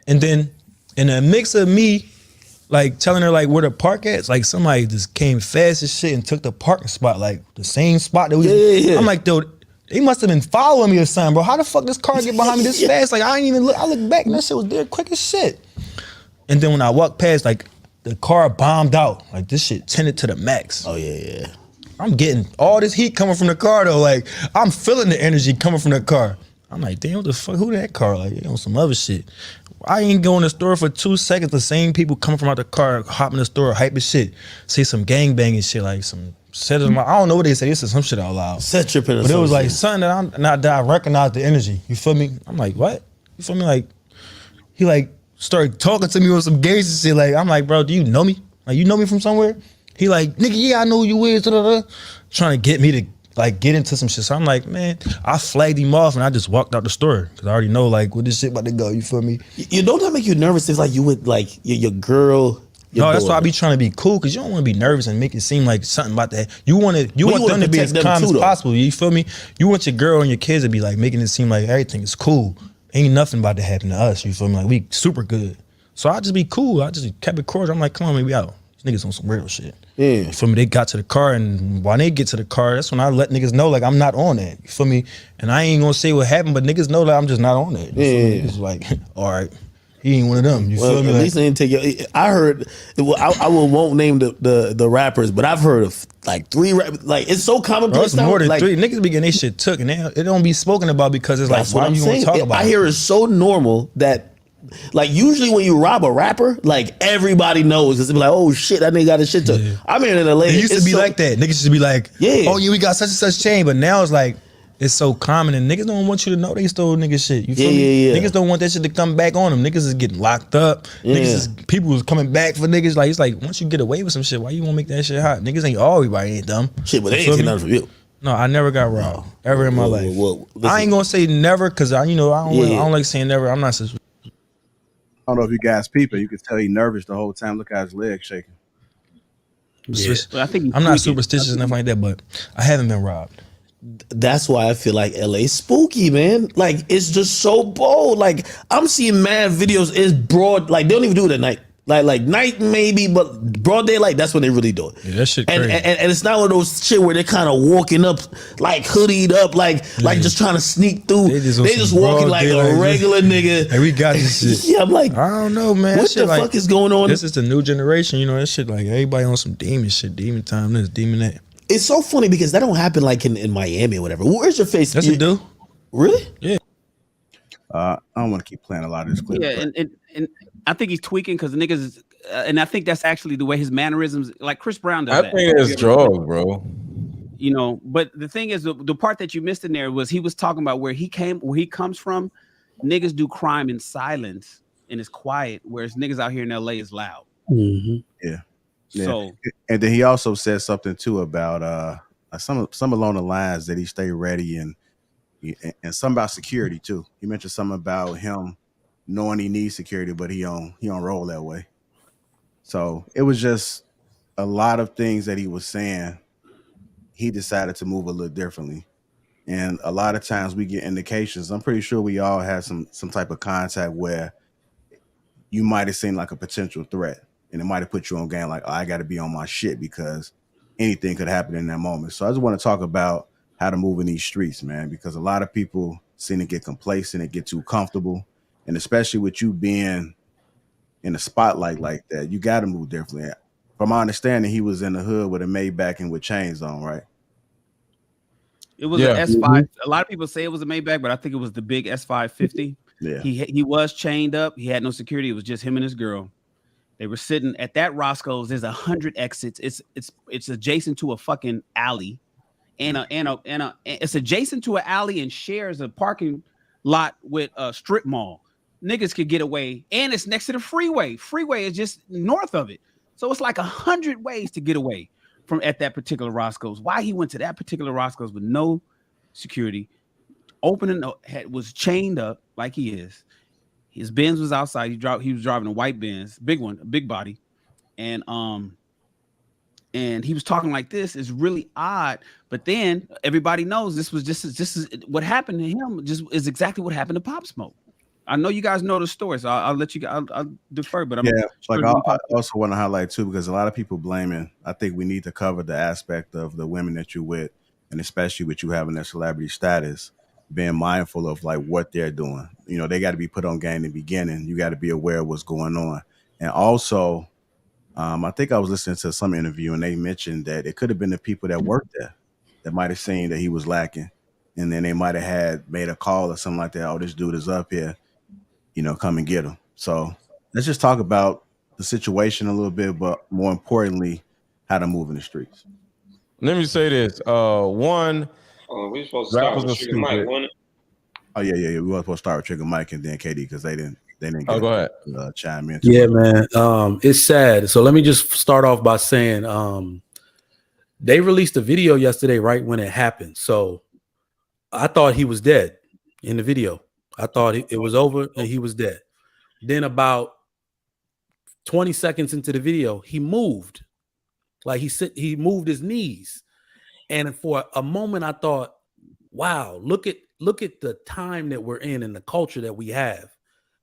And then in a mix of me, like telling her like where to park at, it's like somebody just came fast as shit and took the parking spot, like the same spot that we. Yeah. I'm like, dude, they must have been following me or something, bro. How the fuck this car get behind me this fast? Like I ain't even look. I look back and that shit was there quick as shit. And then when I walked past, like the car bombed out. Like this shit tinted to the max. Oh yeah. I'm getting all this heat coming from the car though. Like I'm feeling the energy coming from the car. I'm like, damn, what the fuck? Who that car? Like, on some other shit. I ain't go in the store for 2 seconds. The same people coming from out the car, hop in the store, hype as shit. Say some gang banging shit, like some set. I don't know what they say. This is some shit out loud. Set tripping. But it was like something that I recognized the energy. You feel me? I'm like, what? You feel me? Like he like started talking to me with some gangster shit. Like I'm like, bro, do you know me? Like you know me from somewhere? He like, nigga, yeah, I know who you is, trying to get me to like get into some shit. So I'm like, man, I flagged him off and I just walked out the store because I already know like where this shit about to go. You feel me? You don't that make you nervous? If like you would like your girl. No, that's why I be trying to be cool because you don't want to be nervous and make it seem like something about that. You want them to be as calm as possible. You feel me? You want your girl and your kids to be like making it seem like everything is cool. Ain't nothing about to happen to us. You feel me? Like we super good. So I just be cool. I just kept it cordial. I'm like, come on, maybe out. These niggas on some real shit. Yeah. You feel me? They got to the car, and when they get to the car, that's when I let niggas know like I'm not on that. You feel me? And I ain't gonna say what happened, but niggas know that I'm just not on that. You it's like, all right, he ain't one of them. You feel me? At least they didn't take your. I heard. I won't name the rappers, but I've heard of like 3 rappers. Like it's so commonplace. It's more than like, 3. Niggas be getting their shit took, and it don't be spoken about because it's like, why you gonna talk about it? I hear it's so normal that. Like usually when you rob a rapper, like everybody knows. It's like, oh shit, that nigga got his shit took. Yeah. I mean, in LA, it used to be like that. Niggas used to be like, oh yeah, we got such and such chain. But now it's like, it's so common and niggas don't want you to know they stole niggas shit. You feel me? Niggas don't want that shit to come back on them. Niggas is getting locked up. People is coming back for niggas. Like, it's like, once you get away with some shit, why you want to make that shit hot? Niggas ain't everybody ain't dumb. Shit, but they ain't taking nothing from you. No, I never got robbed ever in my life. I ain't gonna say never because I don't like saying never. I'm not such. I don't know if you guys peep it. You could tell he nervous the whole time. Look at his legs shaking. Yeah. I think I'm not superstitious enough like that, but I haven't been robbed. that's why I feel like LA spooky, man. Like it's just so bold. Like I'm seeing mad videos. It's broad. Like they don't even do it at night. Like night maybe, but broad daylight. That's when they really do it. Yeah, that shit And, crazy. and it's not one of those shit where they're kind of walking up, like hoodied up, like just trying to sneak through. They just walking like a regular nigga. Hey, we got this shit. Yeah, I'm like, I don't know, man. What That shit the fuck is going on? This is the new generation. You know, that shit like everybody on some demon shit, demon time, this, demon that. It's so funny because that don't happen like in Miami or whatever. Where's your face? Yes, it do. Really? Yeah. I don't want to keep playing a lot of this clip. Yeah, and I think he's tweaking because niggas, and I think that's actually the way his mannerisms, like Chris Brown does. I think it's drugs, bro. You know, but the thing is, the part that you missed in there was he was talking about where he comes from. Niggas do crime in silence and it's quiet, whereas niggas out here in LA is loud. Yeah. So, and then he also said something too about some along the lines that he stay ready and some about security too. He mentioned something about him knowing he needs security, but he don't roll that way. So it was just a lot of things that he was saying. He decided to move a little differently, and a lot of times we get indications. I'm pretty sure we all had some type of contact where you might have seen like a potential threat. And it might have put you on game like, oh, I got to be on my shit because anything could happen in that moment. So I just want to talk about how to move in these streets, man, because a lot of people seem to get complacent and get too comfortable. And especially with you being in the spotlight like that, you got to move differently. From my understanding, he was in the hood with a Maybach and with chains on, right? it was an S5. A lot of people say it was a Maybach, but I think it was the big S550. Yeah. He was chained up. He had no security. It was just him and his girl. They were sitting at that Roscoe's. There's 100 exits. It's adjacent to a fucking alley, and it's adjacent to an alley and shares a parking lot with a strip mall. Niggas could get away, and it's next to the freeway. Freeway is just north of it, so it's like 100 ways to get away from at that particular Roscoe's. Why he went to that particular Roscoe's with no security, was chained up like he is. His Benz was outside. He was driving a white Benz, big one, a big body, and he was talking like this. Is really odd. But then everybody knows this is what happened to him. Just is exactly what happened to Pop Smoke. I know you guys know the story, so I'll let you. I'll defer. But I also want to highlight too, because a lot of people blaming. I think we need to cover the aspect of the women that you're with, and especially with you having that celebrity status, being mindful of like what they're doing. You know, they got to be put on game in the beginning. You got to be aware of what's going on. And also, I think I was listening to some interview and they mentioned that it could have been the people that worked there that might have seen that he was lacking. And then they might have made a call or something like that. Oh, this dude is up here, you know, come and get him. So let's just talk about the situation a little bit, but more importantly, how to move in the streets. Let me say this. One, we're supposed to start with Sugar Mike, wasn't it? Oh yeah. We were supposed to start with Trigger Mike and then KD because they didn't get go ahead. Chime in. Yeah, man. It's sad. So let me just start off by saying they released a video yesterday right when it happened. So I thought he was dead in the video. I thought it was over and he was dead. Then about 20 seconds into the video, he moved. Like he moved his knees. And for a moment, I thought, wow, look at the time that we're in and the culture that we have.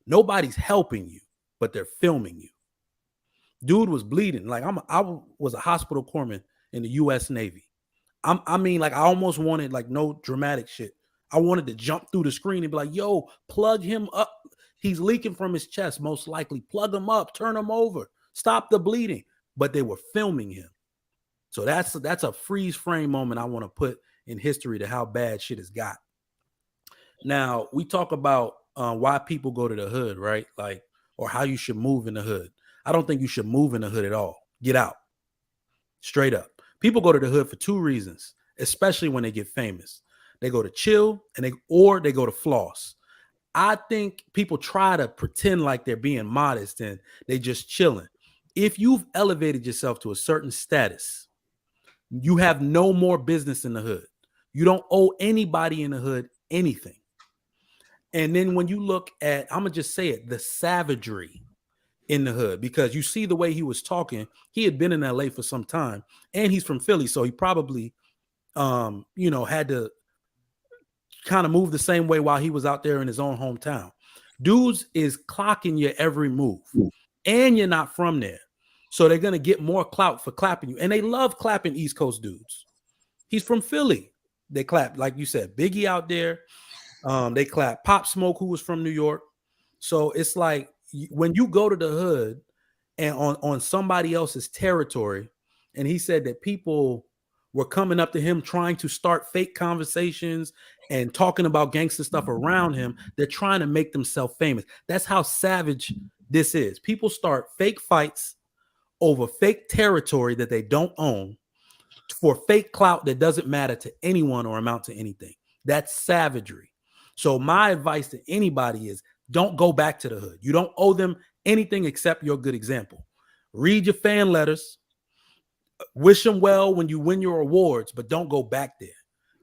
Nobody's helping you, but they're filming you. Dude was bleeding. Like I was a hospital corpsman in the U.S. Navy. I mean, like I almost wanted like no dramatic shit. I wanted to jump through the screen and be like, yo, plug him up. He's leaking from his chest, most likely. Plug him up, turn him over, stop the bleeding. But they were filming him. So that's a freeze frame moment I want to put in history to how bad shit has got. Now, we talk about why people go to the hood, right? Like, or how you should move in the hood. I don't think you should move in the hood at all. Get out. Straight up. People go to the hood for two reasons, especially when they get famous. They go to chill and they go to floss. I think people try to pretend like they're being modest and they just chilling. If you've elevated yourself to a certain status, you have no more business in the hood. You don't owe anybody in the hood anything. And then when you look at, I'm going to just say it, the savagery in the hood, because you see the way he was talking. He had been in LA for some time and he's from Philly. So he probably had to kind of move the same way while he was out there in his own hometown. Dudes is clocking your every move, and you're not from there. So they're going to get more clout for clapping you. And they love clapping East Coast dudes. He's from Philly. They clap, like you said, Biggie out there. They clap Pop Smoke, who was from New York. So it's like when you go to the hood and on somebody else's territory, and he said that people were coming up to him trying to start fake conversations and talking about gangster stuff around him. They're trying to make themselves famous. That's how savage this is. People start fake fights over fake territory that they don't own for fake clout that doesn't matter to anyone or amount to anything. That's savagery. So my advice to anybody is don't go back to the hood. You don't owe them anything except your good example. Read your fan letters. Wish them well when you win your awards, but don't go back there.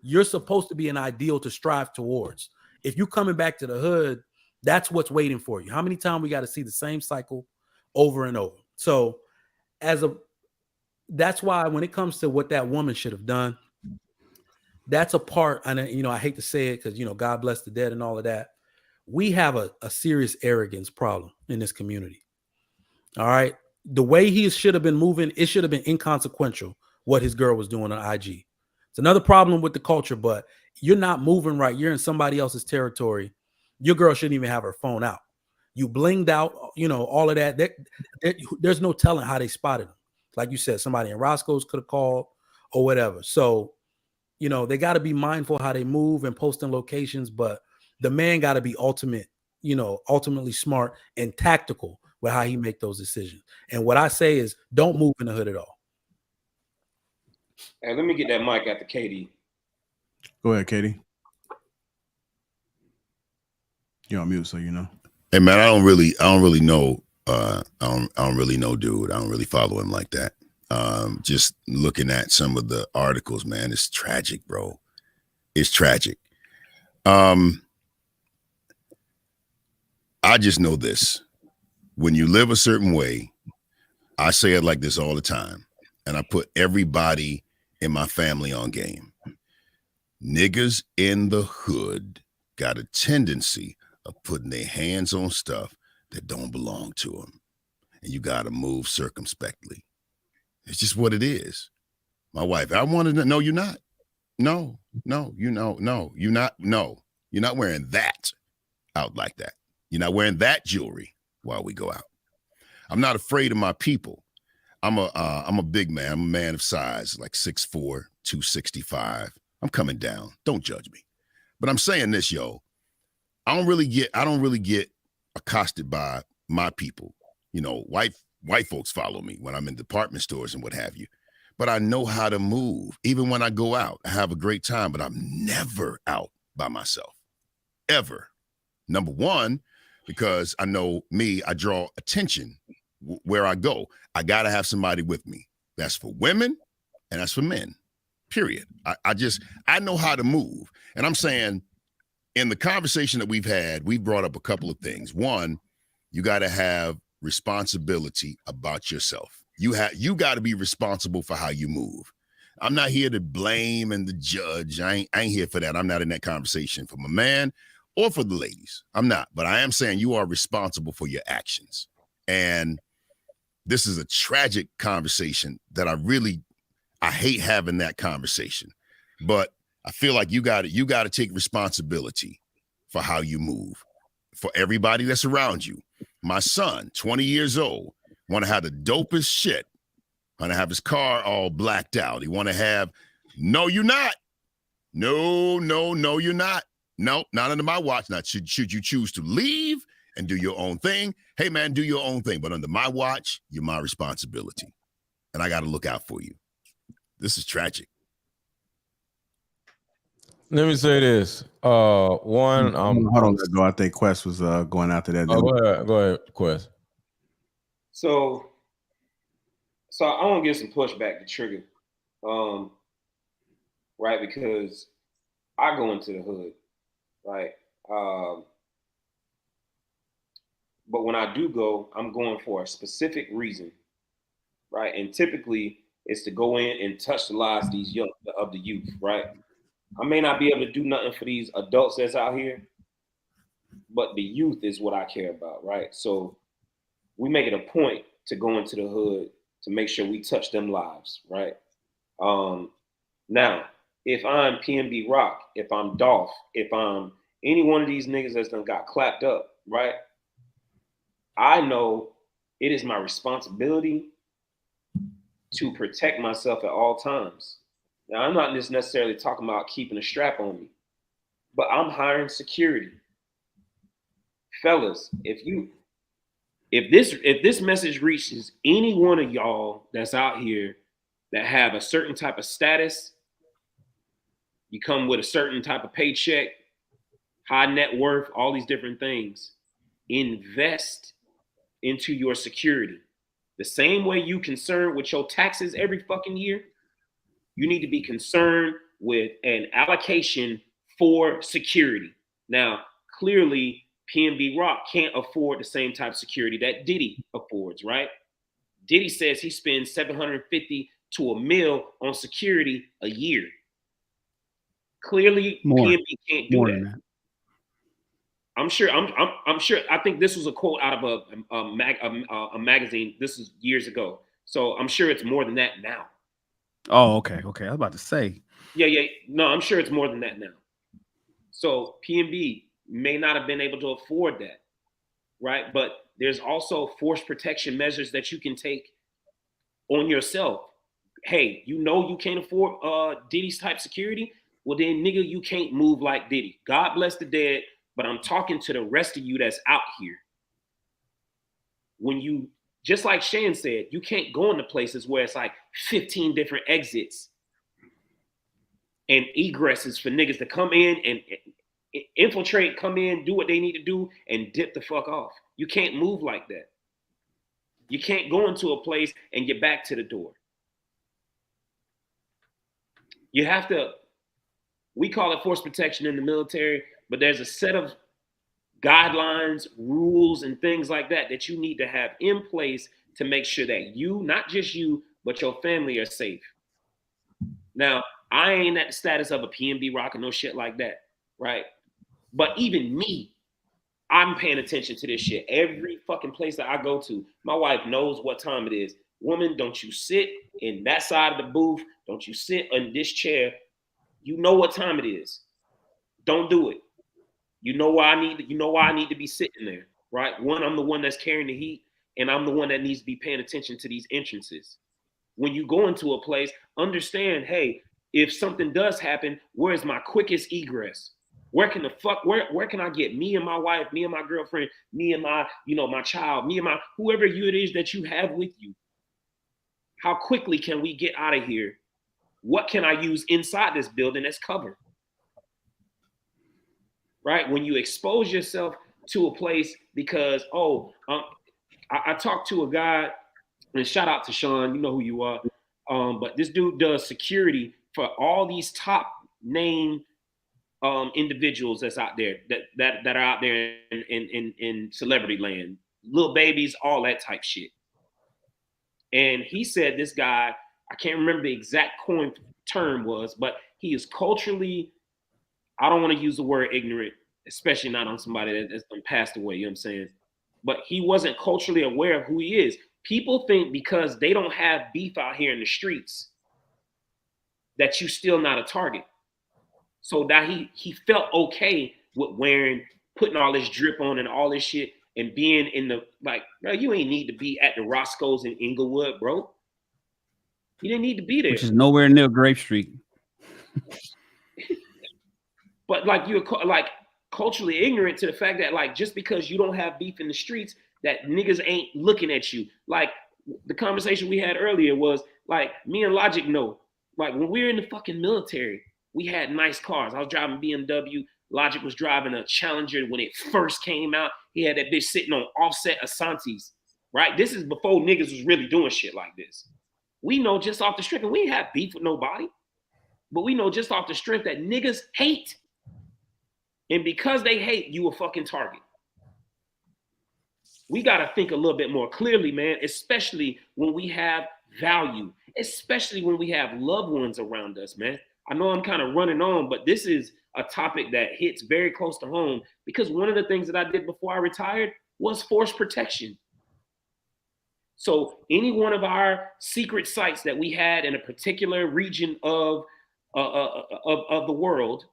You're supposed to be an ideal to strive towards. If you're coming back to the hood, that's what's waiting for you. How many times we got to see the same cycle over and over? So that's why when it comes to what that woman should have done, that's a part, and I hate to say it because, God bless the dead and all of that. We have a serious arrogance problem in this community. All right. The way he should have been moving, it should have been inconsequential what his girl was doing on IG. It's another problem with the culture, but you're not moving right. You're in somebody else's territory. Your girl shouldn't even have her phone out. You blinged out, all of that. There's no telling how they spotted him. Like you said, somebody in Roscoe's could have called or whatever. So, they got to be mindful how they move and posting locations, but the man got to be ultimately smart and tactical with how he make those decisions. And what I say is don't move in the hood at all. Hey, let me get that mic after Katie. Go ahead, Katie. You're on mute, so you know. Hey man, I don't really know. I don't really know, dude. I don't really follow him like that. Just looking at some of the articles, man, it's tragic, bro. It's tragic. I just know this. When you live a certain way, I say it like this all the time, and I put everybody in my family on game. Niggas in the hood got a tendency of putting their hands on stuff that don't belong to them, and you got to move circumspectly. It's just what it is. My wife, I wanted to know you're not. No, you're not. No, you're not wearing that out like that. You're not wearing that jewelry while we go out. I'm not afraid of my people. I'm a big man. I'm a man of size, like 6'4", 265. I'm coming down. Don't judge me. But I'm saying this, yo. I don't really get accosted by my people. White folks follow me when I'm in department stores and what have you. But I know how to move. Even when I go out, I have a great time, but I'm never out by myself. Ever. Number one, because I know me, I draw attention where I go. I got to have somebody with me. That's for women and that's for men, period. I know how to move. And I'm saying in the conversation that we've had, we brought up a couple of things. One, you got to have responsibility about yourself. You got to be responsible for how you move. I'm not here to blame and to judge. I ain't here for that. I'm not in that conversation for my man or for the ladies. I'm not, but I am saying you are responsible for your actions. And this is a tragic conversation that I hate having that conversation, but I feel like you got to take responsibility for how you move for everybody that's around you. My son, 20 years old, want to have the dopest shit, want to have his car all blacked out. He want to have, no, you're not. No, you're not. No, not under my watch. Now, should you choose to leave and do your own thing? Hey, man, do your own thing. But under my watch, you're my responsibility. And I got to look out for you. This is tragic. Let me say this. One, hold on, let's go. I think Quest was going after that. Go ahead, Quest. So I want to give some pushback to Trigger, right? Because I go into the hood, right? But when I do go, I'm going for a specific reason, right? And typically, is to go in and touch the lives of these of the youth, right? I may not be able to do nothing for these adults that's out here, but the youth is what I care about, right? So we make it a point to go into the hood to make sure we touch them lives, right? Now, if I'm PnB Rock, if I'm Dolph, if I'm any one of these niggas that's done got clapped up, right? I know it is my responsibility to protect myself at all times. Now, I'm not just necessarily talking about keeping a strap on me, but I'm hiring security. Fellas, if this message reaches any one of y'all that's out here that have a certain type of status, you come with a certain type of paycheck, high net worth, all these different things, invest into your security. The same way you concerned with your taxes every fucking year, you need to be concerned with an allocation for security. Now, clearly, PnB Rock can't afford the same type of security that Diddy affords, right? Diddy says he spends $750 to $1 million on security a year. Clearly, PnB can't do that. I'm sure. I'm sure. I think this was a quote out of a magazine. This is years ago, so I'm sure it's more than that now. Oh, okay. I was about to say. Yeah. No, I'm sure it's more than that now. So PnB may not have been able to afford that, right? But there's also force protection measures that you can take on yourself. Hey, you know you can't afford Diddy's type security. Well, then, nigga, you can't move like Diddy. God bless the dead. But I'm talking to the rest of you that's out here. When you, just like Shan said, you can't go into places where it's like 15 different exits and egresses for niggas to come in and infiltrate, come in, do what they need to do, and dip the fuck off. You can't move like that. You can't go into a place and get back to the door. You have to, we call it force protection in the military, but there's a set of guidelines, rules, and things like that that you need to have in place to make sure that you, not just you, but your family are safe. Now, I ain't at the status of a PnB Rock or no shit like that, right? But even me, I'm paying attention to this shit. Every fucking place that I go to, my wife knows what time it is. Woman, don't you sit in that side of the booth. Don't you sit in this chair. You know what time it is. Don't do it. You know why I need to be sitting there, right? One, I'm the one that's carrying the heat, and I'm the one that needs to be paying attention to these entrances. When you go into a place, understand, hey, if something does happen, where's my quickest egress? Where can I get me and my wife, me and my girlfriend, me and my, my child, me and my whoever it is that you have with you? How quickly can we get out of here? What can I use inside this building that's covered? Right? When you expose yourself to a place because, I talked to a guy, and shout out to Sean, you know who you are. But this dude does security for all these top name individuals that's out there that are out there in celebrity land, little babies, all that type shit. And he said this guy, I can't remember the exact coin term was, but he is culturally, I don't want to use the word ignorant, especially not on somebody that's passed away, you know what I'm saying? But he wasn't culturally aware of who he is. People think because they don't have beef out here in the streets that you still not a target. So that he felt okay with putting all this drip on and all this shit and being in the, like, bro, you ain't need to be at the Roscoe's in Inglewood, bro. You didn't need to be there. Which is nowhere near Grape Street. But like you're like culturally ignorant to the fact that like just because you don't have beef in the streets, that niggas ain't looking at you. Like the conversation we had earlier was like me and Logic know. Like when we were in the fucking military, we had nice cars. I was driving BMW. Logic was driving a Challenger when it first came out. He had that bitch sitting on offset Asantes. Right? This is before niggas was really doing shit like this. We know just off the strength, and we ain't have beef with nobody, but we know just off the strength that niggas hate. And because they hate, you a fucking target. We got to think a little bit more clearly, man, especially when we have value. especially when we have loved ones around us, man. I know I'm kind of running on, but this is a topic that hits very close to home because one of the things that I did before I retired was force protection. So any one of our secret sites that we had in a particular region of the world,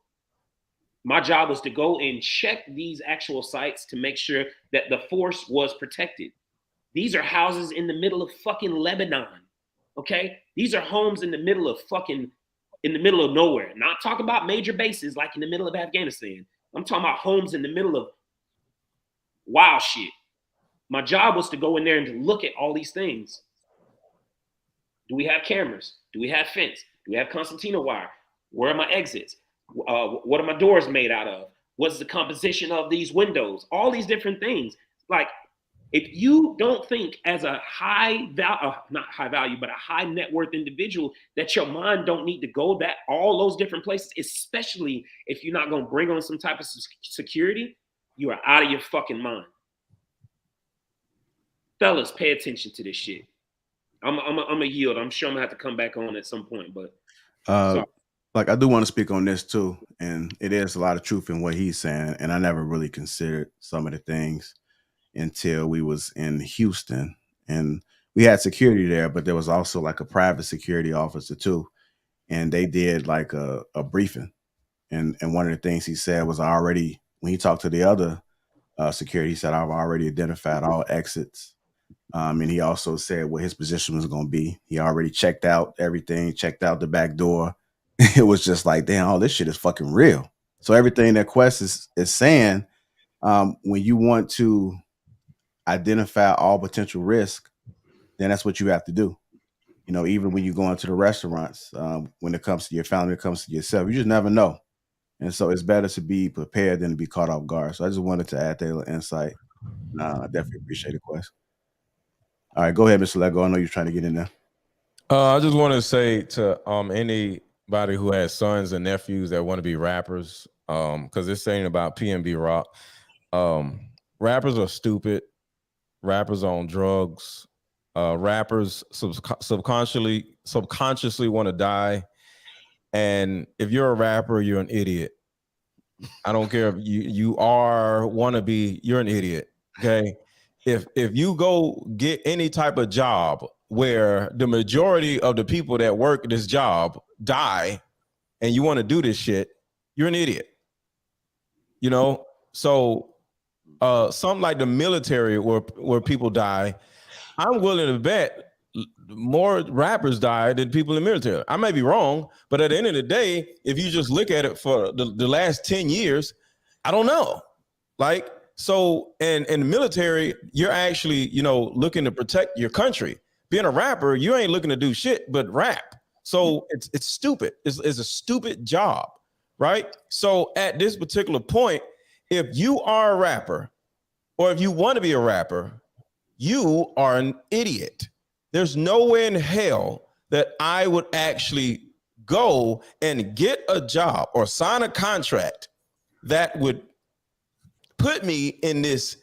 my job was to go and check these actual sites to make sure that the force was protected. These are houses in the middle of fucking Lebanon, okay? These are homes in the middle of nowhere. Not talking about major bases like in the middle of Afghanistan. I'm talking about homes in the middle of wild shit. My job was to go in there and to look at all these things. Do we have cameras? Do we have fence? Do we have concertina wire? Where are my exits? What are my doors made out of? What's the composition of these windows? All these different things. Like, if you don't think as a not high value, but a high net worth individual that your mind don't need to go all those different places, especially if you're not going to bring on some type of security, you are out of your fucking mind. Fellas, pay attention to this shit. I'm a yield. I'm sure I'm gonna have to come back on at some point, but like I do want to speak on this too, and it is a lot of truth in what he's saying, and I never really considered some of the things until we was in Houston, and we had security there, but there was also like a private security officer too, and they did like a briefing, and one of the things he said was when he talked to the other security, he said, I've already identified all exits. And he also said what his position was going to be. He already checked out everything, checked out the back door. It was just like, damn, all this shit is fucking real. So everything that Quest is saying, when you want to identify all potential risk, then that's what you have to do. You know, even when you go into the restaurants, when it comes to your family, when it comes to yourself, you just never know. And so it's better to be prepared than to be caught off guard. So I just wanted to add that little insight. I definitely appreciate it, Quest. All right, go ahead, Mr. Lego. I know you're trying to get in there. I just want to say to anybody who has sons and nephews that want to be rappers, because they're saying about PnB Rock, rappers are stupid. Rappers are on drugs. Rappers subconsciously want to die. And if you're a rapper, you're an idiot. I don't care if you want to be, you're an idiot. Okay. If you go get any type of job where the majority of the people that work this job die and you want to do this shit, you're an idiot. You know, so something like the military where people die, I'm willing to bet more rappers die than people in the military. I may be wrong, but at the end of the day, if you just look at it for the last 10 years, I don't know. Like, so in the military, you're actually, you know, looking to protect your country. Being a rapper, you ain't looking to do shit but rap. So it's stupid. It's a stupid job, right? So at this particular point, if you are a rapper or if you want to be a rapper, you are an idiot. There's nowhere in hell that I would actually go and get a job or sign a contract that would put me in this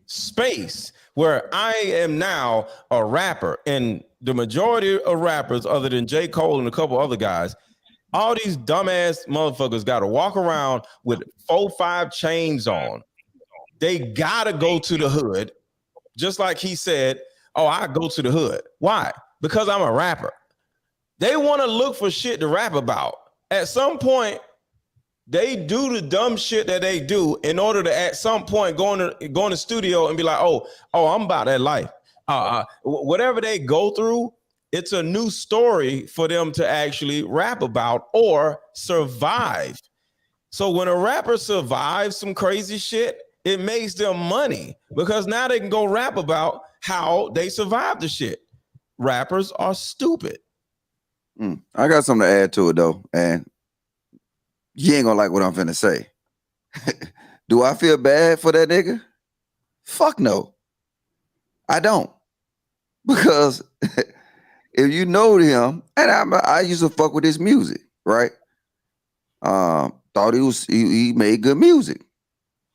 space where I am now a rapper, and the majority of rappers, other than J. Cole and a couple other guys, all these dumbass motherfuckers got to walk around with 4-5 chains on. They gotta go to the hood, just like he said. Oh, I go to the hood. Why? Because I'm a rapper. They want to look for shit to rap about. At some point, they do the dumb shit that they do in order to, at some point, go in the studio and be like, oh, I'm about that life. Whatever they go through, it's a new story for them to actually rap about or survive. So when a rapper survives some crazy shit, it makes them money because now they can go rap about how they survived the shit. Rappers are stupid. I got something to add to it though, and you ain't gonna like what I'm finna say. Do I feel bad for that nigga? Fuck no. I don't. Because if you know him, and I used to fuck with his music, right? Thought he made good music.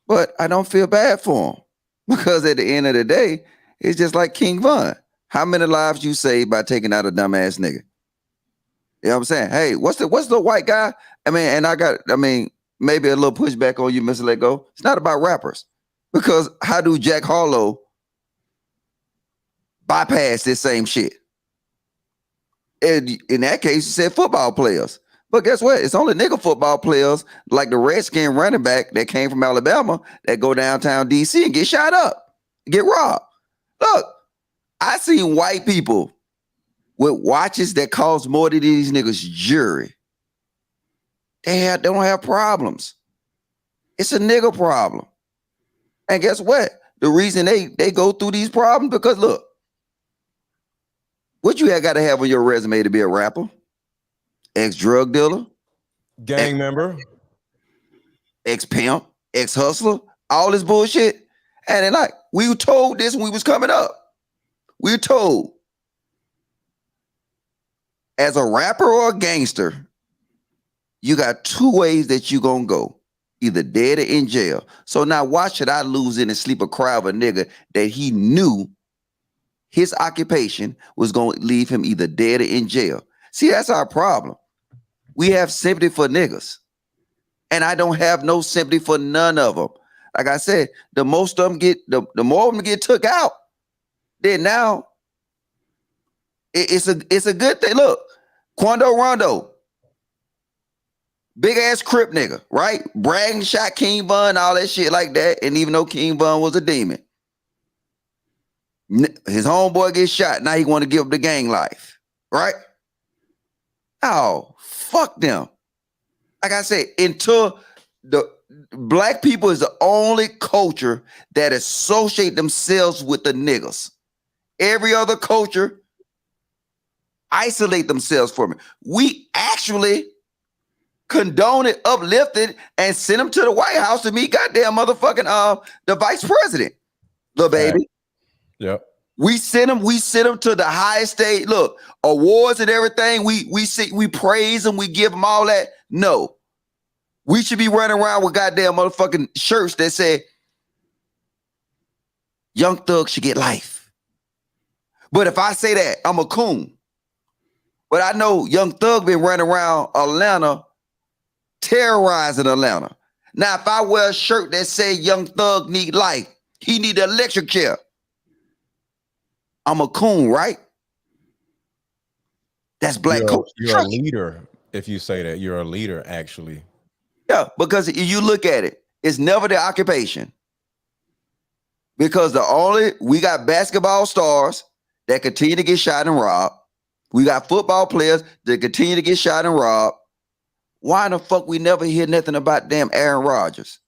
But I don't feel bad for him. Because at the end of the day, it's just like King Von. How many lives you saved by taking out a dumbass nigga? You know what I'm saying? Hey, what's the white guy? I mean, maybe a little pushback on you, Mr. Let Go. It's not about rappers. Because how do Jack Harlow bypass this same shit? And in that case, you said football players. But guess what? It's only nigga football players like the Redskin running back that came from Alabama that go downtown DC and get shot up, get robbed. Look, I seen white people with watches that cost more than these niggas' jury. They don't have problems. It's a nigga problem. And guess what? The reason they go through these problems because look, what you got to have on your resume to be a rapper? Ex-drug dealer, gang member, ex-pimp, ex-hustler, all this bullshit. And then like we were told this when we was coming up. We were told as a rapper or a gangster, you got two ways that you gonna go. Either dead or in jail. So now why should I lose in and sleep a cry of a nigga that he knew his occupation was going to leave him either dead or in jail? See, that's our problem. We have sympathy for niggas. And I don't have no sympathy for none of them. Like I said, the most of them get, the more of them get took out, then now it's a good thing. Look, Quando Rondo, big ass Crip nigga, right? Bragging shot King Von, all that shit like that. And even though King Von was a demon, his homeboy gets shot. Now he want to give up the gang life, right? Oh, fuck them. Like I said, until the black people is the only culture that associate themselves with the niggas. Every other culture isolate themselves from it. We actually condone it, uplift it, and send them to the White House to meet goddamn motherfucking the vice president, little baby. Yep. We send them to the highest state. Look, awards and everything. We praise them. We give them all that. No, we should be running around with goddamn motherfucking shirts that say Young Thug should get life. But if I say that, I'm a coon. But I know Young Thug been running around Atlanta, terrorizing Atlanta. Now, if I wear a shirt that say Young Thug need life, he need an electric chair, I'm a coon, right? That's black culture. You're a leader. If you say that, you're a leader, actually. Yeah, because you look at it, it's never the occupation. Because we got basketball stars that continue to get shot and robbed. We got football players that continue to get shot and robbed. Why the fuck we never hear nothing about damn Aaron Rodgers,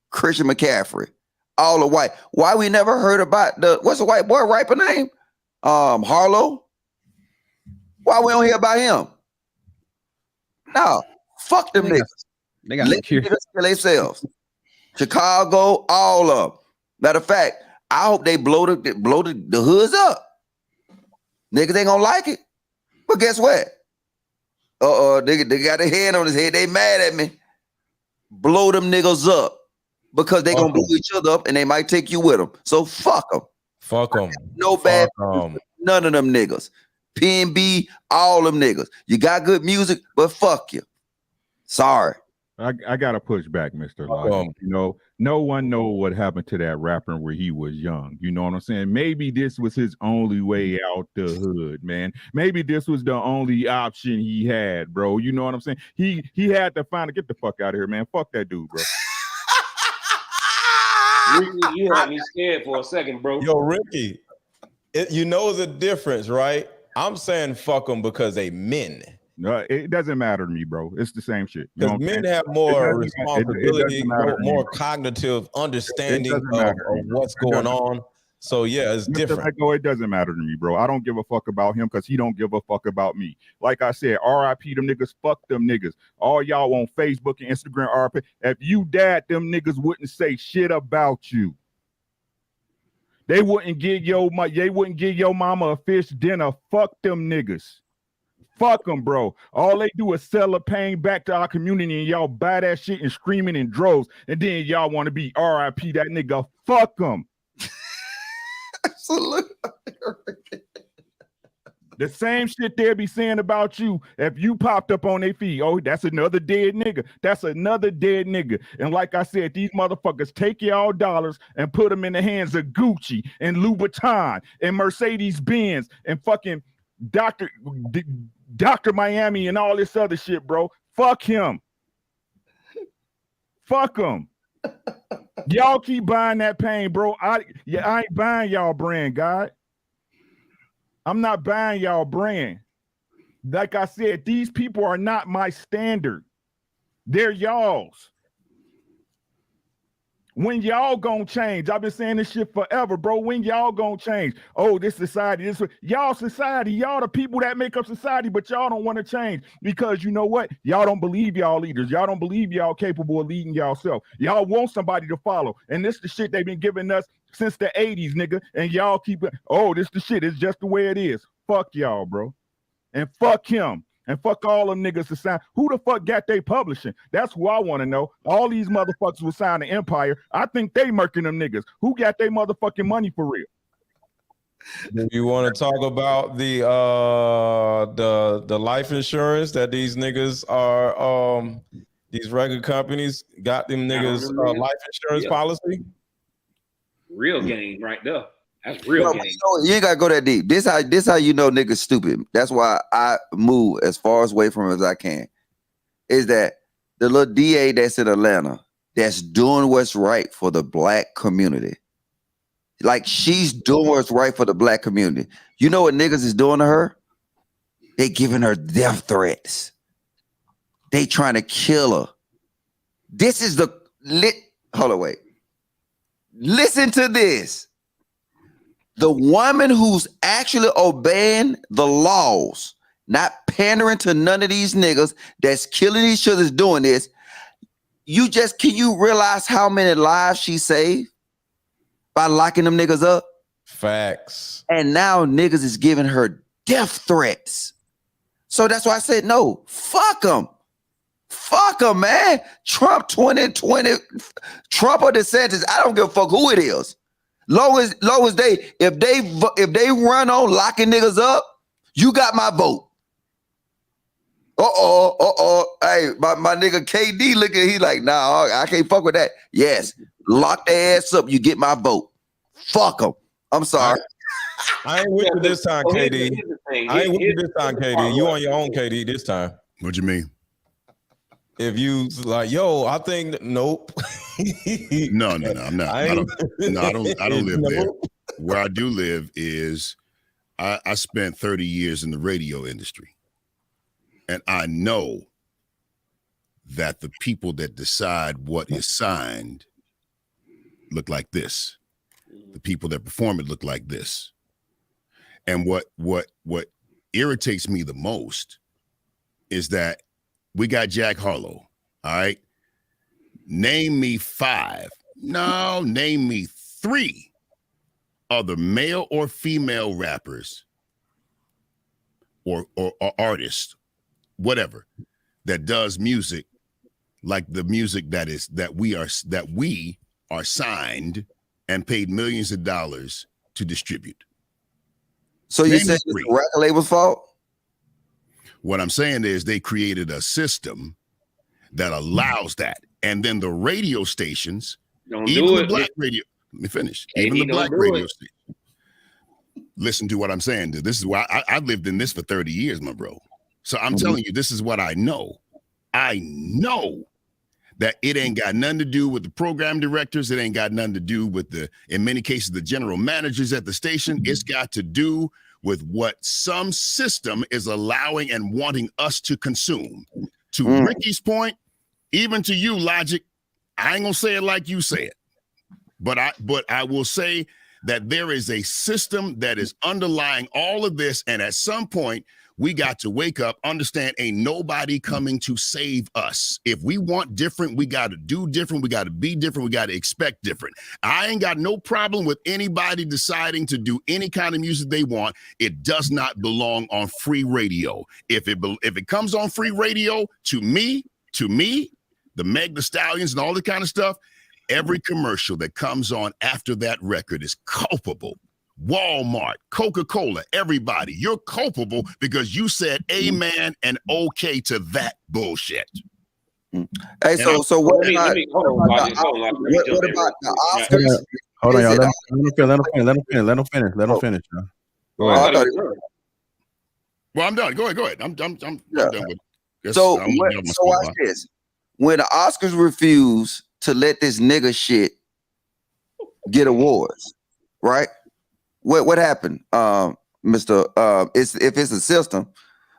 Christian McCaffrey, all the white? Why we never heard about what's the white boy rapper name? Harlow. Why we don't hear about him? No, fuck them niggas. They got Let niggas kill themselves. Chicago, all of them. Matter of fact, I hope they blow the hoods up. Niggas ain't gonna like it. But guess what? They got their hand on his head. They mad at me. Blow them niggas up because they gonna blow each other up and they might take you with them. So fuck them. Fuck them. No bad. None of them niggas. PnB, all them niggas. You got good music, but fuck you. Sorry. I gotta push back, Mr. Logic. You know, no one know what happened to that rapper where he was young. You know what I'm saying? Maybe this was his only way out the hood, man. Maybe this was the only option he had, bro. You know what I'm saying? He had to get the fuck out of here, man. Fuck that dude, bro. Ricky, you had me scared for a second, bro. Yo, Ricky, you know the difference, right? I'm saying fuck them because they men. No, it doesn't matter to me, bro. It's the same shit. Because men have more responsibility, more cognitive understanding of what's going on. So yeah, it's different. It doesn't matter to me, bro. I don't give a fuck about him because he don't give a fuck about me. Like I said, RIP them niggas, fuck them niggas. All y'all on Facebook and Instagram, RIP. If you died, them niggas wouldn't say shit about you. They wouldn't give your mama a fish dinner. Fuck them niggas. Fuck them, bro. All they do is sell the pain back to our community and y'all buy that shit and screaming in droves. And then y'all want to be RIP that nigga. Fuck them. So look, The same shit they'll be saying about you if you popped up on their feed. Oh, that's another dead nigga. That's another dead nigga. And like I said, these motherfuckers take y'all dollars and put them in the hands of Gucci and Louboutin and Mercedes-Benz and fucking Dr. Miami and all this other shit, bro. Fuck him. Fuck him. Y'all keep buying that pain, bro. I ain't buying y'all brand, God. I'm not buying y'all brand. Like I said, these people are not my standard. They're y'all's. When y'all gonna change? I've been saying this shit forever, bro. When y'all gonna change? Oh, this society, y'all society, y'all the people that make up society, but y'all don't want to change because you know what? Y'all don't believe y'all leaders. Y'all don't believe y'all capable of leading y'allself. Y'all want somebody to follow. And this the shit they've been giving us since the 80s, nigga. And y'all keep it, oh, this the shit. It's just the way it is. Fuck y'all, bro. And fuck him. And fuck all them niggas to sign. Who the fuck got they publishing? That's who I want to know. All these motherfuckers will sign the Empire. I think they murking them niggas. Who got they motherfucking money for real? Do you want to talk about the life insurance that these niggas are these record companies got them niggas life insurance policy? Real game right there. That's real game. You ain't gotta go that deep. This how you know niggas stupid. That's why I move as far away from it as I can. Is that the little DA that's in Atlanta that's doing what's right for the black community? Like she's doing what's right for the black community. You know what niggas is doing to her? They giving her death threats. They trying to kill her. This is the hold on, wait. Listen to this. The woman who's actually obeying the laws, not pandering to none of these niggas that's killing each other, doing this. Can you realize how many lives she saved by locking them niggas up? Facts. And now niggas is giving her death threats. So that's why I said no. Fuck them. Fuck them, man. Trump 2020, Trump or DeSantis, I don't give a fuck who it is. Long as if they run on locking niggas up, you got my vote. Hey, my nigga KD looking, he like, nah, I can't fuck with that. Yes, lock their ass up, you get my vote. Fuck them. I'm sorry. I ain't with you this time, KD. I ain't with you this time, KD. You on your own, KD, this time. What you mean? If you like, yo, I think nope. No, I'm not. I don't live there. Where I do live is I spent 30 years in the radio industry. And I know that the people that decide what is signed look like this. The people that perform it look like this. And what irritates me the most is that we got Jack Harlow, all right? Name me 5. No, name me 3 other male or female rappers or artists, whatever, that does music like the music that we are signed and paid millions of dollars to distribute. So you said it's the record label's fault? What I'm saying is they created a system that allows that. And then the radio stations, even the black radio, let me finish. Even the black radio station. Listen to what I'm saying. This is why I've lived in this for 30 years, my bro. So I'm telling you, this is what I know. I know that it ain't got nothing to do with the program directors. It ain't got nothing to do with in many cases, the general managers at the station. It's got to do with what some system is allowing and wanting us to consume. To Ricky's point, even to you, Logic, I ain't gonna say it like you say it, but I will say that there is a system that is underlying all of this, and at some point, we got to wake up, understand ain't nobody coming to save us. If we want different, we got to do different. We got to be different. We got to expect different. I ain't got no problem with anybody deciding to do any kind of music they want. It does not belong on free radio. If it comes on free radio, to me, the Meg Thee Stallions and all that kind of stuff, every commercial that comes on after that record is culpable. Walmart, Coca-Cola, everybody. You're culpable because you said amen and okay to that bullshit. Hey, so what about the Oscars? Hold on, Is y'all. it- Let them finish. Let them finish. Y'all. Go ahead. Well, I'm done. Go ahead. I'm done with it. So watch this. When the Oscars refuse to let this nigga shit get awards, right? What happened, Mr. If it's a system,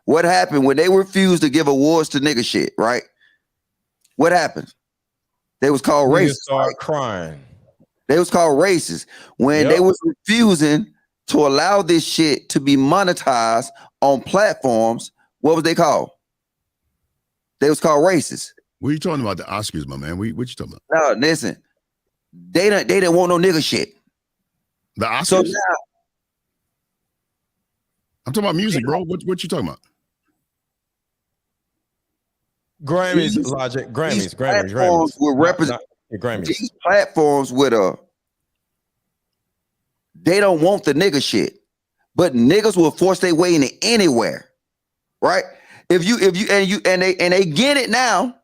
what happened when they refused to give awards to nigga shit, right? What happened? They was called Niggas racist. start Right? crying. They was called racist when they was refusing to allow this shit to be monetized on platforms. What was they called? They was called racist. What are you talking about? The Oscars, my man. What you talking about? No, listen. They didn't want no nigga shit. The Oscars? So now, I'm talking about music, bro. What you talking about? Grammys, these- Logic. these Grammys. platforms will represent Grammys. these platforms with they don't want the nigga shit, but niggas will force their way into anywhere, right? If they get it now.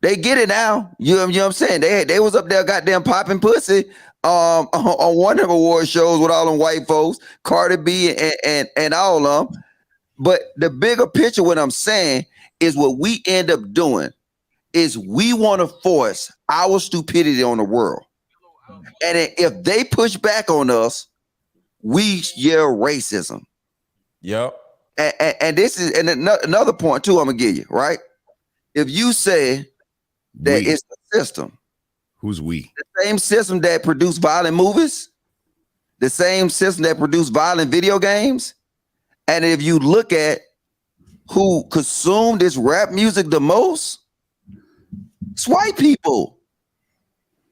They get it now. You know what I'm saying? They was up there goddamn popping pussy on one of the award shows with all them white folks, Cardi B and all of them. But the bigger picture, what I'm saying is what we end up doing is we want to force our stupidity on the world. And if they push back on us, we yell racism. Yep. And this is another point too I'm gonna give you, right? If you say that it's the system. Who's we? The same system that produced violent movies, the same system that produced violent video games. And if you look at who consumed this rap music the most, it's white people.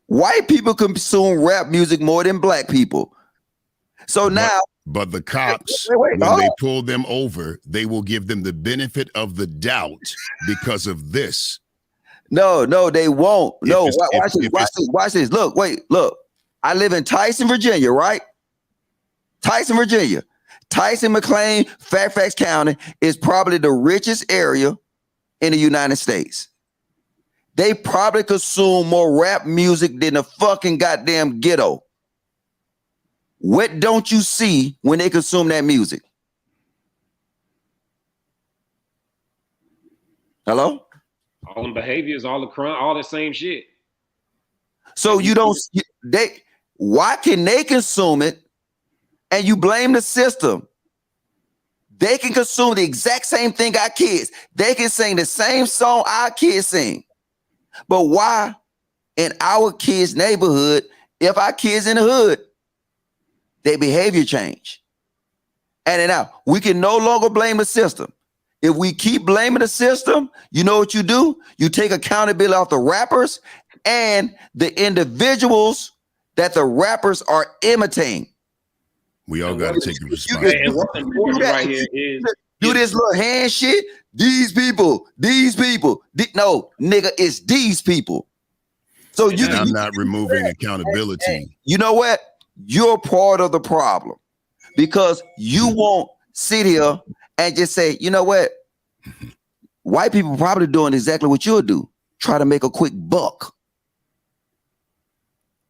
White people consume rap music more than black people. So now, but the cops, when they pull them over, they will give them the benefit of the doubt because of this. No, they won't. Watch this. Look. I live in Tyson, Virginia, right? Tyson, Virginia. Tyson, McLean, Fairfax County is probably the richest area in the United States. They probably consume more rap music than the fucking goddamn ghetto. What don't you see when they consume that music? Hello? All them behaviors, all the crime, all the same shit. So why can they consume it and you blame the system? They can consume the exact same thing our kids. They can sing the same song our kids sing. But why in our kids' neighborhood, if our kids in the hood, their behavior change? And now we can no longer blame the system. If we keep blaming the system, you know what you do? You take accountability off the rappers and the individuals that the rappers are imitating. We all got to take the responsibility. And what's important right here is do this little hand shit. These people. No, nigga, it's these people. So I'm not removing accountability. You know what? You're part of the problem because you won't sit here and just say, you know what? White people probably doing exactly what you'll do. Try to make a quick buck.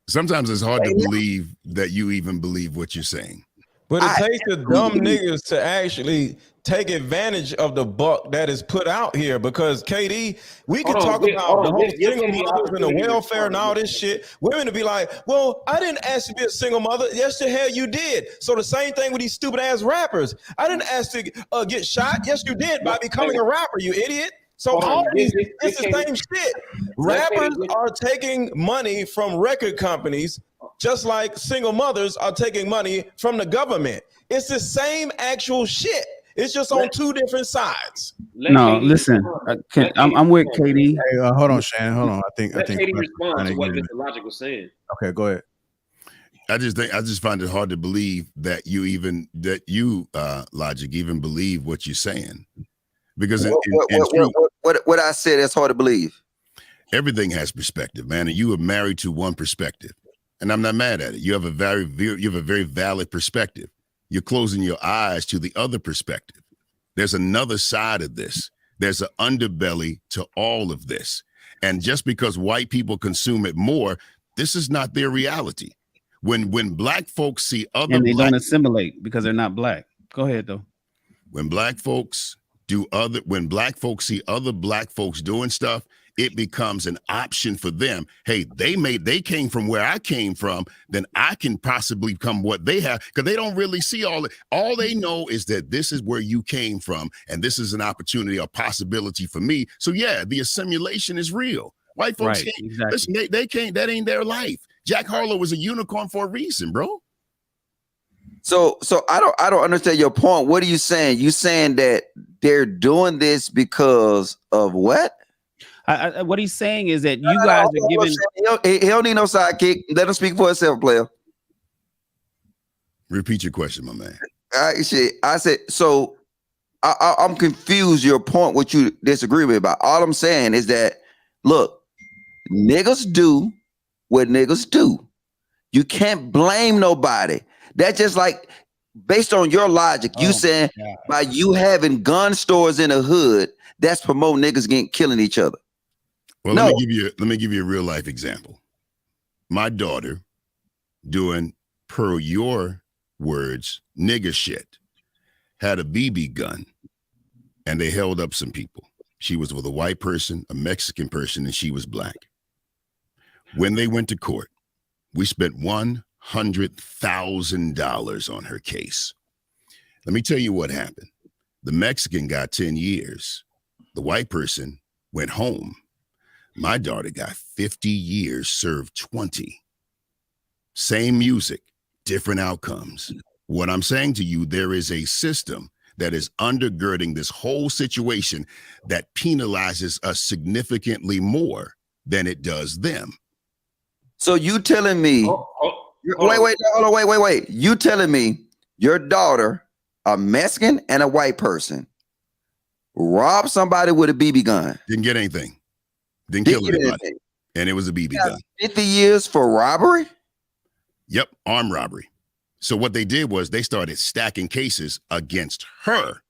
Sometimes it's hard to believe that you even believe what you're saying. But it takes the dumb niggas to actually take advantage of the buck that is put out here because KD, we can talk about the whole single mothers and the welfare and all this shit. Women to be like, well, I didn't ask to be a single mother. Yes, the hell you did. So the same thing with these stupid ass rappers. I didn't ask to get shot. Yes, you did by becoming a rapper, you idiot. So all these, it's the same shit. Rappers are taking money from record companies just like single mothers are taking money from the government. It's the same actual shit. It's just on two different sides. No, listen. I'm with KD. Hey, hold on, Shannon. Hold on. I think KD respond to what Mr. Logic was saying. Okay, go ahead. I just find it hard to believe that you Logic even believe what you're saying. Because what I said is hard to believe. Everything has perspective, man, and you are married to one perspective. And I'm not mad at it. You have a very valid perspective. You're closing your eyes to the other perspective. There's another side of this. There's an underbelly to all of this. And just because white people consume it more, this is not their reality. When black folks see other and they don't assimilate because they're not black. Go ahead though. When black folks see other black folks doing stuff, it becomes an option for them. Hey, they came from where I came from, then I can possibly become what they have, because they don't really see all they know is that this is where you came from, and this is an opportunity, a possibility for me. So yeah, the assimilation is real. White folks can't, exactly. Listen, they can't, that ain't their life. Jack Harlow was a unicorn for a reason, bro. So I don't understand your point. What are you saying? You saying that they're doing this because of what? What he's saying is that you guys are giving. He don't need no sidekick. Let him speak for himself, player. Repeat your question, my man. I said so. I'm confused. Your point, what you disagree with about. All I'm saying is that look, niggas do what niggas do. You can't blame nobody. That's just like, based on your logic, you saying by you having gun stores in the hood, that's promoting niggas killing each other. Well, let me give you a real life example. My daughter doing, per your words, nigga shit, had a BB gun, and they held up some people. She was with a white person, a Mexican person, and she was black. When they went to court, we spent $100,000 on her case. Let me tell you what happened. The Mexican got 10 years. The white person went home. My daughter got 50 years, served 20. Same music, different outcomes. What I'm saying to you, there is a system that is undergirding this whole situation that penalizes us significantly more than it does them. So you telling me, wait. You telling me your daughter, a Mexican and a white person, robbed somebody with a BB gun? Didn't get anything. Didn't kill anybody. And it was a BB gun. 50 years for robbery? Yep, armed robbery. So what they did was they started stacking cases against her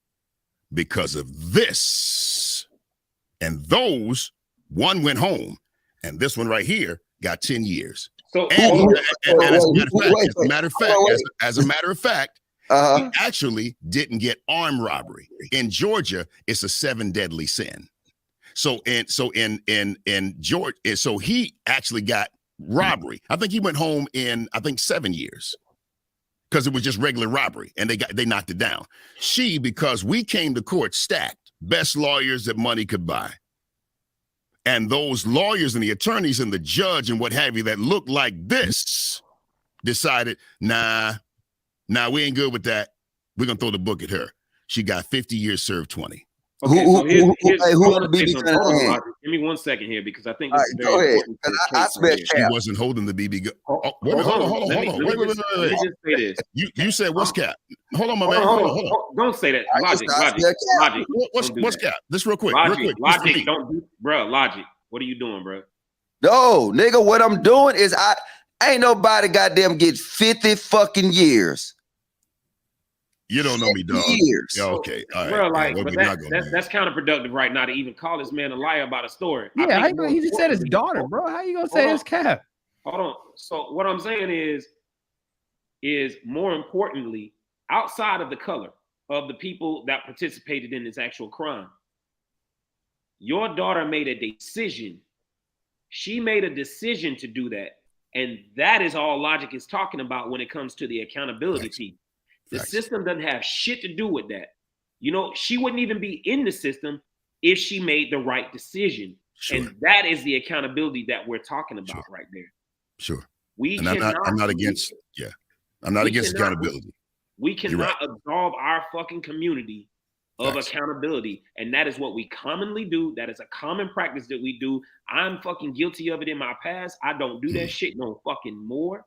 because of this. And those, one went home, and this one right here got 10 years. So, as a matter of fact, he actually didn't get armed robbery. In Georgia, it's a 7 deadly sin. So in Georgia, so he actually got robbery. I think he went home in 7 years because it was just regular robbery, and they knocked it down. She, because we came to court stacked, best lawyers that money could buy. And those lawyers and the attorneys and the judge and what have you that looked like this decided, nah, we ain't good with that. We're going to throw the book at her. She got 50 years, served 20. Okay, so here's give me 1 second here, because I think this is very important. She wasn't holding the BB gun. Hold on. Wait. Let me just say this. You said what's cap? Hold on, my man. Hold on. Don't say that. Logic. What's cap? This real quick. Logic. Don't do, bro. Logic. What are you doing, bro? No, nigga. What I'm doing is I ain't nobody goddamn get 50 fucking years. You don't know me, dog. Years. Yeah, okay. All right. Bro, like, but that's counterproductive right now to even call this man a liar about a story. Yeah, he just said his daughter, bro. How you gonna say it's cap? Hold on. So what I'm saying is more importantly, outside of the color of the people that participated in this actual crime, your daughter made a decision. She made a decision to do that. And that is all logic is talking about when it comes to the accountability piece. The system doesn't have shit to do with that. You know, she wouldn't even be in the system if she made the right decision. Sure. And that is the accountability that we're talking about right there. Sure. I'm not against accountability. We cannot absolve our fucking community of accountability. And that is what we commonly do. That is a common practice that we do. I'm fucking guilty of it in my past. I don't do that shit no fucking more.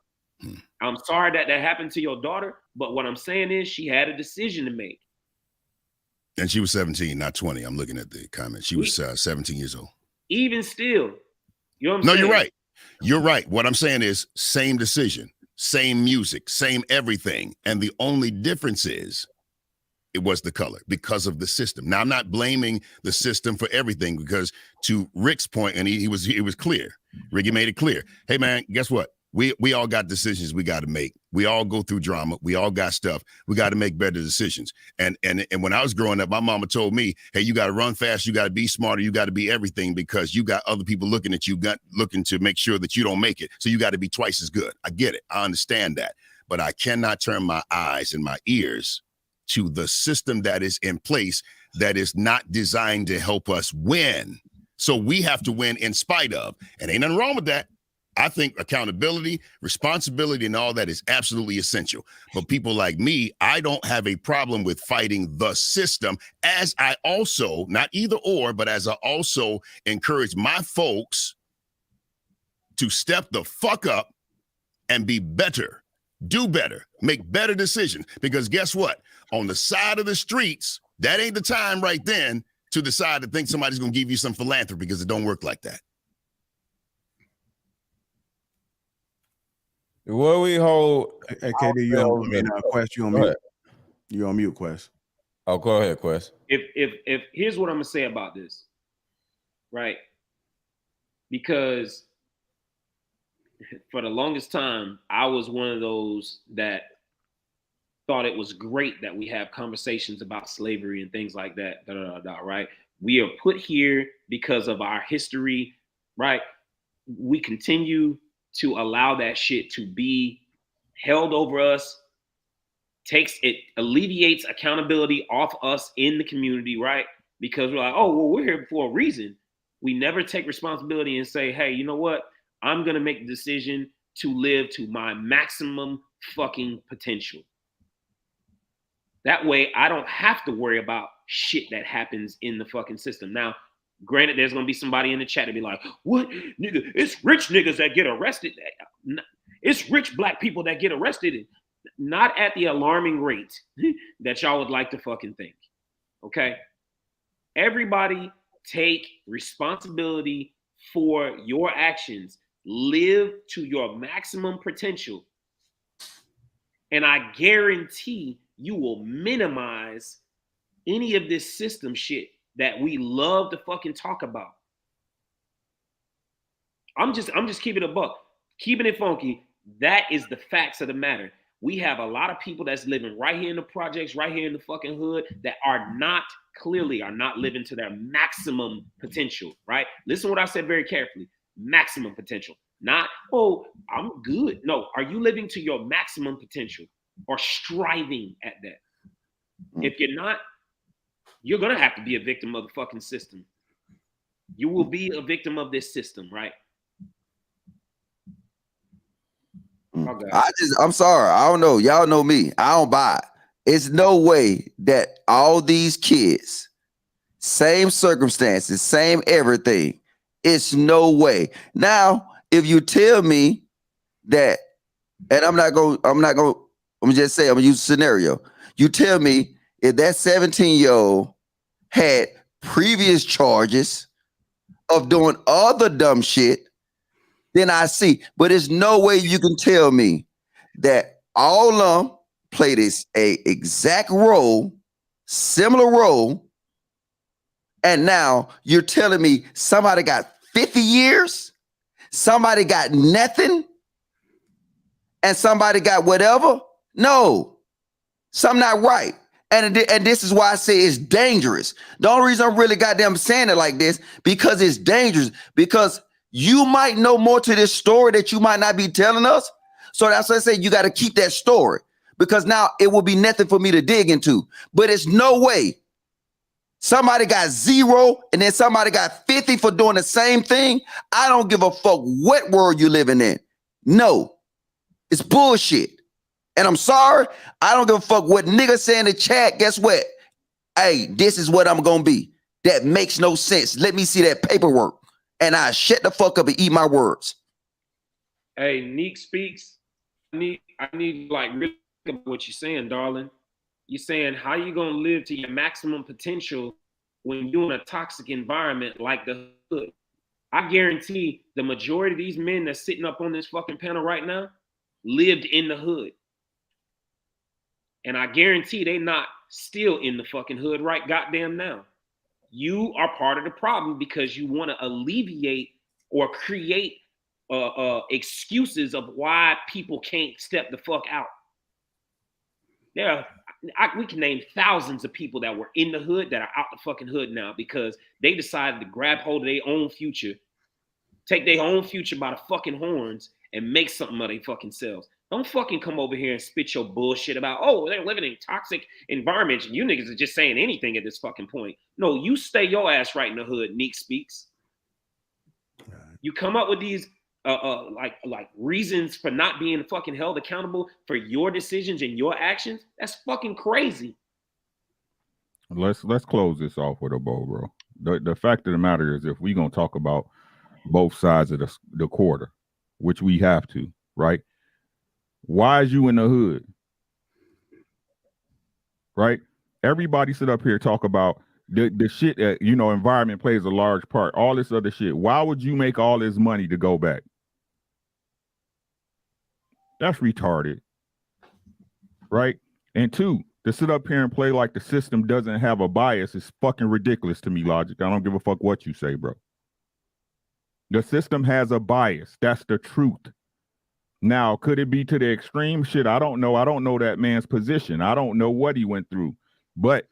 I'm sorry that happened to your daughter, but what I'm saying is she had a decision to make. And she was 17, not 20. I'm looking at the comment. She was 17 years old. Even still, you know what I'm saying? No, you're right. You're right. What I'm saying is same decision, same music, same everything. And the only difference is it was the color because of the system. Now, I'm not blaming the system for everything because to Rick's point, and he was clear. Ricky made it clear. Hey, man, guess what? We all got decisions we got to make. We all go through drama. We all got stuff. We got to make better decisions. And when I was growing up, my mama told me, hey, you got to run fast. You got to be smarter. You got to be everything because you got other people looking at you, looking to make sure that you don't make it. So you got to be twice as good. I get it. I understand that. But I cannot turn my eyes and my ears to the system that is in place that is not designed to help us win. So we have to win in spite of. And ain't nothing wrong with that. I think accountability, responsibility, and all that is absolutely essential. But people like me, I don't have a problem with fighting the system, as I also, not either or, but as I also encourage my folks to step the fuck up and be better, do better, make better decisions. Because guess what? On the side of the streets, that ain't the time right then to decide to think somebody's going to give you some philanthropy, because it don't work like that. What we hold? Hey, KD, you on Quest? You on mute? You on mute, Quest? Oh, go ahead, Quest. If here's what I'm gonna say about this, right? Because for the longest time, I was one of those that thought it was great that we have conversations about slavery and things like that. Right? We are put here because of our history, right? We continue to allow that shit to be held over us. It alleviates accountability off us in the community, right? Because we're like, oh, well, we're here for a reason. We never take responsibility and say, hey, you know what? I'm gonna make the decision to live to my maximum fucking potential. That way, I don't have to worry about shit that happens in the fucking system. Now, granted, there's gonna be somebody in the chat to be like, what, nigga, it's rich niggas that get arrested. It's rich black people that get arrested. Not at the alarming rate that y'all would like to fucking think, okay? Everybody take responsibility for your actions. Live to your maximum potential. And I guarantee you will minimize any of this system shit that we love to fucking talk about. I'm just keeping it a buck, keeping it funky. That is the facts of the matter. We have a lot of people that's living right here in the projects, right here in the fucking hood, that are not living to their maximum potential, right? Listen to what I said very carefully. Maximum potential. Not, oh, I'm good. No, are you living to your maximum potential or striving at that? If you're not, you're going to have to be a victim of the fucking system. You will be a victim of this system, right? I'm sorry. I don't know. Y'all know me. I don't buy it. It's no way that all these kids, same circumstances, same everything. It's no way. Now, if you tell me that, and I'm just say, I'm gonna use a scenario. You tell me if that 17-year-old had previous charges of doing other dumb shit, then I see. But there's no way you can tell me that all of them played a exact role, similar role, and now you're telling me somebody got 50 years, somebody got nothing, and somebody got whatever? No, something not right. And this is why I say it's dangerous. The only reason I'm really goddamn saying it like this, because it's dangerous, because you might know more to this story that you might not be telling us. So that's why I say you got to keep that story, because now it will be nothing for me to dig into. But it's no way somebody got 0 and then somebody got 50 for doing the same thing. I don't give a fuck what world you're living in. No, it's bullshit. And I'm sorry, I don't give a fuck what nigga say in the chat. Guess what? Hey, this is what I'm going to be. That makes no sense. Let me see that paperwork. And I shut the fuck up and eat my words. Hey, Neek speaks. I need like really think about what you're saying, darling. You're saying how you gonna live to your maximum potential when you're in a toxic environment like the hood. I guarantee the majority of these men that's sitting up on this fucking panel right now lived in the hood. And I guarantee they not still in the fucking hood right goddamn now. You are part of the problem because you want to alleviate or create excuses of why people can't step the fuck out. We can name thousands of people that were in the hood that are out the fucking hood now because they decided to grab hold of their own future, take their own future by the fucking horns, and make something of their fucking selves. Don't fucking come over here and spit your bullshit about, oh, they're living in toxic environments. You niggas are just saying anything at this fucking point. No, you stay your ass right in the hood, Neek speaks. You come up with these like reasons for not being fucking held accountable for your decisions and your actions. That's fucking crazy. Let's close this off with a bow, bro. The fact of the matter is, if we gonna talk about both sides of the quarter, which we have to, right? Why is you in the hood? Right? Everybody sit up here talk about the shit that, you know, environment plays a large part, all this other shit. Why would you make all this money to go back? That's retarded. Right? And two, to sit up here and play like the system doesn't have a bias is fucking ridiculous to me, Logic. I don't give a fuck what you say, bro. The system has a bias. That's the truth. Now, could it be to the extreme? Shit, I don't know. I don't know that man's position. I don't know what he went through. But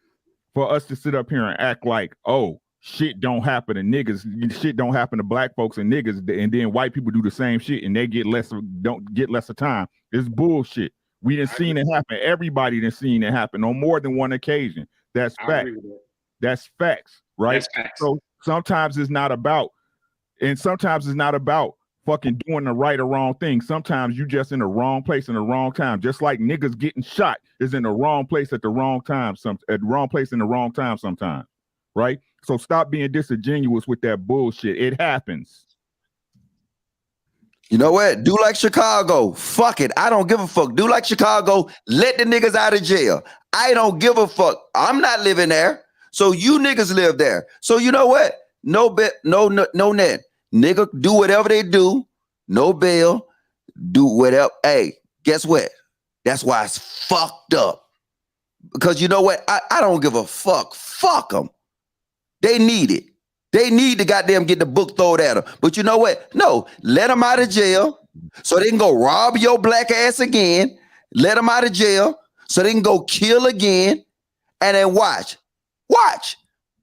for us to sit up here and act like, oh, shit don't happen to niggas, shit don't happen to black folks and niggas, and then white people do the same shit and they don't get less of time, it's bullshit. We done seen it happen. Everybody done seen it happen on more than one occasion. That's fact. That's facts, right? That's facts. So sometimes it's not about fucking doing the right or wrong thing. Sometimes you just in the wrong place in the wrong time. Just like niggas getting shot is in the wrong place at the wrong time, at the wrong place in the wrong time sometimes, right? So stop being disingenuous with that bullshit. It happens. You know what? Do like Chicago. Fuck it. I don't give a fuck. Do like Chicago. Let the niggas out of jail. I don't give a fuck. I'm not living there. So you niggas live there. So you know what? No bet, no net. Nigga, do whatever they do. No bail. Do whatever. Hey, guess what? That's why it's fucked up. Because you know what? I don't give a fuck. Fuck them. They need it. They need to goddamn get the book thrown at them. But you know what? No, let them out of jail so they can go rob your black ass again. Let them out of jail so they can go kill again. And then watch.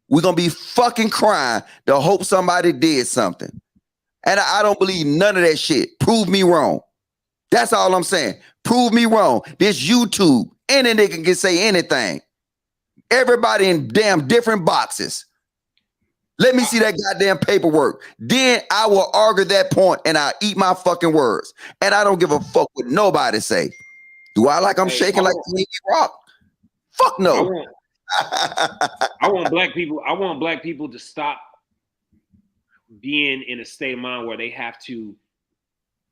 We're going to be fucking crying to hope somebody did something. And I don't believe none of that shit. Prove me wrong. That's all I'm saying. Prove me wrong. This YouTube, any nigga can say anything. Everybody in damn different boxes. Let me see that goddamn paperwork. Then I will argue that point and I'll eat my fucking words. And I don't give a fuck what nobody say. Do I like I'm shaking like T.V. Rock? Fuck no. I want black people to stop being in a state of mind where they have to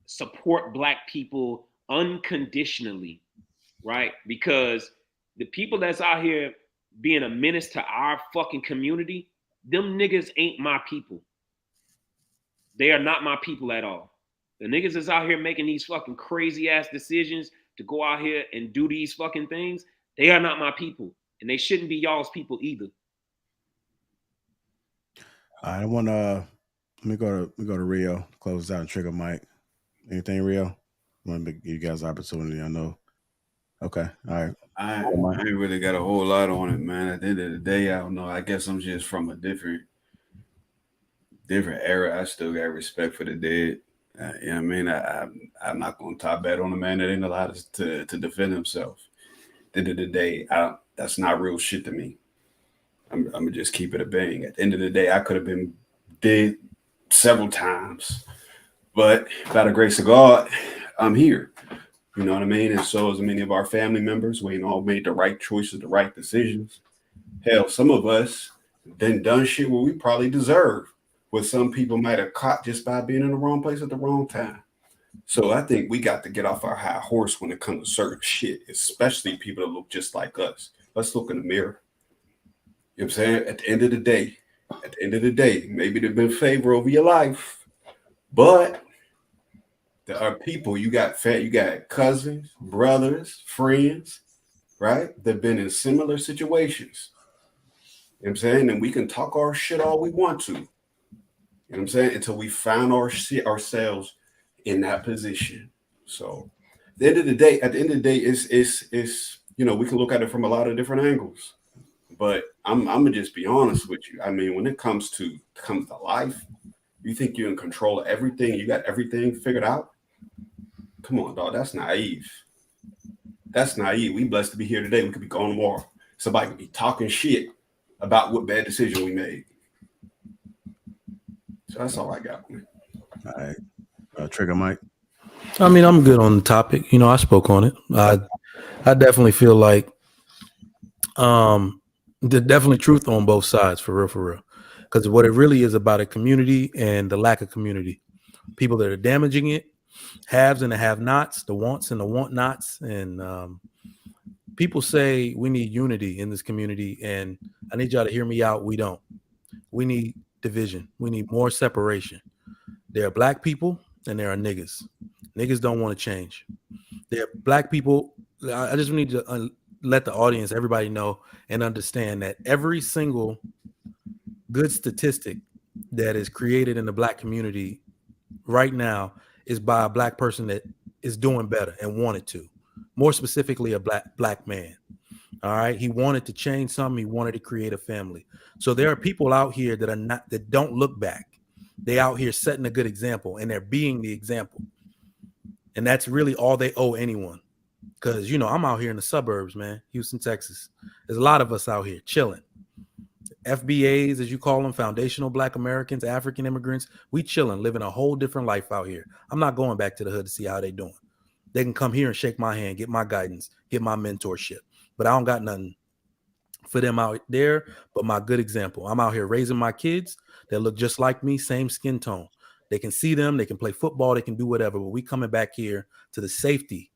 support black people unconditionally, right? Because the people that's out here being a menace to our fucking community, them niggas ain't my people. They are not my people at all. The niggas that's out here making these fucking crazy ass decisions to go out here and do these fucking things, they are not my people. And they shouldn't be y'all's people either. I want to let me go to Rio, close out and trigger Mike. Anything, Rio? I want to give you guys opportunity. I know. Okay. All right. I ain't really got a whole lot on it, man. At the end of the day, I don't know. I guess I'm just from a different era. I still got respect for the dead. You know what I mean? I'm not going to top bet on a man that ain't allowed to defend himself. At the end of the day, that's not real shit to me. I'm going to just keep it a bang. At the end of the day, I could have been dead several times. But by the grace of God, I'm here. You know what I mean? And so as many of our family members, we ain't all made the right choices, the right decisions. Hell, some of us done shit where we probably deserve what some people might have caught just by being in the wrong place at the wrong time. So I think we got to get off our high horse when it comes to certain shit, especially people that look just like us. Let's look in the mirror. You know what I'm saying? At the end of the day, At the end of the day, maybe they've been favor over your life, but there are people you got cousins, brothers, friends, right? They've been in similar situations. You know what I'm saying? And we can talk our shit all we want to. You know what I'm saying? Until we found ourselves in that position. So at the end of the day, it's you know, we can look at it from a lot of different angles. But I'm gonna just be honest with you. I mean, when it comes to life, you think you're in control of everything, you got everything figured out. Come on, dog. That's naive. That's naive. We blessed to be here today. We could be gone tomorrow. Somebody could be talking shit about what bad decision we made. So that's all I got, man. All right. Trigger Mike. I mean, I'm good on the topic. You know, I spoke on it. I definitely feel like there's definitely truth on both sides, for real. Because what it really is about a community and the lack of community. People that are damaging it, haves and the have-nots, the wants and the want-nots. And people say we need unity in this community, and I need y'all to hear me out. We don't. We need division. We need more separation. There are black people and there are niggas. Niggas don't want to change. There are black people. I just need to let the audience, everybody know and understand that every single good statistic that is created in the black community right now is by a black person that is doing better and wanted to. More specifically, a black man. All right. He wanted to change something. He wanted to create a family. So there are people out here that don't look back. They out here setting a good example, and they're being the example. And that's really all they owe anyone. Because, you know, I'm out here in the suburbs, man, Houston, Texas. There's a lot of us out here chilling. FBAs, as you call them, foundational Black Americans, African immigrants, we chilling, living a whole different life out here. I'm not going back to the hood to see how they doing. They can come here and shake my hand, get my guidance, get my mentorship. But I don't got nothing for them out there but my good example. I'm out here raising my kids that look just like me, same skin tone. They can see them, they can play football, they can do whatever. But we coming back here to the safety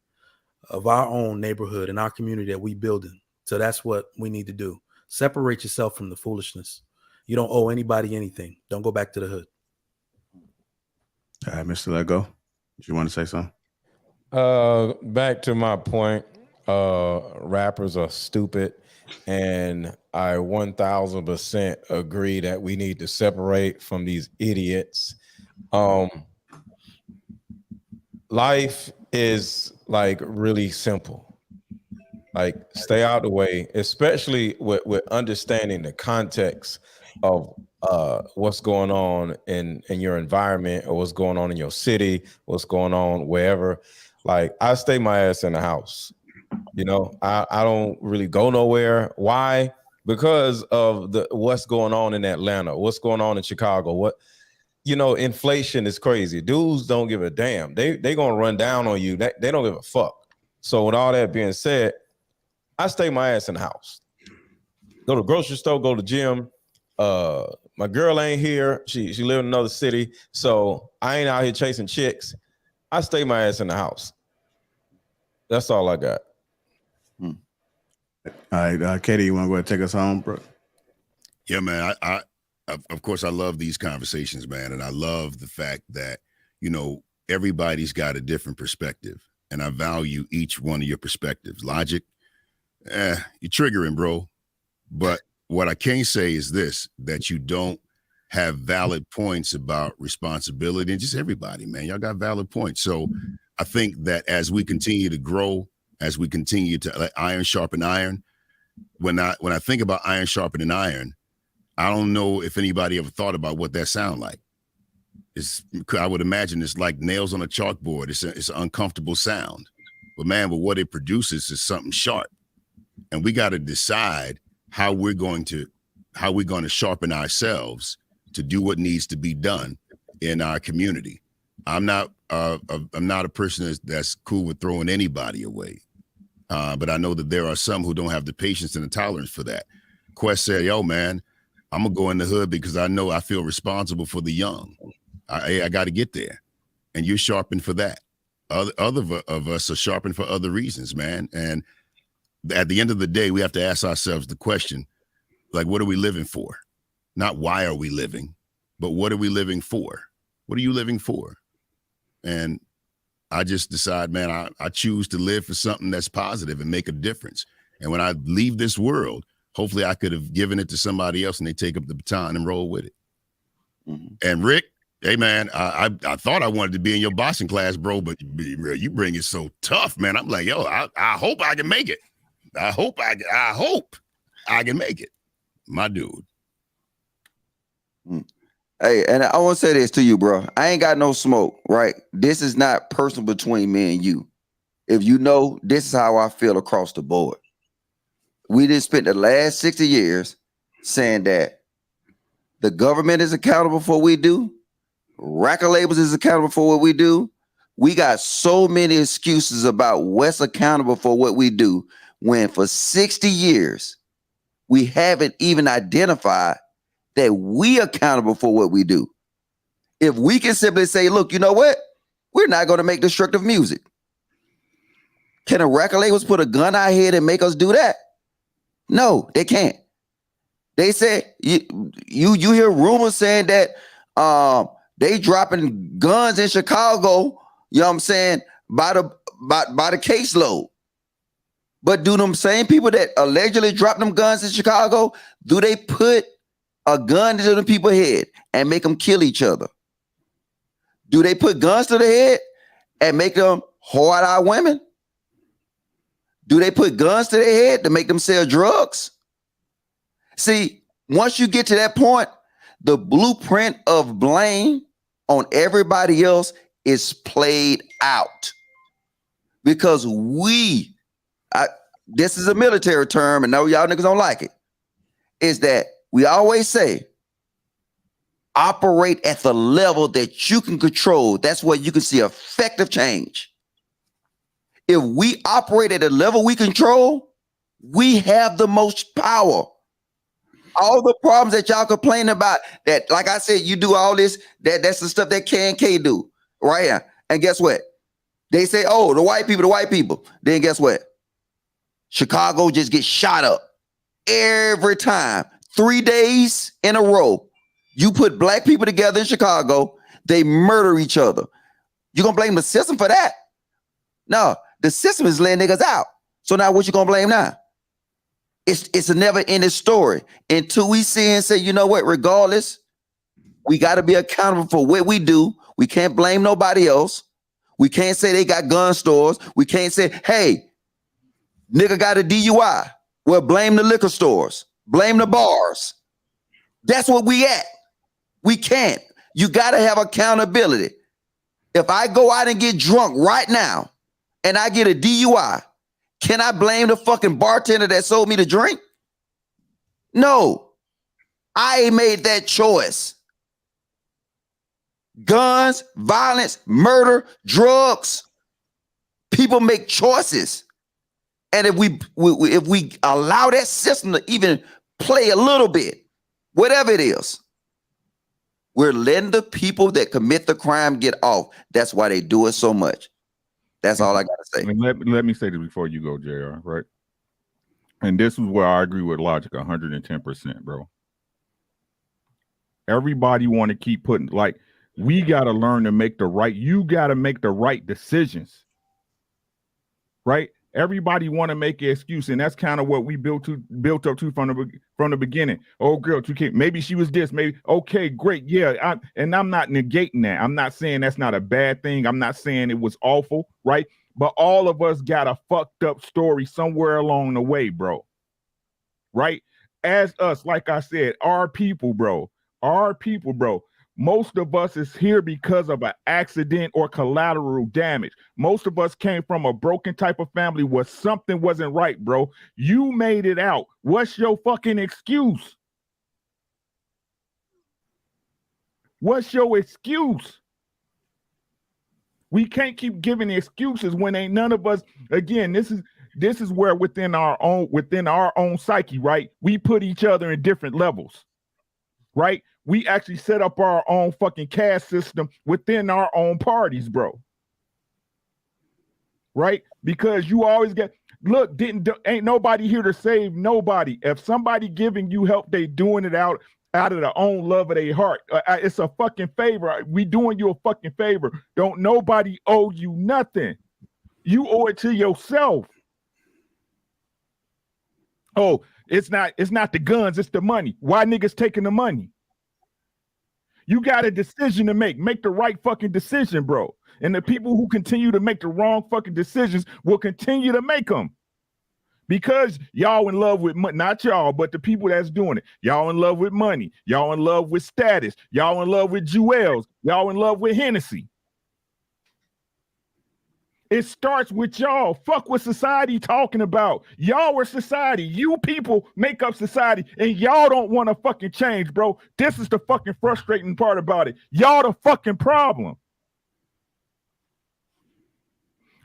of our own neighborhood and our community that we building. So that's what we need to do. Separate yourself from the foolishness. You don't owe anybody anything. Don't go back to the hood. All right, Mr. Lego, do you want to say something? Back to my point, rappers are stupid, and I 1000% agree that we need to separate from these idiots. Life is like really simple. Like, stay out of the way, especially with understanding the context of what's going on in your environment, or what's going on in your city, what's going on wherever. Like, I stay my ass in the house. You know, I don't really go nowhere. Why? Because of what's going on in Atlanta, what's going on in Chicago. Inflation is crazy. Dudes don't give a damn. They gonna run down on you. They don't give a fuck. So with all that being said, I stay my ass in the house. Go to the grocery store, go to the gym. My girl ain't here. She live in another city. So I ain't out here chasing chicks. I stay my ass in the house. That's all I got. All right, Katie, you want to go ahead and take us home, bro? Yeah, man. I of course, I love these conversations, man. And I love the fact that, everybody's got a different perspective. And I value each one of your perspectives. Logic, you're triggering, bro. But what I can say is this, that you don't have valid points about responsibility, and just everybody, man. Y'all got valid points. So I think that as we continue to grow, as we continue to let iron sharpen iron, when I think about iron sharpening iron, I don't know if anybody ever thought about what that sound like. I would imagine it's like nails on a chalkboard. It's an uncomfortable sound. But man, what it produces is something sharp. And we got to decide how we're going to sharpen ourselves to do what needs to be done in our community. I'm not a person that's cool with throwing anybody away. But I know that there are some who don't have the patience and the tolerance for that. Quest said, yo, man, I'm going to go in the hood because I feel responsible for the young. I got to get there. And you're sharpened for that. Other of us are sharpened for other reasons, man. And at the end of the day, we have to ask ourselves the question, like, what are we living for? Not why are we living, but what are we living for? What are you living for? And I just decide, man, I choose to live for something that's positive and make a difference. And when I leave this world, hopefully I could have given it to somebody else and they take up the baton and roll with it. Mm-hmm. And Rick, hey, man, I thought I wanted to be in your boxing class, bro, but you bring it so tough, man. I'm like, yo, I hope I can make it. I hope I can make it. My dude. Hey, and I want to say this to you, bro. I ain't got no smoke, right? This is not personal between me and you. If you know, this is how I feel across the board. We just spent the last 60 years saying that the government is accountable for what we do. Record labels is accountable for what we do. We got so many excuses about what's accountable for what we do, when for 60 years, we haven't even identified that we accountable for what we do. If we can simply say, look, you know what? We're not going to make destructive music. Can a record labels put a gun out here and make us do that? No, they can't. They say you hear rumors saying that they dropping guns in Chicago, you know what I'm saying, by the caseload. But do them same people that allegedly dropped them guns in Chicago, do they put a gun to the people's head and make them kill each other? Do they put guns to the head and make them whore out our women? Do they put guns to their head to make them sell drugs? See, once you get to that point, the blueprint of blame on everybody else is played out. Because this is a military term, and no, y'all niggas don't like it, is that we always say, operate at the level that you can control. That's where you can see effective change. If we operate at a level we control, we have the most power. All the problems that y'all complain about, that, like I said, you do all this, that's the stuff that K do, right? And guess what? They say, oh, the white people. Then guess what? Chicago just gets shot up every time. 3 days in a row, you put black people together in Chicago, they murder each other. You gonna blame the system for that? No, the system is letting niggas out. So now what you gonna blame now? It's a never-ending story until we see and say, you know what, regardless, we got to be accountable for what we do. We can't blame nobody else. We can't say they got gun stores. We can't say, hey, nigga got a DUI. Well, blame the liquor stores. Blame the bars. That's what we at. We can't. You got to have accountability. If I go out and get drunk right now and I get a DUI, can I blame the fucking bartender that sold me the drink? No. I made that choice. Guns, violence, murder, drugs. People make choices. And if we allow that system to even play a little bit, whatever it is, we're letting the people that commit the crime get off. That's why they do it so much. That's all I got to say. I mean, let me say this before you go, JR, right? And this is where I agree with Logic 110%, bro. Everybody want to keep putting, like, we got to learn to make you got to make the right decisions, right? Everybody want to make an excuse, and that's kind of what we built up to from the beginning. Oh, girl, you can't. Maybe she was this. Maybe okay, great, yeah. I'm not negating that. I'm not saying that's not a bad thing. I'm not saying it was awful, right? But all of us got a fucked up story somewhere along the way, bro. Right? As us, like I said, our people, bro. Most of us is here because of an accident or collateral damage. Most of us came from a broken type of family where something wasn't right, bro. You made it out. What's your fucking excuse? What's your excuse? We can't keep giving excuses when ain't none of us. Again, this is where within our own psyche, right? We put each other in different levels, right? We actually set up our own fucking caste system within our own parties, bro. Right? Because you always ain't nobody here to save nobody. If somebody giving you help, they doing it out out of their own love of their heart. It's a fucking favor. We doing you a fucking favor. Don't nobody owe you nothing. You owe it to yourself. Oh, it's not the guns, it's the money. Why niggas taking the money? You got a decision to make. Make the right fucking decision, bro. And the people who continue to make the wrong fucking decisions will continue to make them. Because y'all in love with money, not y'all, but the people that's doing it. Y'all in love with money. Y'all in love with status. Y'all in love with jewels. Y'all in love with Hennessy. It starts with y'all. Fuck what society talking about. Y'all are society. You people make up society, and y'all don't want to fucking change, bro. This is the fucking frustrating part about it. Y'all the fucking problem.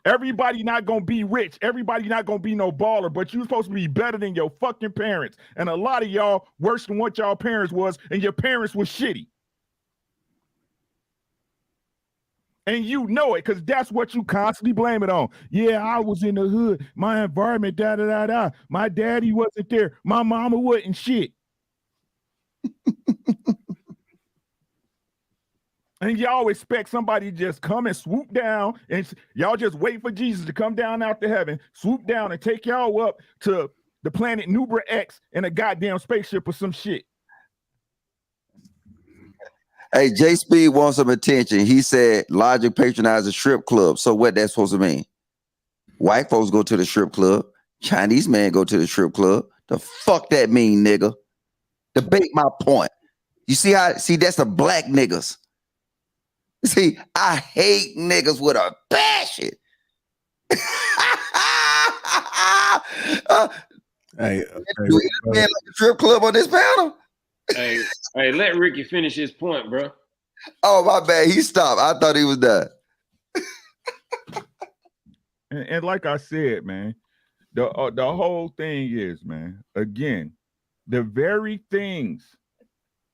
Everybody not gonna be rich. Everybody not gonna be no baller, but you supposed to be better than your fucking parents. And a lot of y'all worse than what y'all parents was, and your parents was shitty. And you know it, because that's what you constantly blame it on. Yeah, I was in the hood. My environment, da-da-da-da. My daddy wasn't there. My mama wasn't shit. And y'all expect somebody to just come and swoop down, and y'all just wait for Jesus to come down out to heaven, swoop down and take y'all up to the planet Nubra X in a goddamn spaceship or some shit. Hey, J Speed wants some attention. He said Logic patronized a strip club. So what that's supposed to mean? White folks go to the strip club. Chinese man go to the strip club. The fuck that mean, nigga? Debate my point. You see that's the black niggas. See, I hate niggas with a passion. Hey, do you man like a strip club on this panel? Hey, let Ricky finish his point, bro. Oh, my bad. He stopped. I thought he was done. And like I said, man, the whole thing is, man, again, the very things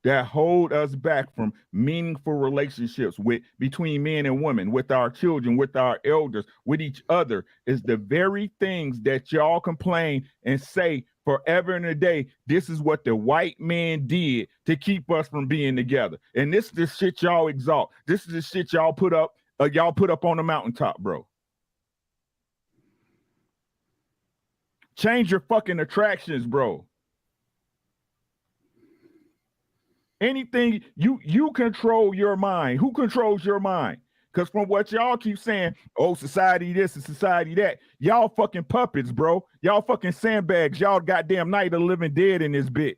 that hold us back from meaningful relationships between men and women, with our children, with our elders, with each other, is the very things that y'all complain and say forever and a day. This is what the white man did to keep us from being together. And this is the shit y'all exalt. This is the shit y'all put up on the mountaintop, bro. Change your fucking attractions, bro. Anything, you control your mind. Who controls your mind? Because from what y'all keep saying, oh, society this and society that, y'all fucking puppets, bro. Y'all fucking sandbags. Y'all goddamn Night of the Living Dead in this bitch.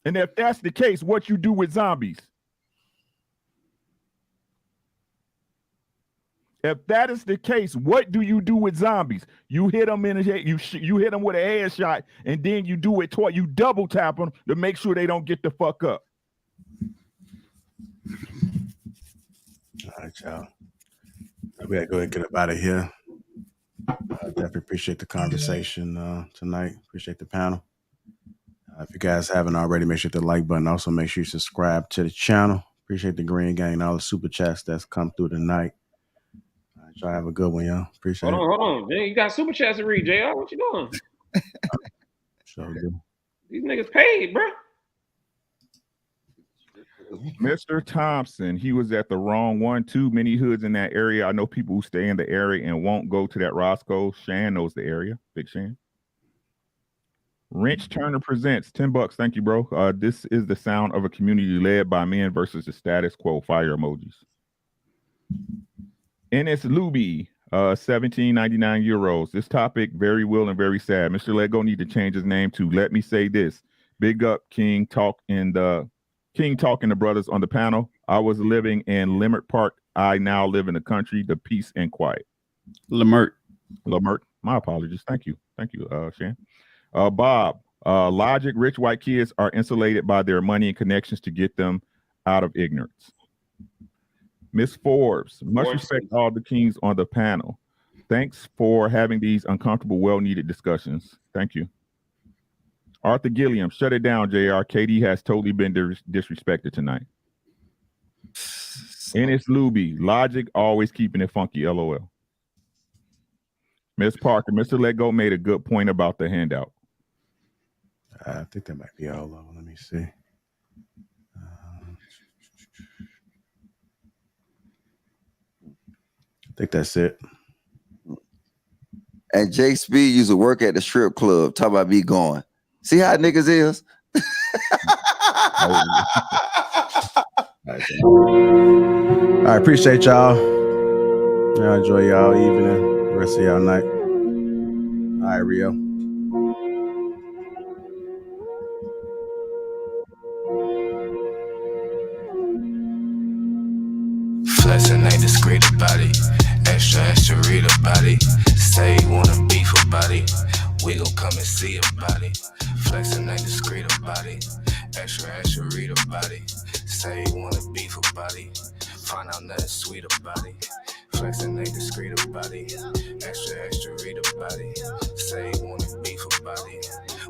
And if that's the case, what you do with zombies? If that is the case, what do you do with zombies? You hit them in the head, you hit them with a headshot, and then you do it twice. You double tap them to make sure they don't get the fuck up. All right, y'all. We gotta go ahead and get up out of here. Definitely appreciate the conversation tonight. Appreciate the panel. If you guys haven't already, make sure to hit the like button. Also, make sure you subscribe to the channel. Appreciate the Green Gang and all the super chats that's come through tonight. Y'all have a good one, y'all. Appreciate it. Hold on. Man, you got super chats to read, JR. What you doing? Sure do. These niggas paid, bro. Mr. Thompson, he was at the wrong one. Too many hoods in that area. I know people who stay in the area and won't go to that Roscoe. Shan knows the area. Big Shan. Wrench Turner presents $10. Thank you, bro. This is the sound of a community led by men versus the status quo. Fire emojis. Ennis Luby, 17.99 euros. This topic very real and very sad. Mr. Lego need to change his name to Let Me Say This. Big up King Talk and the brothers on the panel. I was living in Limert Park. I now live in the country, the peace and quiet. Lamert. My apologies. Thank you, Shan. Bob, Logic, rich white kids are insulated by their money and connections to get them out of ignorance. Miss Forbes, much respect to all the kings on the panel. Thanks for having these uncomfortable, well-needed discussions. Thank you. Arthur Gilliam, shut it down, JR. KD has totally been disrespected tonight. Ennis Luby, Logic always keeping it funky, LOL. Miss Parker, Mr. Let Go made a good point about the handout. I think that might be all of them. Let me see. I think that's it. And Jay Speed used to work at the strip club. Talk about me going. See how niggas is? I appreciate y'all. Y'all enjoy y'all evening, the rest of y'all night. All right, Rio. Flexing ain't discreet about it. Extra read about it. Say you wanna beef about it. We gon' come and see about it. Flexing ain't discreet about it. Extra read about it. Say you wanna beef about it. Find out nothing sweet about it. Flexing ain't discreet about it. Extra read about it. Say you wanna beef about it.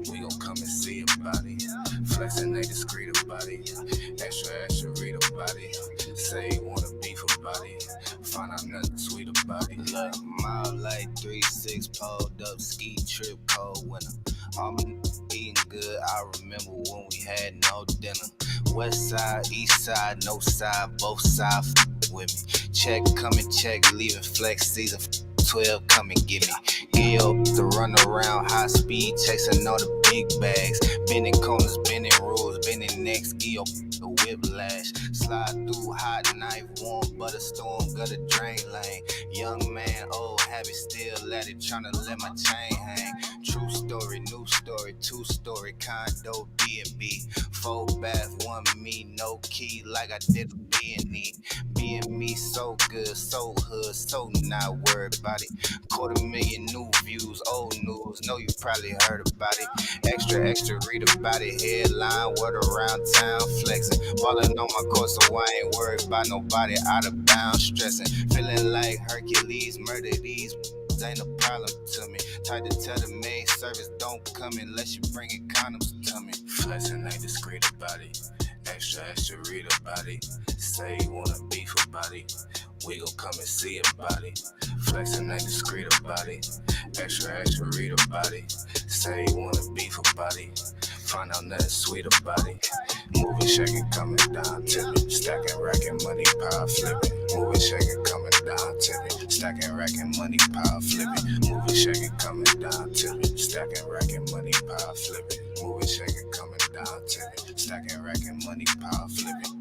We gon' come and see about it. Flexing ain't discreet about it. Extra read about it. Say you wanna beef about it. Find out nothing sweet about it. Look, mile like 3-6 pulled up, ski trip, cold winter. All my eating good, I remember when we had no dinner. West side, east side, no side, both sides with me. Check, come and check, leaving flex season 12, come and get me. Gil to run around high speed, chasing all the big bags. Bending corners, bending rules, bending necks, Gil the whiplash. Slide through hot knife, warm butter storm, gutter drain lane. Young man, old habit, still at it, tryna let my chain hang. True story, new story, 2-story condo, PnB. 4 bath, 1 me, no key, like I did a B&E. B&Me so good, so hood, so not worried about it. 250,000 new views, old news, know you probably heard about it. Extra read about it. Headline, word around town, flexing. Ballin' on my course, so I ain't worried about nobody out of bounds, stressing. Feeling like Hercules, murder these ain't a problem to me. Tried to tell the main service don't come unless you bringin' condoms to me. Flexing ain't discreet about it. Extra read about it. Say you wanna beef about it. We gon' come and see about it. Flexing ain't discreet about it. Extra read about it. Say you wanna beef about it. Find out nothing sweet about it. Moving, shaking, coming down to me. Stacking, racking, money, power flipping. Moving, shaking, coming down to me. Stacking, racking, money, power flipping. Moving, shaking, coming down to me. Stacking, racking, money, power flipping. Moving, shaking, coming down to me. Stacking, racking, money, power flipping.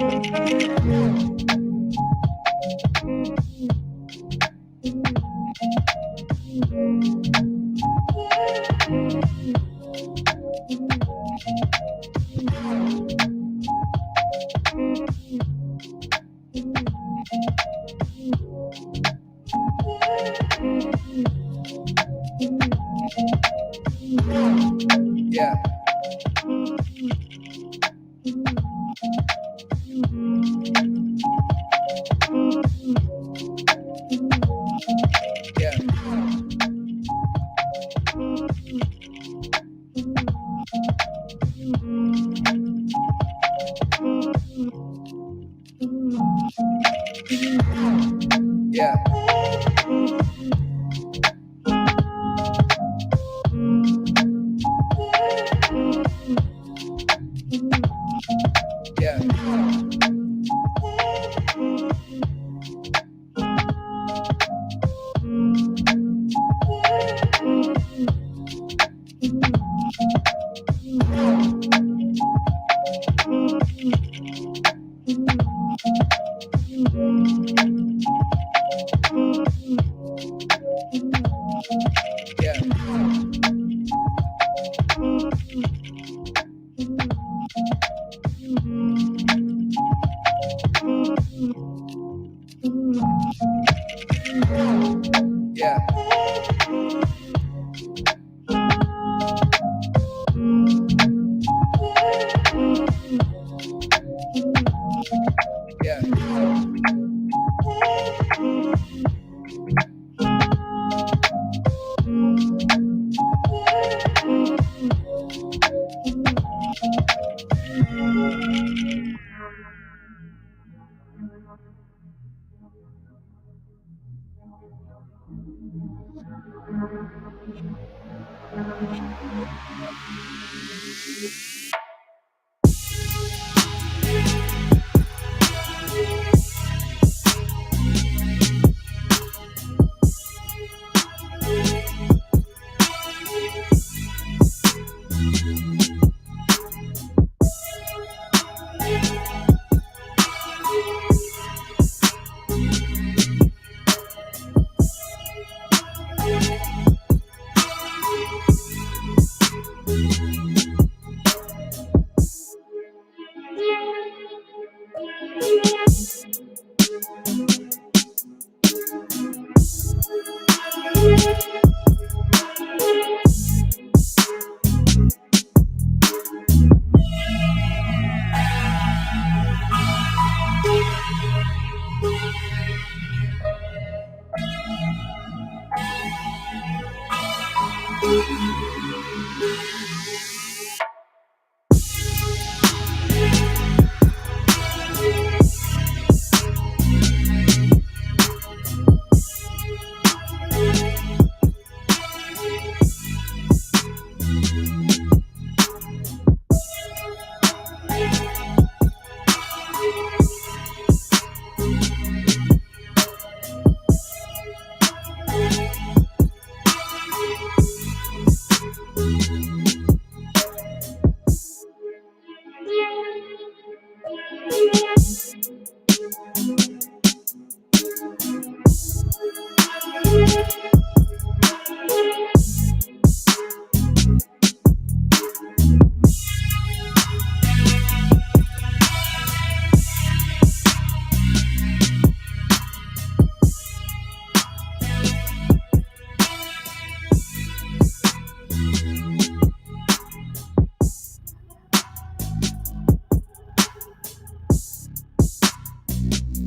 Yeah. Yeah. Yeah. Yeah. Yeah. Yeah.